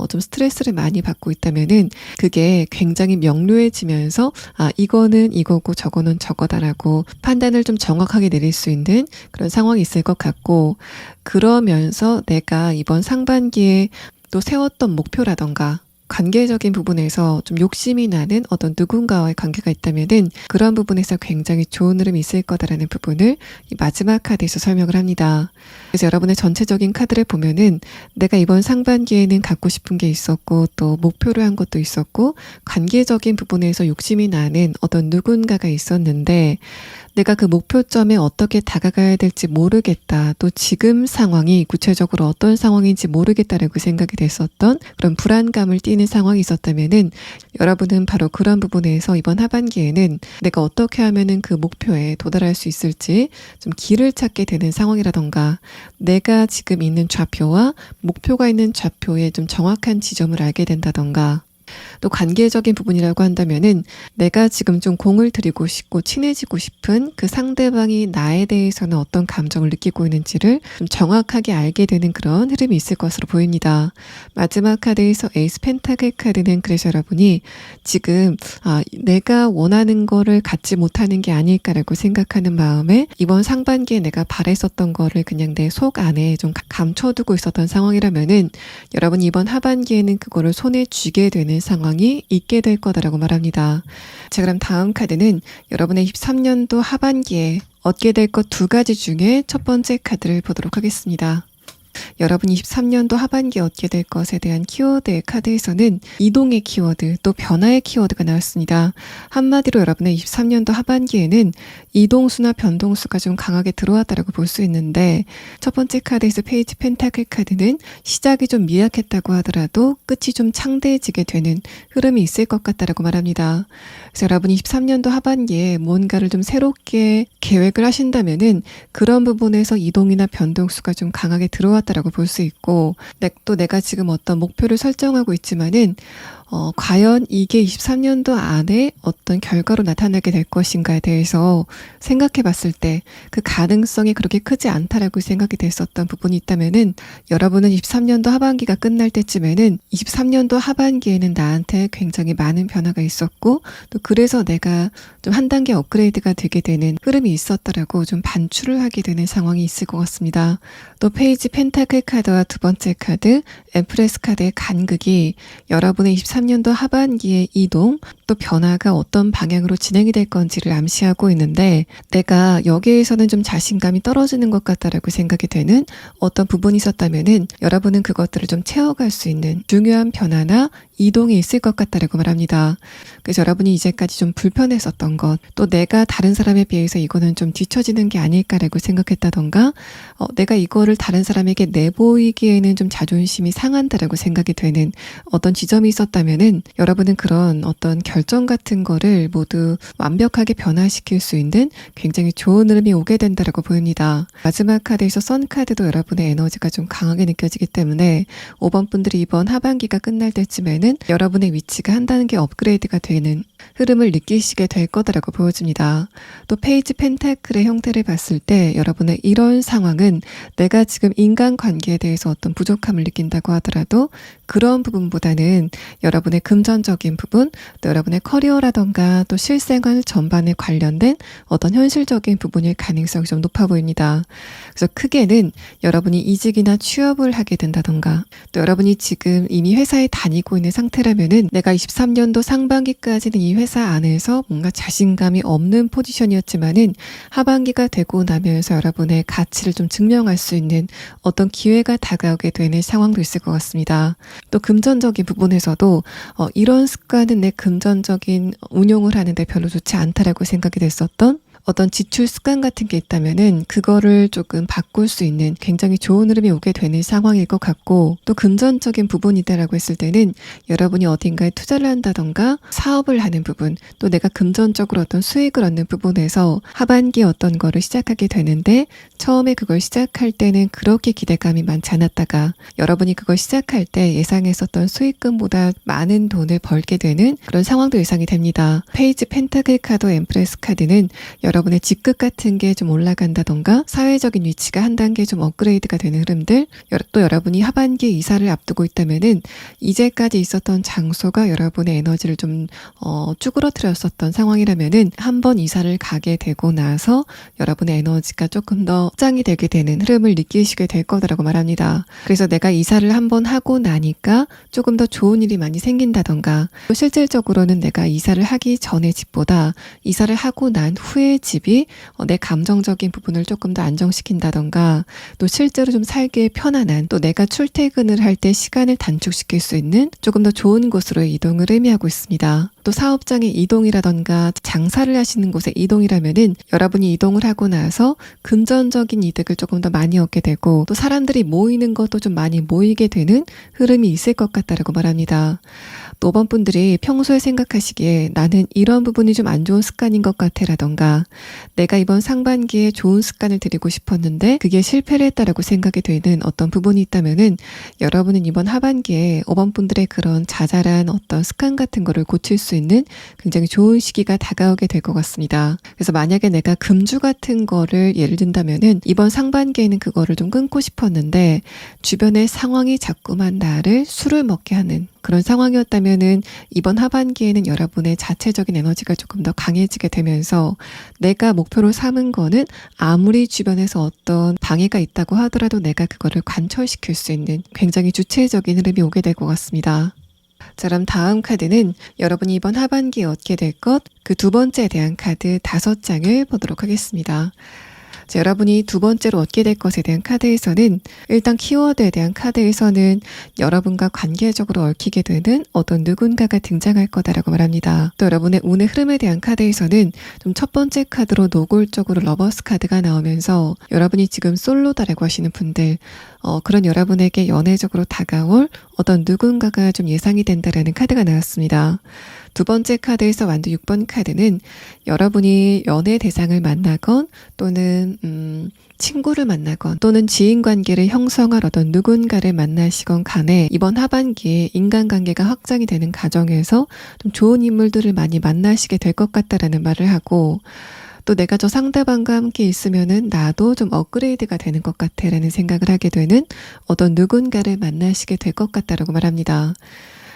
좀 스트레스를 많이 받고 있다면은 그게 굉장히 명료해지면서 이거는 이거고 저거는 저거다라고 판단을 좀 정확하게 내릴 수 있는 그런 상황이 있을 것 같고, 그러면서 내가 이번 상반기에 또 세웠던 목표라던가 관계적인 부분에서 좀 욕심이 나는 어떤 누군가와의 관계가 있다면은 그런 부분에서 굉장히 좋은 흐름이 있을 거다라는 부분을 이 마지막 카드에서 설명을 합니다. 그래서 여러분의 전체적인 카드를 보면은 내가 이번 상반기에는 갖고 싶은 게 있었고 또 목표를 한 것도 있었고 관계적인 부분에서 욕심이 나는 어떤 누군가가 있었는데 내가 그 목표점에 어떻게 다가가야 될지 모르겠다. 또 지금 상황이 구체적으로 어떤 상황인지 모르겠다라고 생각이 됐었던 그런 불안감을 띠는 상황이 있었다면은 여러분은 바로 그런 부분에서 이번 하반기에는 내가 어떻게 하면은 그 목표에 도달할 수 있을지 좀 길을 찾게 되는 상황이라던가 내가 지금 있는 좌표와 목표가 있는 좌표의 좀 정확한 지점을 알게 된다던가 또 관계적인 부분이라고 한다면은 내가 지금 좀 공을 들이고 싶고 친해지고 싶은 그 상대방이 나에 대해서는 어떤 감정을 느끼고 있는지를 좀 정확하게 알게 되는 그런 흐름이 있을 것으로 보입니다. 마지막 카드에서 에이스 펜타클 카드는 그래서 여러분이 지금 내가 원하는 거를 갖지 못하는 게 아닐까라고 생각하는 마음에 이번 상반기에 내가 바랬었던 거를 그냥 내 속 안에 좀 감춰두고 있었던 상황이라면은 여러분이 이번 하반기에는 그거를 손에 쥐게 되는 상황이 있게 될 거다라고 말합니다. 자, 그럼 다음 카드는 여러분의 23년도 하반기에 얻게 될 것 2가지 중에 첫 번째 카드를 보도록 하겠습니다. 여러분이 23년도 하반기에 얻게 될 것에 대한 키워드의 카드에서는 이동의 키워드, 또 변화의 키워드가 나왔습니다. 한마디로 여러분의 23년도 하반기에는 이동수나 변동수가 좀 강하게 들어왔다라고 볼 수 있는데 첫 번째 카드에서 페이지 펜타클 카드는 시작이 좀 미약했다고 하더라도 끝이 좀 창대해지게 되는 흐름이 있을 것 같다라고 말합니다. 그래서 여러분이 23년도 하반기에 뭔가를 좀 새롭게 계획을 하신다면은 그런 부분에서 이동이나 변동수가 좀 강하게 들어왔다라고 볼 수 있고, 또 내가 지금 어떤 목표를 설정하고 있지만은 과연 이게 23년도 안에 어떤 결과로 나타나게 될 것인가에 대해서 생각해 봤을 때 그 가능성이 그렇게 크지 않다라고 생각이 됐었던 부분이 있다면은 여러분은 23년도 하반기가 끝날 때쯤에는 23년도 하반기에는 나한테 굉장히 많은 변화가 있었고 또 그래서 내가 좀 한 단계 업그레이드가 되게 되는 흐름이 있었다라고 좀 반출을 하게 되는 상황이 있을 것 같습니다. 또 페이지 펜타클 카드와 두 번째 카드 엠프레스 카드의 간극이 여러분의 23년도 하반기의 이동 또 변화가 어떤 방향으로 진행이 될 건지를 암시하고 있는데 내가 여기에서는 좀 자신감이 떨어지는 것 같다라고 생각이 되는 어떤 부분이 있었다면은 여러분은 그것들을 좀 채워갈 수 있는 중요한 변화나 이동이 있을 것 같다라고 말합니다. 그래서 여러분이 이제까지 좀 불편했었던 것, 또 내가 다른 사람에 비해서 이거는 좀 뒤처지는 게 아닐까라고 생각했다던가, 내가 이거를 다른 사람에게 내보이기에는 좀 자존심이 상한다라고 생각이 되는 어떤 지점이 있었다면은 여러분은 그런 어떤 결정 같은 거를 모두 완벽하게 변화시킬 수 있는 굉장히 좋은 흐름이 오게 된다라고 보입니다. 마지막 카드에서 선 카드도 여러분의 에너지가 좀 강하게 느껴지기 때문에 5번 분들이 이번 하반기가 끝날 때쯤에는 여러분의 위치가 한 단계 업그레이드가 되는 흐름을 느끼시게 될 거다라고 보여집니다. 또 페이지 펜타클의 형태를 봤을 때 여러분의 이런 상황은 내가 지금 인간관계에 대해서 어떤 부족함을 느낀다고 하더라도 그런 부분보다는 여러분의 금전적인 부분, 또 여러분의 커리어라던가 또 실생활 전반에 관련된 어떤 현실적인 부분일 가능성이 좀 높아 보입니다. 그래서 크게는 여러분이 이직이나 취업을 하게 된다던가, 또 여러분이 지금 이미 회사에 다니고 있는 상태라면은 내가 23년도 상반기까지는 이 회사 안에서 뭔가 자신감이 없는 포지션이었지만은 하반기가 되고 나면서 여러분의 가치를 좀 증명할 수 있는 어떤 기회가 다가오게 되는 상황도 있을 것 같습니다. 또 금전적인 부분에서도 이런 습관은 내 금전적인 운용을 하는데 별로 좋지 않다라고 생각이 됐었던 어떤 지출 습관 같은 게 있다면은 그거를 조금 바꿀 수 있는 굉장히 좋은 흐름이 오게 되는 상황일 것 같고, 또 금전적인 부분이다라고 했을 때는 여러분이 어딘가에 투자를 한다던가 사업을 하는 부분, 또 내가 금전적으로 어떤 수익을 얻는 부분에서 하반기에 어떤 거를 시작하게 되는데 처음에 그걸 시작할 때는 그렇게 기대감이 많지 않았다가 여러분이 그걸 시작할 때 예상했었던 수익금보다 많은 돈을 벌게 되는 그런 상황도 예상이 됩니다. 페이지 펜타클 카드, 엠프레스 카드는 여러분의 직급 같은 게 좀 올라간다던가 사회적인 위치가 한 단계 좀 업그레이드가 되는 흐름들, 또 여러분이 하반기에 이사를 앞두고 있다면은 이제까지 있었던 장소가 여러분의 에너지를 좀 쭈그러뜨렸었던 상황이라면은 한번 이사를 가게 되고 나서 여러분의 에너지가 조금 더 확장이 되게 되는 흐름을 느끼시게 될 거다라고 말합니다. 그래서 내가 이사를 한번 하고 나니까 조금 더 좋은 일이 많이 생긴다던가, 또 실질적으로는 내가 이사를 하기 전의 집보다 이사를 하고 난 후에 집이 내 감정적인 부분을 조금 더 안정시킨다던가, 또 실제로 좀 살기에 편안한, 또 내가 출퇴근을 할 때 시간을 단축시킬 수 있는 조금 더 좋은 곳으로의 이동을 의미하고 있습니다. 또 사업장의 이동이라던가 장사를 하시는 곳의 이동이라면은 여러분이 이동을 하고 나서 금전적인 이득을 조금 더 많이 얻게 되고, 또 사람들이 모이는 것도 좀 많이 모이게 되는 흐름이 있을 것 같다라고 말합니다. 또 5번 분들이 평소에 생각하시기에 나는 이런 부분이 좀 안 좋은 습관인 것 같아 라던가, 내가 이번 상반기에 좋은 습관을 들이고 싶었는데 그게 실패를 했다라고 생각이 되는 어떤 부분이 있다면은 여러분은 이번 하반기에 5번 분들의 그런 자잘한 어떤 습관 같은 거를 고칠 수 있는 굉장히 좋은 시기가 다가오게 될 것 같습니다. 그래서 만약에 내가 금주 같은 거를 예를 든다면은 이번 상반기에는 그거를 좀 끊고 싶었는데 주변의 상황이 자꾸만 나를 술을 먹게 하는 그런 상황이었다면은 이번 하반기에는 여러분의 자체적인 에너지가 조금 더 강해지게 되면서 내가 목표로 삼은 거는 아무리 주변에서 어떤 방해가 있다고 하더라도 내가 그거를 관철시킬 수 있는 굉장히 주체적인 흐름이 오게 될 것 같습니다. 자, 그럼 다음 카드는 여러분이 이번 하반기에 얻게 될 것, 그 두 번째에 대한 카드 5장을 보도록 하겠습니다. 자, 여러분이 두 번째로 얻게 될 것에 대한 카드에서는 일단 키워드에 대한 카드에서는 여러분과 관계적으로 얽히게 되는 어떤 누군가가 등장할 거다라고 말합니다. 또 여러분의 운의 흐름에 대한 카드에서는 좀 첫 번째 카드로 노골적으로 러버스 카드가 나오면서 여러분이 지금 솔로다라고 하시는 분들, 그런 여러분에게 연애적으로 다가올 어떤 누군가가 좀 예상이 된다라는 카드가 나왔습니다. 두 번째 카드에서 완두 6번 카드는 여러분이 연애 대상을 만나건 또는 친구를 만나건 또는 지인관계를 형성할 어떤 누군가를 만나시건 간에 이번 하반기에 인간관계가 확장이 되는 과정에서 좀 좋은 인물들을 많이 만나시게 될 것 같다라는 말을 하고, 또 내가 저 상대방과 함께 있으면은 나도 좀 업그레이드가 되는 것 같아 라는 생각을 하게 되는 어떤 누군가를 만나시게 될 것 같다라고 말합니다.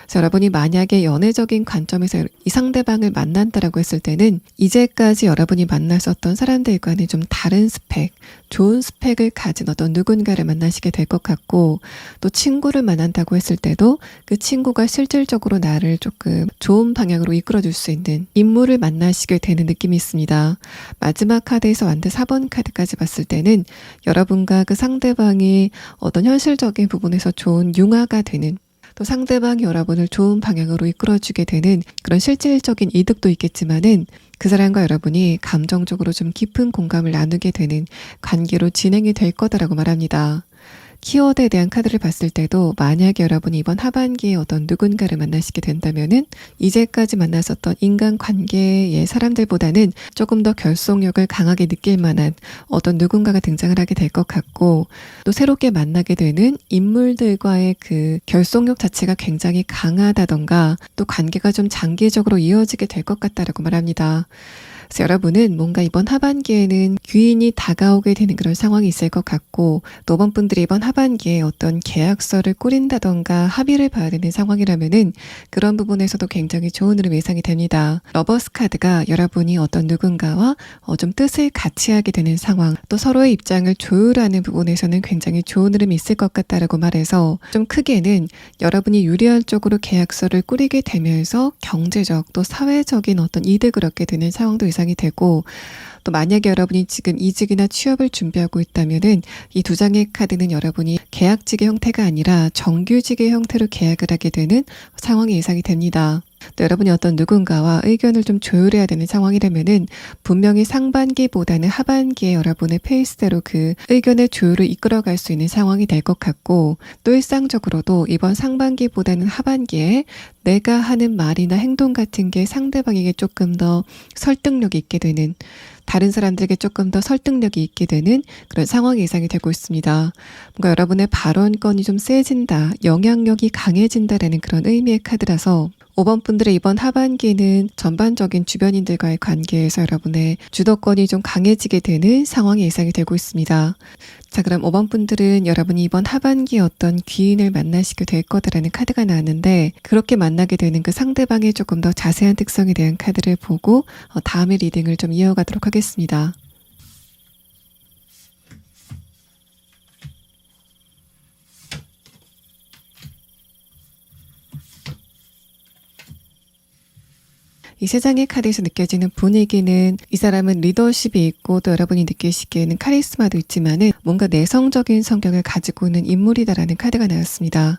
자, 여러분이 만약에 연애적인 관점에서 이 상대방을 만난다라고 했을 때는 이제까지 여러분이 만났었던 사람들과는 좀 다른 스펙, 좋은 스펙을 가진 어떤 누군가를 만나시게 될 것 같고, 또 친구를 만난다고 했을 때도 그 친구가 실질적으로 나를 조금 좋은 방향으로 이끌어줄 수 있는 인물을 만나시게 되는 느낌이 있습니다. 마지막 카드에서 완드 4번 카드까지 봤을 때는 여러분과 그 상대방이 어떤 현실적인 부분에서 좋은 융화가 되는, 또 상대방이 여러분을 좋은 방향으로 이끌어주게 되는 그런 실질적인 이득도 있겠지만은 그 사람과 여러분이 감정적으로 좀 깊은 공감을 나누게 되는 관계로 진행이 될 거다라고 말합니다. 키워드에 대한 카드를 봤을 때도 만약에 여러분이 이번 하반기에 어떤 누군가를 만나시게 된다면은 이제까지 만났었던 인간관계의 사람들보다는 조금 더 결속력을 강하게 느낄 만한 어떤 누군가가 등장을 하게 될 것 같고, 또 새롭게 만나게 되는 인물들과의 그 결속력 자체가 굉장히 강하다던가 또 관계가 좀 장기적으로 이어지게 될 것 같다라고 말합니다. 그래서 여러분은 뭔가 이번 하반기에는 귀인이 다가오게 되는 그런 상황이 있을 것 같고, 또 이번 분들이 이번 하반기에 어떤 계약서를 꾸린다던가 합의를 봐야 되는 상황이라면은 그런 부분에서도 굉장히 좋은 흐름 예상이 됩니다. 러버스 카드가 여러분이 어떤 누군가와 좀 뜻을 같이 하게 되는 상황, 또 서로의 입장을 조율하는 부분에서는 굉장히 좋은 흐름이 있을 것 같다라고 말해서, 좀 크게는 여러분이 유리한 쪽으로 계약서를 꾸리게 되면서 경제적 또 사회적인 어떤 이득을 얻게 되는 상황도 예상이 되고, 또 만약에 여러분이 지금 이직이나 취업을 준비하고 있다면은 이 두 장의 카드는 여러분이 계약직의 형태가 아니라 정규직의 형태로 계약을 하게 되는 상황이 예상이 됩니다. 또 여러분이 어떤 누군가와 의견을 좀 조율해야 되는 상황이라면은 분명히 상반기보다는 하반기에 여러분의 페이스대로 그 의견의 조율을 이끌어갈 수 있는 상황이 될 것 같고, 또 일상적으로도 이번 상반기보다는 하반기에 내가 하는 말이나 행동 같은 게 상대방에게 조금 더 설득력이 있게 되는, 다른 사람들에게 조금 더 설득력이 있게 되는 그런 상황이 예상이 되고 있습니다. 뭔가 여러분의 발언권이 좀 세진다, 영향력이 강해진다라는 그런 의미의 카드라서 5번 분들의 이번 하반기는 전반적인 주변인들과의 관계에서 여러분의 주도권이 좀 강해지게 되는 상황이 예상이 되고 있습니다. 자, 그럼 5번 분들은 여러분이 이번 하반기에 어떤 귀인을 만나시게 될 거다라는 카드가 나왔는데, 그렇게 만나게 되는 그 상대방의 조금 더 자세한 특성에 대한 카드를 보고 다음의 리딩을 좀 이어가도록 하겠습니다. 이 세 장의 카드에서 느껴지는 분위기는, 이 사람은 리더십이 있고 또 여러분이 느끼시기에는 카리스마도 있지만은 뭔가 내성적인 성격을 가지고 있는 인물이다라는 카드가 나왔습니다.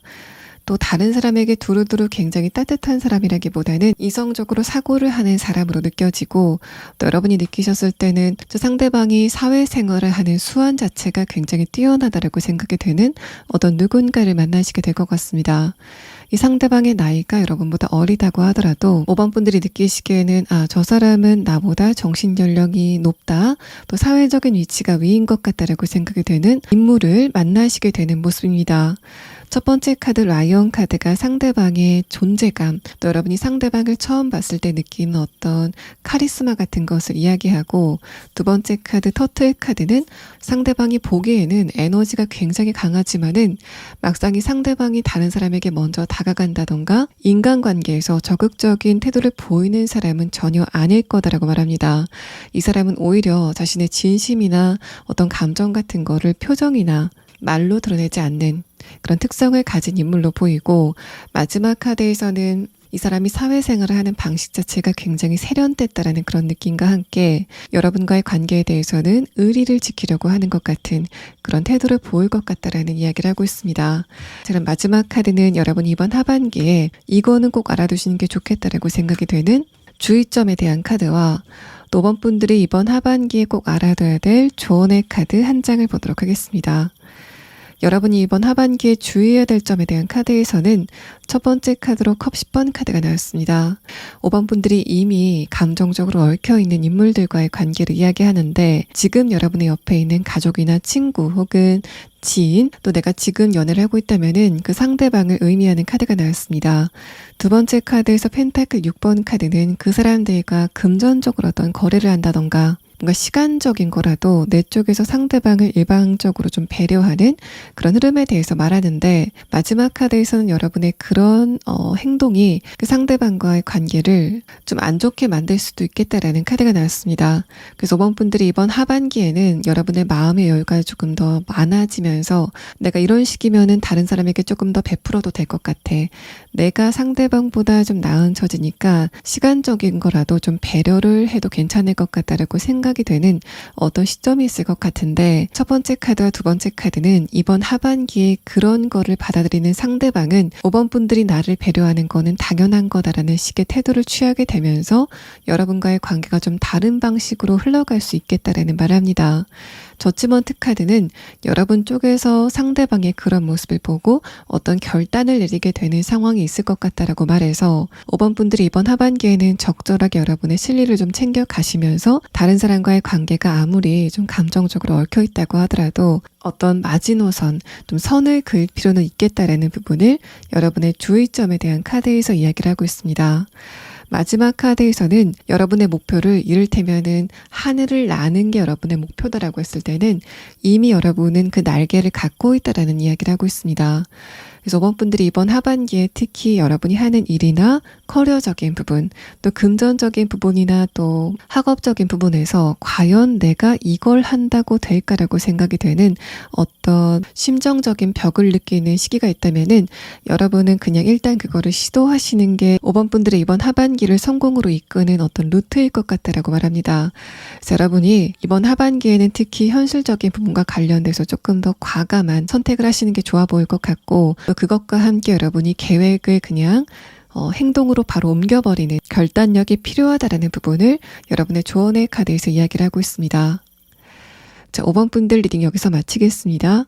또 다른 사람에게 두루두루 굉장히 따뜻한 사람이라기보다는 이성적으로 사고를 하는 사람으로 느껴지고, 또 여러분이 느끼셨을 때는 저 상대방이 사회생활을 하는 수완 자체가 굉장히 뛰어나다라고 생각이 되는 어떤 누군가를 만나시게 될 것 같습니다. 이 상대방의 나이가 여러분보다 어리다고 하더라도 5번 분들이 느끼시기에는 저 사람은 나보다 정신연령이 높다, 또 사회적인 위치가 위인 것 같다라고 생각이 되는 인물을 만나시게 되는 모습입니다. 첫 번째 카드 라이언 카드가 상대방의 존재감, 또 여러분이 상대방을 처음 봤을 때 느끼는 어떤 카리스마 같은 것을 이야기하고, 두 번째 카드 터틀 카드는 상대방이 보기에는 에너지가 굉장히 강하지만은 막상 이 상대방이 다른 사람에게 먼저 다가간다던가 인간관계에서 적극적인 태도를 보이는 사람은 전혀 아닐 거다라고 말합니다. 이 사람은 오히려 자신의 진심이나 어떤 감정 같은 거를 표정이나 말로 드러내지 않는 그런 특성을 가진 인물로 보이고, 마지막 카드에서는 이 사람이 사회생활을 하는 방식 자체가 굉장히 세련됐다라는 그런 느낌과 함께 여러분과의 관계에 대해서는 의리를 지키려고 하는 것 같은 그런 태도를 보일 것 같다라는 이야기를 하고 있습니다. 자, 그럼 마지막 카드는 여러분이 이번 하반기에 이거는 꼭 알아두시는 게 좋겠다라고 생각이 되는 주의점에 대한 카드와, 또 5번 분들이 이번 하반기에 꼭 알아둬야 될 조언의 카드 한 장을 보도록 하겠습니다. 여러분이 이번 하반기에 주의해야 될 점에 대한 카드에서는 첫 번째 카드로 컵 10번 카드가 나왔습니다. 5번 분들이 이미 감정적으로 얽혀있는 인물들과의 관계를 이야기하는데, 지금 여러분의 옆에 있는 가족이나 친구 혹은 지인, 또 내가 지금 연애를 하고 있다면은 그 상대방을 의미하는 카드가 나왔습니다. 두 번째 카드에서 펜타클 6번 카드는 그 사람들과 금전적으로 어떤 거래를 한다던가 뭔가 시간적인 거라도 내 쪽에서 상대방을 일방적으로 좀 배려하는 그런 흐름에 대해서 말하는데, 마지막 카드에서는 여러분의 그런 행동이 그 상대방과의 관계를 좀 안 좋게 만들 수도 있겠다라는 카드가 나왔습니다. 그래서 5번 분들이 이번 하반기에는 여러분의 마음의 여유가 조금 더 많아지면서, 내가 이런 식이면은 다른 사람에게 조금 더 베풀어도 될 것 같아, 내가 상대방보다 좀 나은 처지니까 시간적인 거라도 좀 배려를 해도 괜찮을 것 같다라고 생각 생각이 되는 어떤 시점이 있을 것 같은데, 첫 번째 카드와 두 번째 카드는 이번 하반기에 그런 거를 받아들이는 상대방은 5번 분들이 나를 배려하는 거는 당연한 거다라는 식의 태도를 취하게 되면서 여러분과의 관계가 좀 다른 방식으로 흘러갈 수 있겠다라는 말을 합니다. 저지먼트 카드는 여러분 쪽에서 상대방의 그런 모습을 보고 어떤 결단을 내리게 되는 상황이 있을 것 같다라고 말해서 5번 분들이 이번 하반기에는 적절하게 여러분의 실리를 좀 챙겨 가시면서 다른 사람과의 관계가 아무리 좀 감정적으로 얽혀 있다고 하더라도 어떤 마지노선, 좀 선을 그을 필요는 있겠다라는 부분을 여러분의 주의점에 대한 카드에서 이야기를 하고 있습니다. 마지막 카드에서는 여러분의 목표를 이를테면은 하늘을 나는 게 여러분의 목표다라고 했을 때는 이미 여러분은 그 날개를 갖고 있다라는 이야기를 하고 있습니다. 그래서 5번 분들이 이번 하반기에 특히 여러분이 하는 일이나 커리어적인 부분, 또 금전적인 부분이나 또 학업적인 부분에서 과연 내가 이걸 한다고 될까라고 생각이 되는 어떤 심정적인 벽을 느끼는 시기가 있다면은 여러분은 그냥 일단 그거를 시도하시는 게 5번 분들의 이번 하반기를 성공으로 이끄는 어떤 루트일 것 같다라고 말합니다. 그래서 여러분이 이번 하반기에는 특히 현실적인 부분과 관련돼서 조금 더 과감한 선택을 하시는 게 좋아 보일 것 같고, 또 그것과 함께 여러분이 계획을 그냥 행동으로 바로 옮겨버리는 결단력이 필요하다라는 부분을 여러분의 조언의 카드에서 이야기를 하고 있습니다. 자, 5번 분들 리딩 여기서 마치겠습니다.